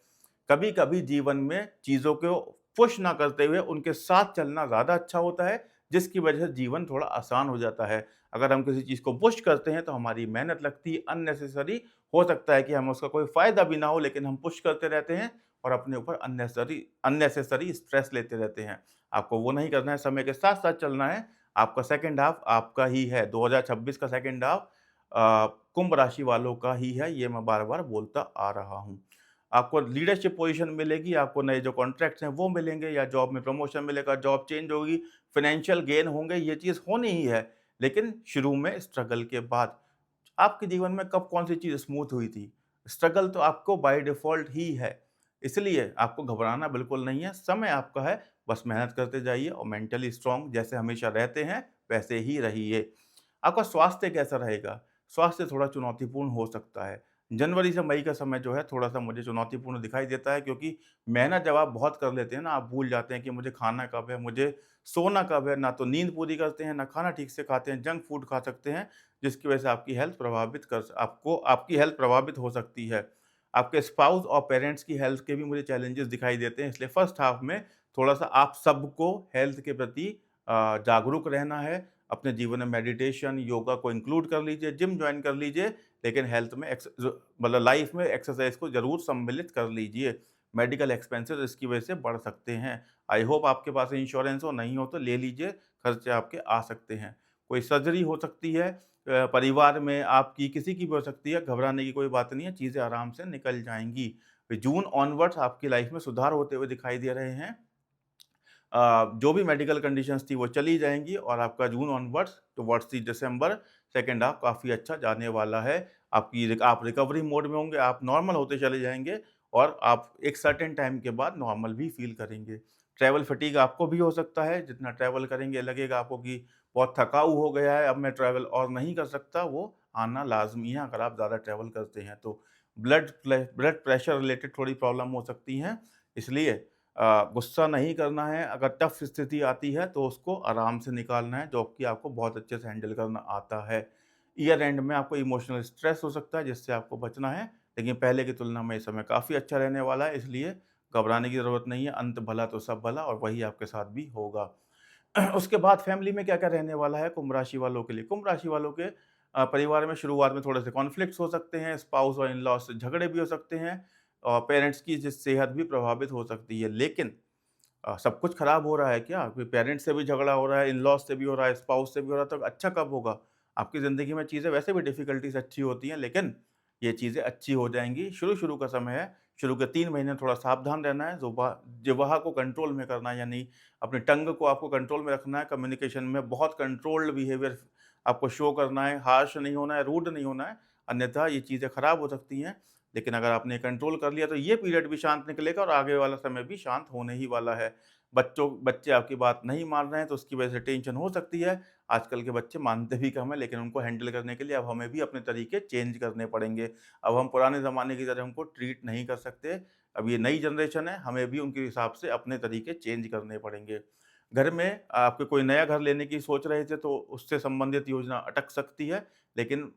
कभी-कभी जीवन में चीज़ों को पुश ना करते हुए उनके साथ चलना ज़्यादा अच्छा होता है, जिसकी वजह से जीवन थोड़ा आसान हो जाता है। अगर हम किसी चीज़ को पुश करते हैं, तो हमारी मेहनत लगती है अननेसेसरी। हो सकता है कि हमें उसका कोई फ़ायदा भी ना हो, लेकिन हम पुश करते रहते हैं और अपने ऊपर अननेसेसरी स्ट्रेस लेते रहते हैं। आपको वो नहीं करना है, समय के साथ-साथ चलना है। आपका सेकंड हाफ आपका ही है, 2026 का सेकंड हाफ कुंभ राशि वालों का ही है, ये मैं बार-बार बोलता आ रहा हूँ। आपको लीडरशिप पोजीशन मिलेगी, आपको नए जो कॉन्ट्रैक्ट्स हैं वो मिलेंगे, या जॉब में प्रमोशन मिलेगा, जॉब चेंज होगी, फाइनेंशियल गेन होंगे, ये चीज़ होनी ही है। लेकिन शुरू में स्ट्रगल के बाद। आपके जीवन में कब कौन-सी चीज़ स्मूथ हुई थी? स्ट्रगल तो आपको बाय डिफ़ॉल्ट ही है। इसलिए आपको घबराना बिल्कुल नहीं है, समय आपका है, बस मेहनत करते जाइए और मेंटली स्ट्रॉन्ग जैसे हमेशा रहते हैं, वैसे ही रहिए। आपका स्वास्थ्य कैसा रहेगा? स्वास्थ्य थोड़ा चुनौतीपूर्ण हो सकता है। जनवरी से मई का समय जो है थोड़ा-सा मुझे चुनौतीपूर्ण दिखाई देता है, क्योंकि मेहनत जब आप बहुत कर लेते हैं ना, आप भूल जाते हैं कि मुझे खाना कब है, मुझे सोना कब है, ना तो नींद पूरी करते हैं, ना खाना ठीक से खाते हैं, जंक फूड खा सकते हैं, जिसकी वजह से आपकी हेल्थ प्रभावित हो सकती है। आपके स्पाउस और पेरेंट्स की हेल्थ के भी मुझे चैलेंजेस दिखाई देते हैं, इसलिए फर्स्ट हाफ में थोड़ा-सा आप सबको हेल्थ के प्रति जागरूक रहना है। अपने जीवन में मेडिटेशन, योगा को इंक्लूड कर लीजिए, जिम जॉइन कर लीजिए, लेकिन हेल्थ में मतलब लाइफ में एक्सरसाइज को ज़रूर सम्मिलित कर लीजिए। मेडिकल एक्सपेंसेस इसकी वजह से बढ़ सकते हैं। आई होप आपके पास इंश्योरेंस हो, नहीं हो तो ले लीजिए, खर्चे आपके आ सकते हैं। कोई सर्जरी हो सकती है, परिवार में आपकी किसी की भी हो सकती है, घबराने की कोई बात नहीं है, चीज़ें आराम से निकल जाएँगी। जून ऑनवर्ड्स आपकी लाइफ में सुधार होते हुए दिखाई दे रहे हैं। जो भी मेडिकल कंडीशंस थी वो चली जाएँगी, और आपका जून ऑनवर्ड्स टुवर्ड्स द दिसंबर सेकंड हाफ काफ़ी अच्छा जाने वाला है। आप रिकवरी मोड में होंगे, आप नॉर्मल होते चले जाएँगे, और आप एक सर्टेन टाइम के बाद नॉर्मल भी फ़ील करेंगे। ट्रैवल फटीग आपको भी हो सकता है, जितना ट्रैवल करेंगे लगेगा आपको कि बहुत थकाऊ हो गया है, अब मैं ट्रैवल और नहीं कर सकता, वो आना लाज़मी है अगर आप ज़्यादा ट्रैवल करते हैं तो। ब्लड प्रेशर रिलेटेड थोड़ी प्रॉब्लम हो सकती हैं, इसलिए गुस्सा नहीं करना है। अगर टफ स्थिति आती है तो उसको आराम से निकालना है, जो कि आपको बहुत अच्छे से हैंडल करना आता है। ईयर एंड में आपको इमोशनल स्ट्रेस हो सकता है, जिससे आपको बचना है, लेकिन पहले की तुलना में इस समय काफ़ी अच्छा रहने वाला है, इसलिए घबराने की ज़रूरत नहीं है। अंत भला तो सब भला, और वही आपके साथ भी होगा। उसके बाद फैमिली में क्या-क्या रहने वाला है कुंभ राशि वालों के लिए? कुंभ राशि वालों के परिवार में शुरुआत में थोड़े से कॉन्फ्लिक्ट्स हो सकते हैं, स्पाउस और इन-लॉज़ से झगड़े भी हो सकते हैं, और पेरेंट्स की सेहत भी प्रभावित हो सकती है। लेकिन सब कुछ खराब हो रहा है क्या? कोई पेरेंट्स से भी झगड़ा हो रहा है, इन-लॉज़ से भी हो रहा है, स्पाउस से भी हो रहा है, तो अच्छा कब होगा? आपकी ज़िंदगी में चीज़ें वैसे भी डिफ़िकल्टीज़ अच्छी होती हैं, लेकिन ये चीज़ें अच्छी हो जाएँगी। शुरू-शुरू का समय है, शुरू के 3 महीने थोड़ा सावधान रहना है, ज़ुबान को कंट्रोल में करना है, यानी अपनी टंग को आपको कंट्रोल में रखना है, कम्युनिकेशन में बहुत कंट्रोल्ड बिहेवियर आपको शो करना है, हार्श नहीं होना है, रूड नहीं होना है, अन्यथा ये चीज़ें खराब हो सकती हैं। लेकिन अगर आपने कंट्रोल कर लिया तो ये पीरियड भी शांत निकलेगा और आगे वाला समय भी शांत होने ही वाला है। बच्चे आपकी बात नहीं मान रहे हैं तो उसकी वजह से टेंशन हो सकती है। आजकल के बच्चे मानते भी कम है, लेकिन उनको हैंडल करने के लिए अब हमें भी अपने तरीके चेंज करने पड़ेंगे। अब हम पुराने ज़माने की तरह उनको ट्रीट नहीं कर सकते। अब ये नई जनरेशन है, हमें भी उनके हिसाब से अपने तरीके चेंज करने पड़ेंगे। घर में आपके कोई नया घर लेने की सोच रहे थे तो उससे संबंधित योजना अटक सकती है, लेकिन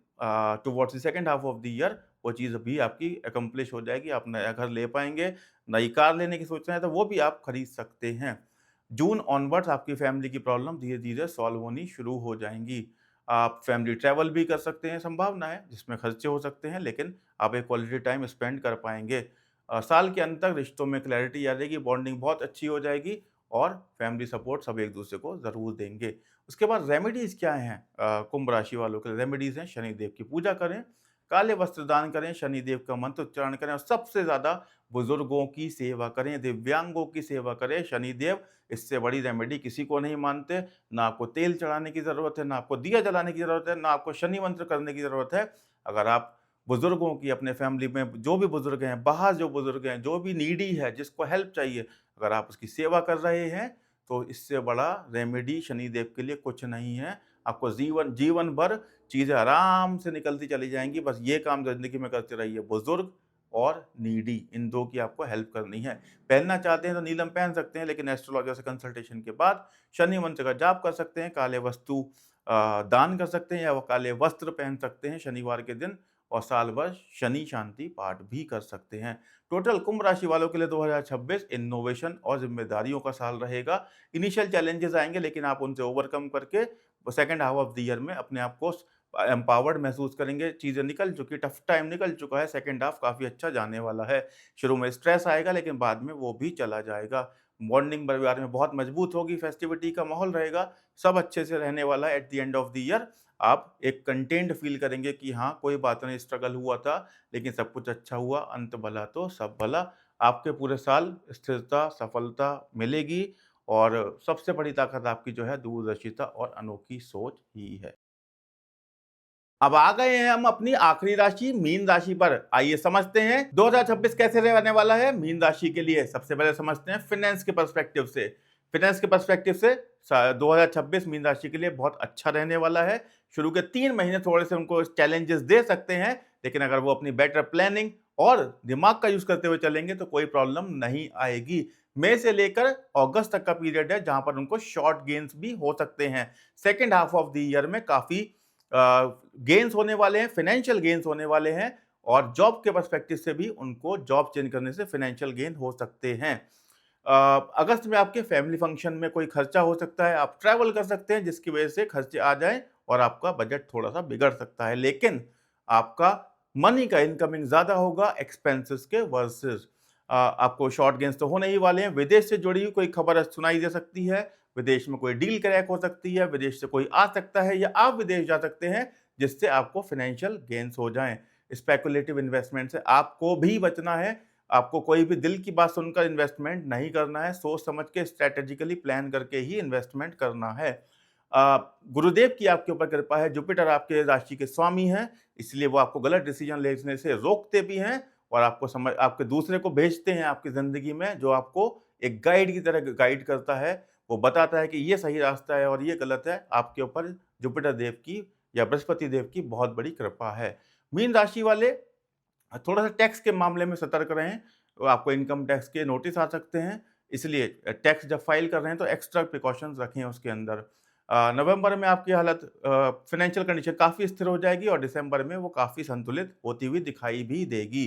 towards the second half of the year वो चीज़ भी आपकी अकम्प्लिश हो जाएगी, आप नया घर ले पाएँगे। नई कार लेने की सोच रहे हैं तो वो भी आप खरीद सकते हैं। जून ऑनवर्ड्स आपकी फैमिली की प्रॉब्लम धीरे-धीरे सॉल्व होनी शुरू हो जाएँगी। आप फैमिली ट्रैवल भी कर सकते हैं, संभावना है, जिसमें खर्चे हो सकते हैं, लेकिन आप एक क्वालिटी टाइम स्पेंड कर पाएँगे। साल के अंत तक रिश्तों में क्लैरिटी आ जाएगी, बॉन्डिंग बहुत अच्छी हो जाएगी और फैमिली सपोर्ट सब एक-दूसरे को ज़रूर देंगे। उसके बाद रेमेडीज़ क्या हैं कुंभ राशि वालों के लिए? रेमेडीज़ हैं, शनिदेव की पूजा करें, काले वस्त्र दान करें, शनिदेव का मंत्र उच्चारण करें और सबसे ज़्यादा बुजुर्गों की सेवा करें, दिव्यांगों की सेवा करें। शनिदेव इससे बड़ी रेमेडी किसी को नहीं मानते। ना आपको तेल चढ़ाने की ज़रूरत है, ना आपको दिया जलाने की ज़रूरत है, ना आपको शनि मंत्र करने की ज़रूरत है। अगर आप बुजुर्गों की अपने फैमिली में जो भी बुजुर्ग हैं, बाहर जो बुजुर्ग हैं, जो भी नीडी है, जिसको हेल्प चाहिए, अगर आप उसकी सेवा कर रहे हैं, तो इससे बड़ा रेमेडी शनिदेव के लिए कुछ नहीं है। आपको जीवन जीवन भर चीज़ें आराम से निकलती चली जाएँगी, बस ये काम ज़िंदगी में करते रहिए। बुजुर्ग और नीडी इन 2 की आपको हेल्प करनी है। पहनना चाहते हैं तो नीलम पहन सकते हैं, लेकिन एस्ट्रोलॉजर से कंसल्टेशन के बाद शनि मंत्र का जाप कर सकते हैं, काले वस्तु दान कर सकते हैं या वो काले वस्त्र पहन सकते हैं शनिवार के दिन और साल भर शनि शांति पाठ भी कर सकते हैं। टोटल कुंभ राशि वालों के लिए 2026 इनोवेशन और ज़िम्मेदारियों का साल रहेगा। इनिशियल चैलेंजेस आएँगे, लेकिन आप उनसे ओवरकम करके second half of the year में अपने आप को एम्पावर्ड महसूस करेंगे। चीज़ें निकल चुकी, टफ टाइम निकल चुका है, सेकंड हाफ काफ़ी अच्छा जाने वाला है। शुरू में स्ट्रेस आएगा, लेकिन बाद में वो भी चला जाएगा। बॉन्डिंग परिवार में बहुत मजबूत होगी, फेस्टिविटी का माहौल रहेगा, सब अच्छे से रहने वाला है। At the end of the year आप एक कंटेंट फ़ील करेंगे कि हाँ, कोई बात नहीं, स्ट्रगल हुआ था, लेकिन सब कुछ अच्छा हुआ, अंत भला तो सब भला। आपके पूरे साल स्थिरता, सफलता मिलेगी और सबसे बड़ी ताकत आपकी जो है दूरदर्शिता और अनोखी सोच ही है। अब आ गए हैं हम अपनी आखिरी राशि मीन राशि पर। आइए समझते हैं 2026 कैसे रहने वाला है मीन राशि के लिए। सबसे पहले समझते हैं फाइनेंस के पर्सपेक्टिव से। फाइनेंस के पर्सपेक्टिव से 2026 मीन राशि के लिए बहुत अच्छा रहने वाला है। शुरू के 3 महीने थोड़े से उनको चैलेंजेस दे सकते हैं, लेकिन अगर वो अपनी बेटर प्लानिंग और दिमाग का यूज करते हुए चलेंगे तो कोई प्रॉब्लम नहीं आएगी। मई से लेकर अगस्त तक का पीरियड है जहां पर उनको शॉर्ट गेन्स भी हो सकते हैं। Second half of the year में काफी गेन्स होने वाले हैं, फाइनेंशियल गेन्स होने वाले हैं और जॉब के पर्सपेक्टिव से भी उनको जॉब चेंज करने से फाइनेंशियल गेन हो सकते हैं। अगस्त में आपके फैमिली फंक्शन में कोई खर्चा हो सकता है, आप ट्रैवल कर सकते हैं जिसकी वजह से खर्चे आ जाएं और आपका बजट थोड़ा सा बिगड़ सकता है, लेकिन आपका मनी का इनकमिंग ज्यादा होगा एक्सपेंसेस के वर्सेस। आपको शॉर्ट गेन्स तो होने ही वाले हैं। विदेश से जुड़ी हुई कोई खबर सुनाई दे सकती है, विदेश में कोई डील क्रैक हो सकती है, विदेश से कोई आ सकता है या आप विदेश जा सकते हैं जिससे आपको फाइनेंशियल गेन्स हो जाएं। स्पेकुलेटिव इन्वेस्टमेंट से आपको भी बचना है। आपको कोई भी दिल की बात सुनकर इन्वेस्टमेंट नहीं करना है, सोच समझ के स्ट्रेटेजिकली प्लान करके ही इन्वेस्टमेंट करना है। गुरुदेव की आपके ऊपर कृपा है, जुपिटर आपके राशि के स्वामी हैं, इसलिए वो आपको गलत डिसीजन लेने से रोकते भी हैं और आपको समझ आपके दूसरे को भेजते हैं आपकी ज़िंदगी में जो आपको एक गाइड की तरह गाइड करता है। वो बताता है कि ये सही रास्ता है और ये गलत है। आपके ऊपर जुपिटर देव की या बृहस्पति देव की बहुत बड़ी कृपा है। मीन राशि वाले थोड़ा-सा टैक्स के मामले में सतर्क रहें। आपको इनकम टैक्स के नोटिस आ सकते हैं, इसलिए टैक्स जब फाइल कर रहे हैं तो एक्स्ट्रा प्रिकॉशंस रखें उसके अंदर। नवंबर में आपकी हालत फाइनेंशियल कंडीशन काफ़ी स्थिर हो जाएगी और दिसंबर में वो काफ़ी संतुलित होती हुई दिखाई भी देगी।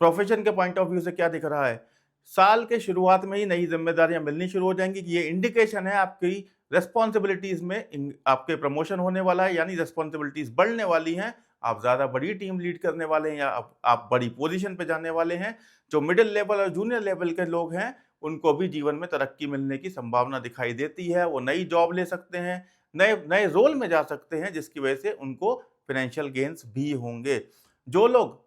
प्रोफेशन के पॉइंट ऑफ व्यू से क्या दिख रहा है? साल के शुरुआत में ही नई ज़िम्मेदारियाँ मिलनी शुरू हो जाएँगी कि ये इंडिकेशन है आपकी रिस्पॉन्सिबिलिटीज़ में आपके प्रमोशन होने वाला है, यानी रिस्पॉन्सिबिलिटीज़ बढ़ने वाली हैं। आप ज़्यादा बड़ी टीम लीड करने वाले हैं या आप बड़ी पोजीशन पे जाने वाले हैं। जो मिडिल लेवल और जूनियर लेवल के लोग हैं, उनको भी जीवन में तरक्की मिलने की संभावना दिखाई देती है। वो नई जॉब ले सकते हैं, नए नए रोल में जा सकते हैं, जिसकी वजह से उनको फाइनेंशियल गेन्स भी होंगे। जो लोग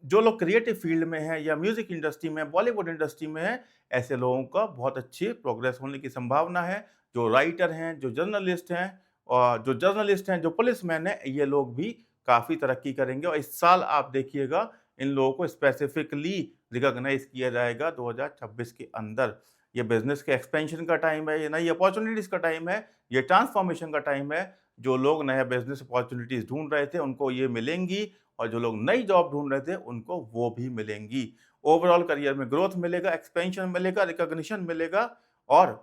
जो लोग क्रिएटिव फील्ड में हैं या म्यूजिक इंडस्ट्री में, बॉलीवुड इंडस्ट्री में हैं, ऐसे लोगों का बहुत अच्छी प्रोग्रेस होने की संभावना है। जो राइटर हैं, जो जर्नलिस्ट हैं और जो पुलिसमैन हैं, ये लोग भी काफ़ी तरक्की करेंगे और इस साल आप देखिएगा इन लोगों को स्पेसिफिकली रिकॉग्नाइज किया जाएगा 2026 के अंदर। ये बिज़नेस के एक्सपेंशन का टाइम है, ये नई अपॉर्च्युनिटीज़ का टाइम है, ये ट्रांसफॉर्मेशन का टाइम है। जो लोग नया बिज़नेस अपॉर्च्युनिटीज़ ढूँढ रहे थे, उनको ये मिलेंगी और जो लोग नई जॉब ढूँढ रहे थे, उनको वो भी मिलेंगी। ओवरऑल करियर में ग्रोथ मिलेगा, एक्सपेंशन मिलेगा, रिकॉग्निशन मिलेगा और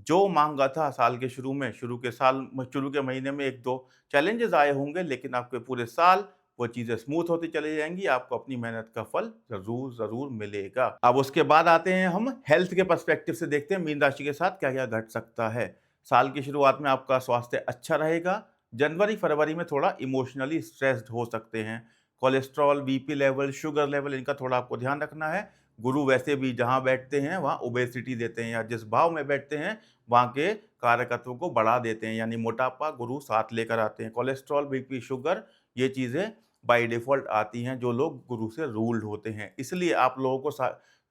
जो माँगा था साल के शुरू में, शुरू के महीने में 1-2 चैलेंजेस आए होंगे, लेकिन आपके पूरे साल वो चीज़ें स्मूथ होती चली जाएँगी, आपको अपनी मेहनत का फल ज़रूर मिलेगा। अब उसके बाद आते हैं हम हेल्थ के पर्सपेक्टिव से देखते हैं मीन राशि के साथ क्या-क्या घट सकता है। साल की शुरुआत में आपका स्वास्थ्य अच्छा रहेगा, जनवरी-फरवरी में थोड़ा इमोशनली स्ट्रेस्ड हो सकते हैं। Cholesterol, BP level, sugar level इनका थोड़ा आपको ध्यान रखना है। गुरु वैसे भी जहाँ बैठते हैं वहाँ ओबेसिटी देते हैं या जिस भाव में बैठते हैं वहाँ के कारकत्व को बढ़ा देते हैं, यानी मोटापा गुरु साथ लेकर आते हैं। कोलेस्ट्रॉल, बीपी, शुगर ये चीज़ें बाय डिफ़ॉल्ट आती हैं जो लोग गुरु से रूल्ड होते हैं। इसलिए आप लोगों को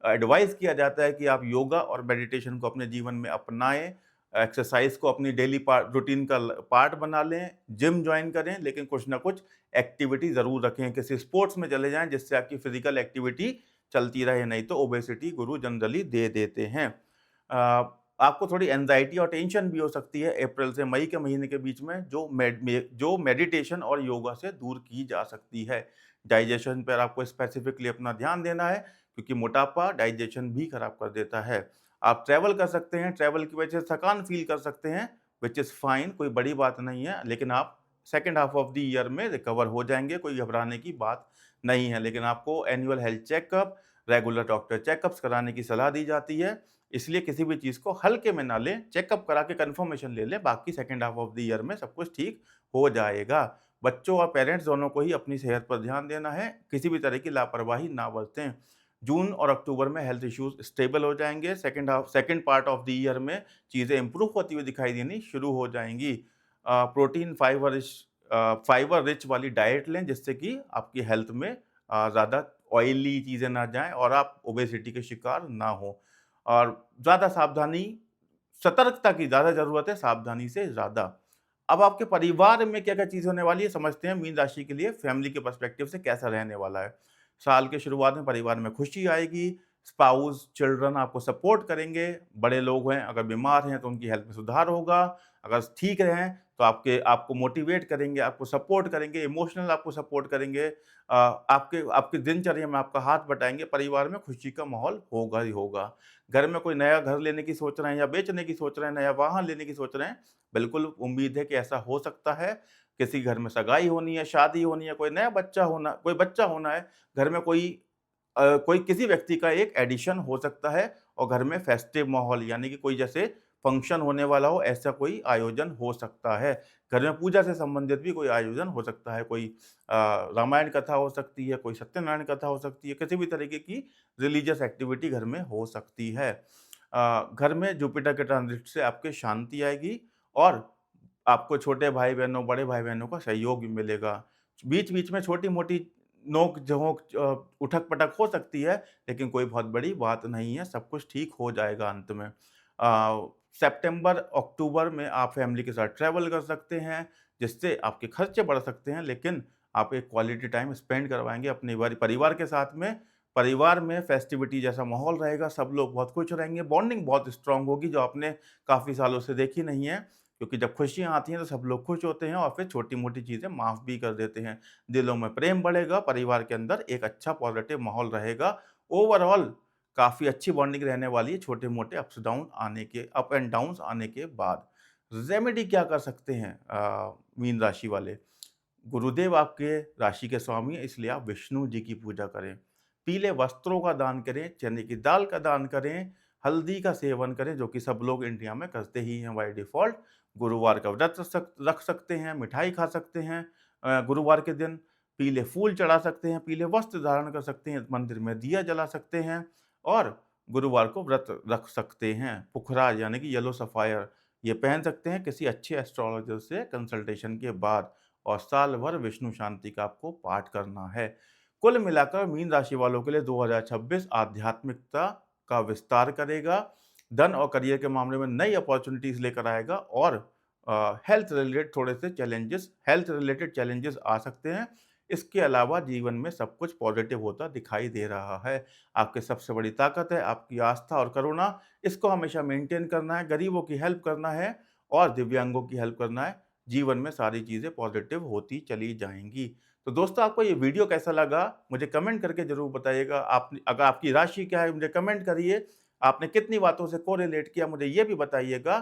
एडवाइस किया जाता है कि आप योगा और मेडिटेशन को अपने जीवन में अपनाएँ, एक्सरसाइज़ को अपनी डेली रूटीन का पार्ट बना लें, जिम जॉइन करें, लेकिन कुछ ना कुछ एक्टिविटी ज़रूर रखें। किसी स्पोर्ट्स में चले जाएँ जिससे आपकी फ़िज़िकल एक्टिविटी चलती रहे, नहीं तो ओबेसिटी गुरु जनरली दे देते हैं। आपको थोड़ी एंग्ज़ायटी और टेंशन भी हो सकती है अप्रैल से मई के महीने के बीच में, जो मेडिटेशन और योगा से दूर की जा सकती है। डाइजेशन पर आपको स्पेसिफिकली अपना ध्यान देना है क्योंकि मोटापा डाइजेशन भी खराब कर देता है। आप ट्रैवल कर सकते हैं, ट्रैवल की वजह से थकान फ़ील कर सकते हैं, व्हिच इज़ फाइन, कोई बड़ी बात नहीं है, लेकिन आप second half of the year में रिकवर हो जाएँगे, कोई घबराने की बात नहीं है। लेकिन आपको annual health checkup, regular doctor checkups कराने की सलाह दी जाती है, इसलिए किसी भी चीज़ को हल्के में ना लें, चेकअप करा के कन्फर्मेशन ले लें, बाकी second half of the year में सब कुछ ठीक हो जाएगा। बच्चों और पेरेंट्स दोनों को ही अपनी सेहत पर ध्यान देना है, किसी भी तरह की लापरवाही ना बरतें। जून और अक्टूबर में हेल्थ इश्यूज़ स्टेबल हो जाएँगे, second part of the year में चीज़ें इम्प्रूव होती हुई दिखाई देनी शुरू हो जाएँगी। प्रोटीन फाइबर रिच वाली डाइट लें जिससे कि आपकी हेल्थ में ज़्यादा ऑयली चीज़ें ना जाएँ और आप ओबेसिटी के शिकार ना हों। और ज़्यादा सतर्कता की ज़्यादा ज़रूरत है, सावधानी से ज़्यादा। अब आपके परिवार में क्या-क्या चीज़ होने वाली है, समझते हैं मीन राशि के लिए फैमिली के पर्सपेक्टिव से कैसा रहने वाला है। साल के शुरुआत में परिवार में खुशी आएगी, स्पाउस, चिल्ड्रन आपको सपोर्ट करेंगे, बड़े लोग हैं अगर बीमार हैं तो उनकी हेल्थ में सुधार होगा, अगर ठीक हैं तो आपको मोटिवेट करेंगे, आपको सपोर्ट करेंगे, इमोशनल आपको सपोर्ट करेंगे, आपके आपकी दिनचर्या में आपका हाथ बटाएँगे, परिवार में खुशी का माहौल होगा ही होगा। घर में कोई नया घर लेने की सोच रहे हैं या बेचने की सोच रहे हैं, नया वाहन लेने की सोच रहे हैं, बिल्कुल उम्मीद है कि ऐसा हो सकता है। किसी घर में सगाई होनी है, शादी होनी है, कोई बच्चा होना है, घर में कोई किसी व्यक्ति का एक एडिशन हो सकता है और घर में फेस्टिव माहौल यानी कि कोई जैसे फंक्शन होने वाला हो, ऐसा कोई आयोजन हो सकता है। घर में पूजा से संबंधित भी कोई आयोजन हो सकता है, कोई रामायण कथा हो सकती है, कोई सत्यनारायण कथा हो सकती है, किसी भी तरीके की रिलीजियस एक्टिविटी घर में हो सकती है। घर में जुपिटर के ट्रांजिट से आपके शांति आएगी और आपको छोटे भाई-बहनों, बड़े भाई-बहनों का सहयोग भी मिलेगा। बीच-बीच में छोटी-मोटी नोक-झोंक उठक-पटक हो सकती है, लेकिन कोई बहुत बड़ी बात नहीं है, सब कुछ ठीक हो जाएगा अंत में। सितंबर, अक्टूबर में आप फैमिली के साथ ट्रैवल कर सकते हैं, जिससे आपके खर्चे बढ़ सकते हैं, लेकिन आप एक क्वालिटी टाइम स्पेंड करवाएँगे अपने परिवार के साथ में। परिवार में फेस्टिविटी जैसा माहौल रहेगा, सब लोग बहुत खुश रहेंगे, बॉन्डिंग बहुत स्ट्रॉन्ग होगी, जो आपने काफ़ी सालों से देखी नहीं है। क्योंकि जब खुशियाँ आती हैं तो सब लोग खुश होते हैं और फिर छोटी-मोटी चीज़ें माफ़ भी कर देते हैं। दिलों में प्रेम बढ़ेगा, परिवार के अंदर एक अच्छा पॉज़िटिव माहौल रहेगा। ओवरऑल काफ़ी अच्छी बॉन्डिंग रहने वाली है छोटे-मोटे अप एंड डाउन्स आने के बाद। रेमेडी क्या कर सकते हैं मीन राशि वाले? गुरुदेव आपके राशि के स्वामी हैं, इसलिए आप विष्णु जी की पूजा करें। पीले वस्त्रों का दान करें, चने की दाल का दान करें, हल्दी का सेवन करें, जो कि सब लोग इंडिया में करते ही हैं बाय डिफ़ॉल्ट। गुरुवार का व्रत रख सकते हैं, मिठाई खा सकते हैं गुरुवार के दिन, पीले फूल चढ़ा सकते हैं, पीले वस्त्र धारण कर सकते हैं, मंदिर में दिया जला सकते हैं और गुरुवार को व्रत रख सकते हैं। पुखराज यानी कि येलो सफ़ायर ये पहन सकते हैं किसी अच्छे एस्ट्रोलॉजर से कंसल्टेशन के बाद। और साल भर विष्णु शांति का आपको पाठ करना है। कुल मिलाकर मीन राशि वालों के लिए 2026 आध्यात्मिकता का विस्तार करेगा, धन और करियर के मामले में नई अपॉर्चुनिटीज लेकर आएगा और हेल्थ रिलेटेड चैलेंजेस आ सकते हैं। इसके अलावा जीवन में सब कुछ पॉजिटिव होता दिखाई दे रहा है। आपकी सबसे बड़ी ताकत है आपकी आस्था और करुणा, इसको हमेशा मेंटेन करना है, गरीबों की हेल्प करना है और दिव्यांगों की हेल्प करना है। जीवन में सारी चीज़ें पॉजिटिव होती चली जाएँगी। तो दोस्तों, आपको ये वीडियो कैसा लगा? मुझे कमेंट करके ज़रूर बताइएगा। अगर आपकी राशि क्या है मुझे कमेंट करिए। आपने कितनी बातों से कोरिलेट किया मुझे ये भी बताइएगा।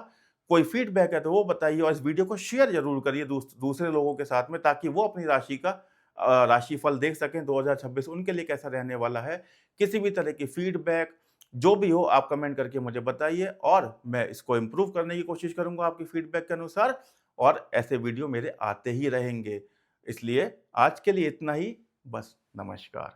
कोई फीडबैक है तो वो बताइए और इस वीडियो को शेयर ज़रूर करिए दूसरे लोगों के साथ में, ताकि वो अपनी राशि का राशिफल देख सकें 2026 उनके लिए कैसा रहने वाला है। किसी भी तरह की फीडबैक जो भी हो आप कमेंट करके मुझे बताइए और मैं इसको इम्प्रूव करने की कोशिश करूँगा आपकी फीडबैक के अनुसार, और ऐसे वीडियो मेरे आते ही रहेंगे। इसलिए आज के लिए इतना ही। बस नमस्कार।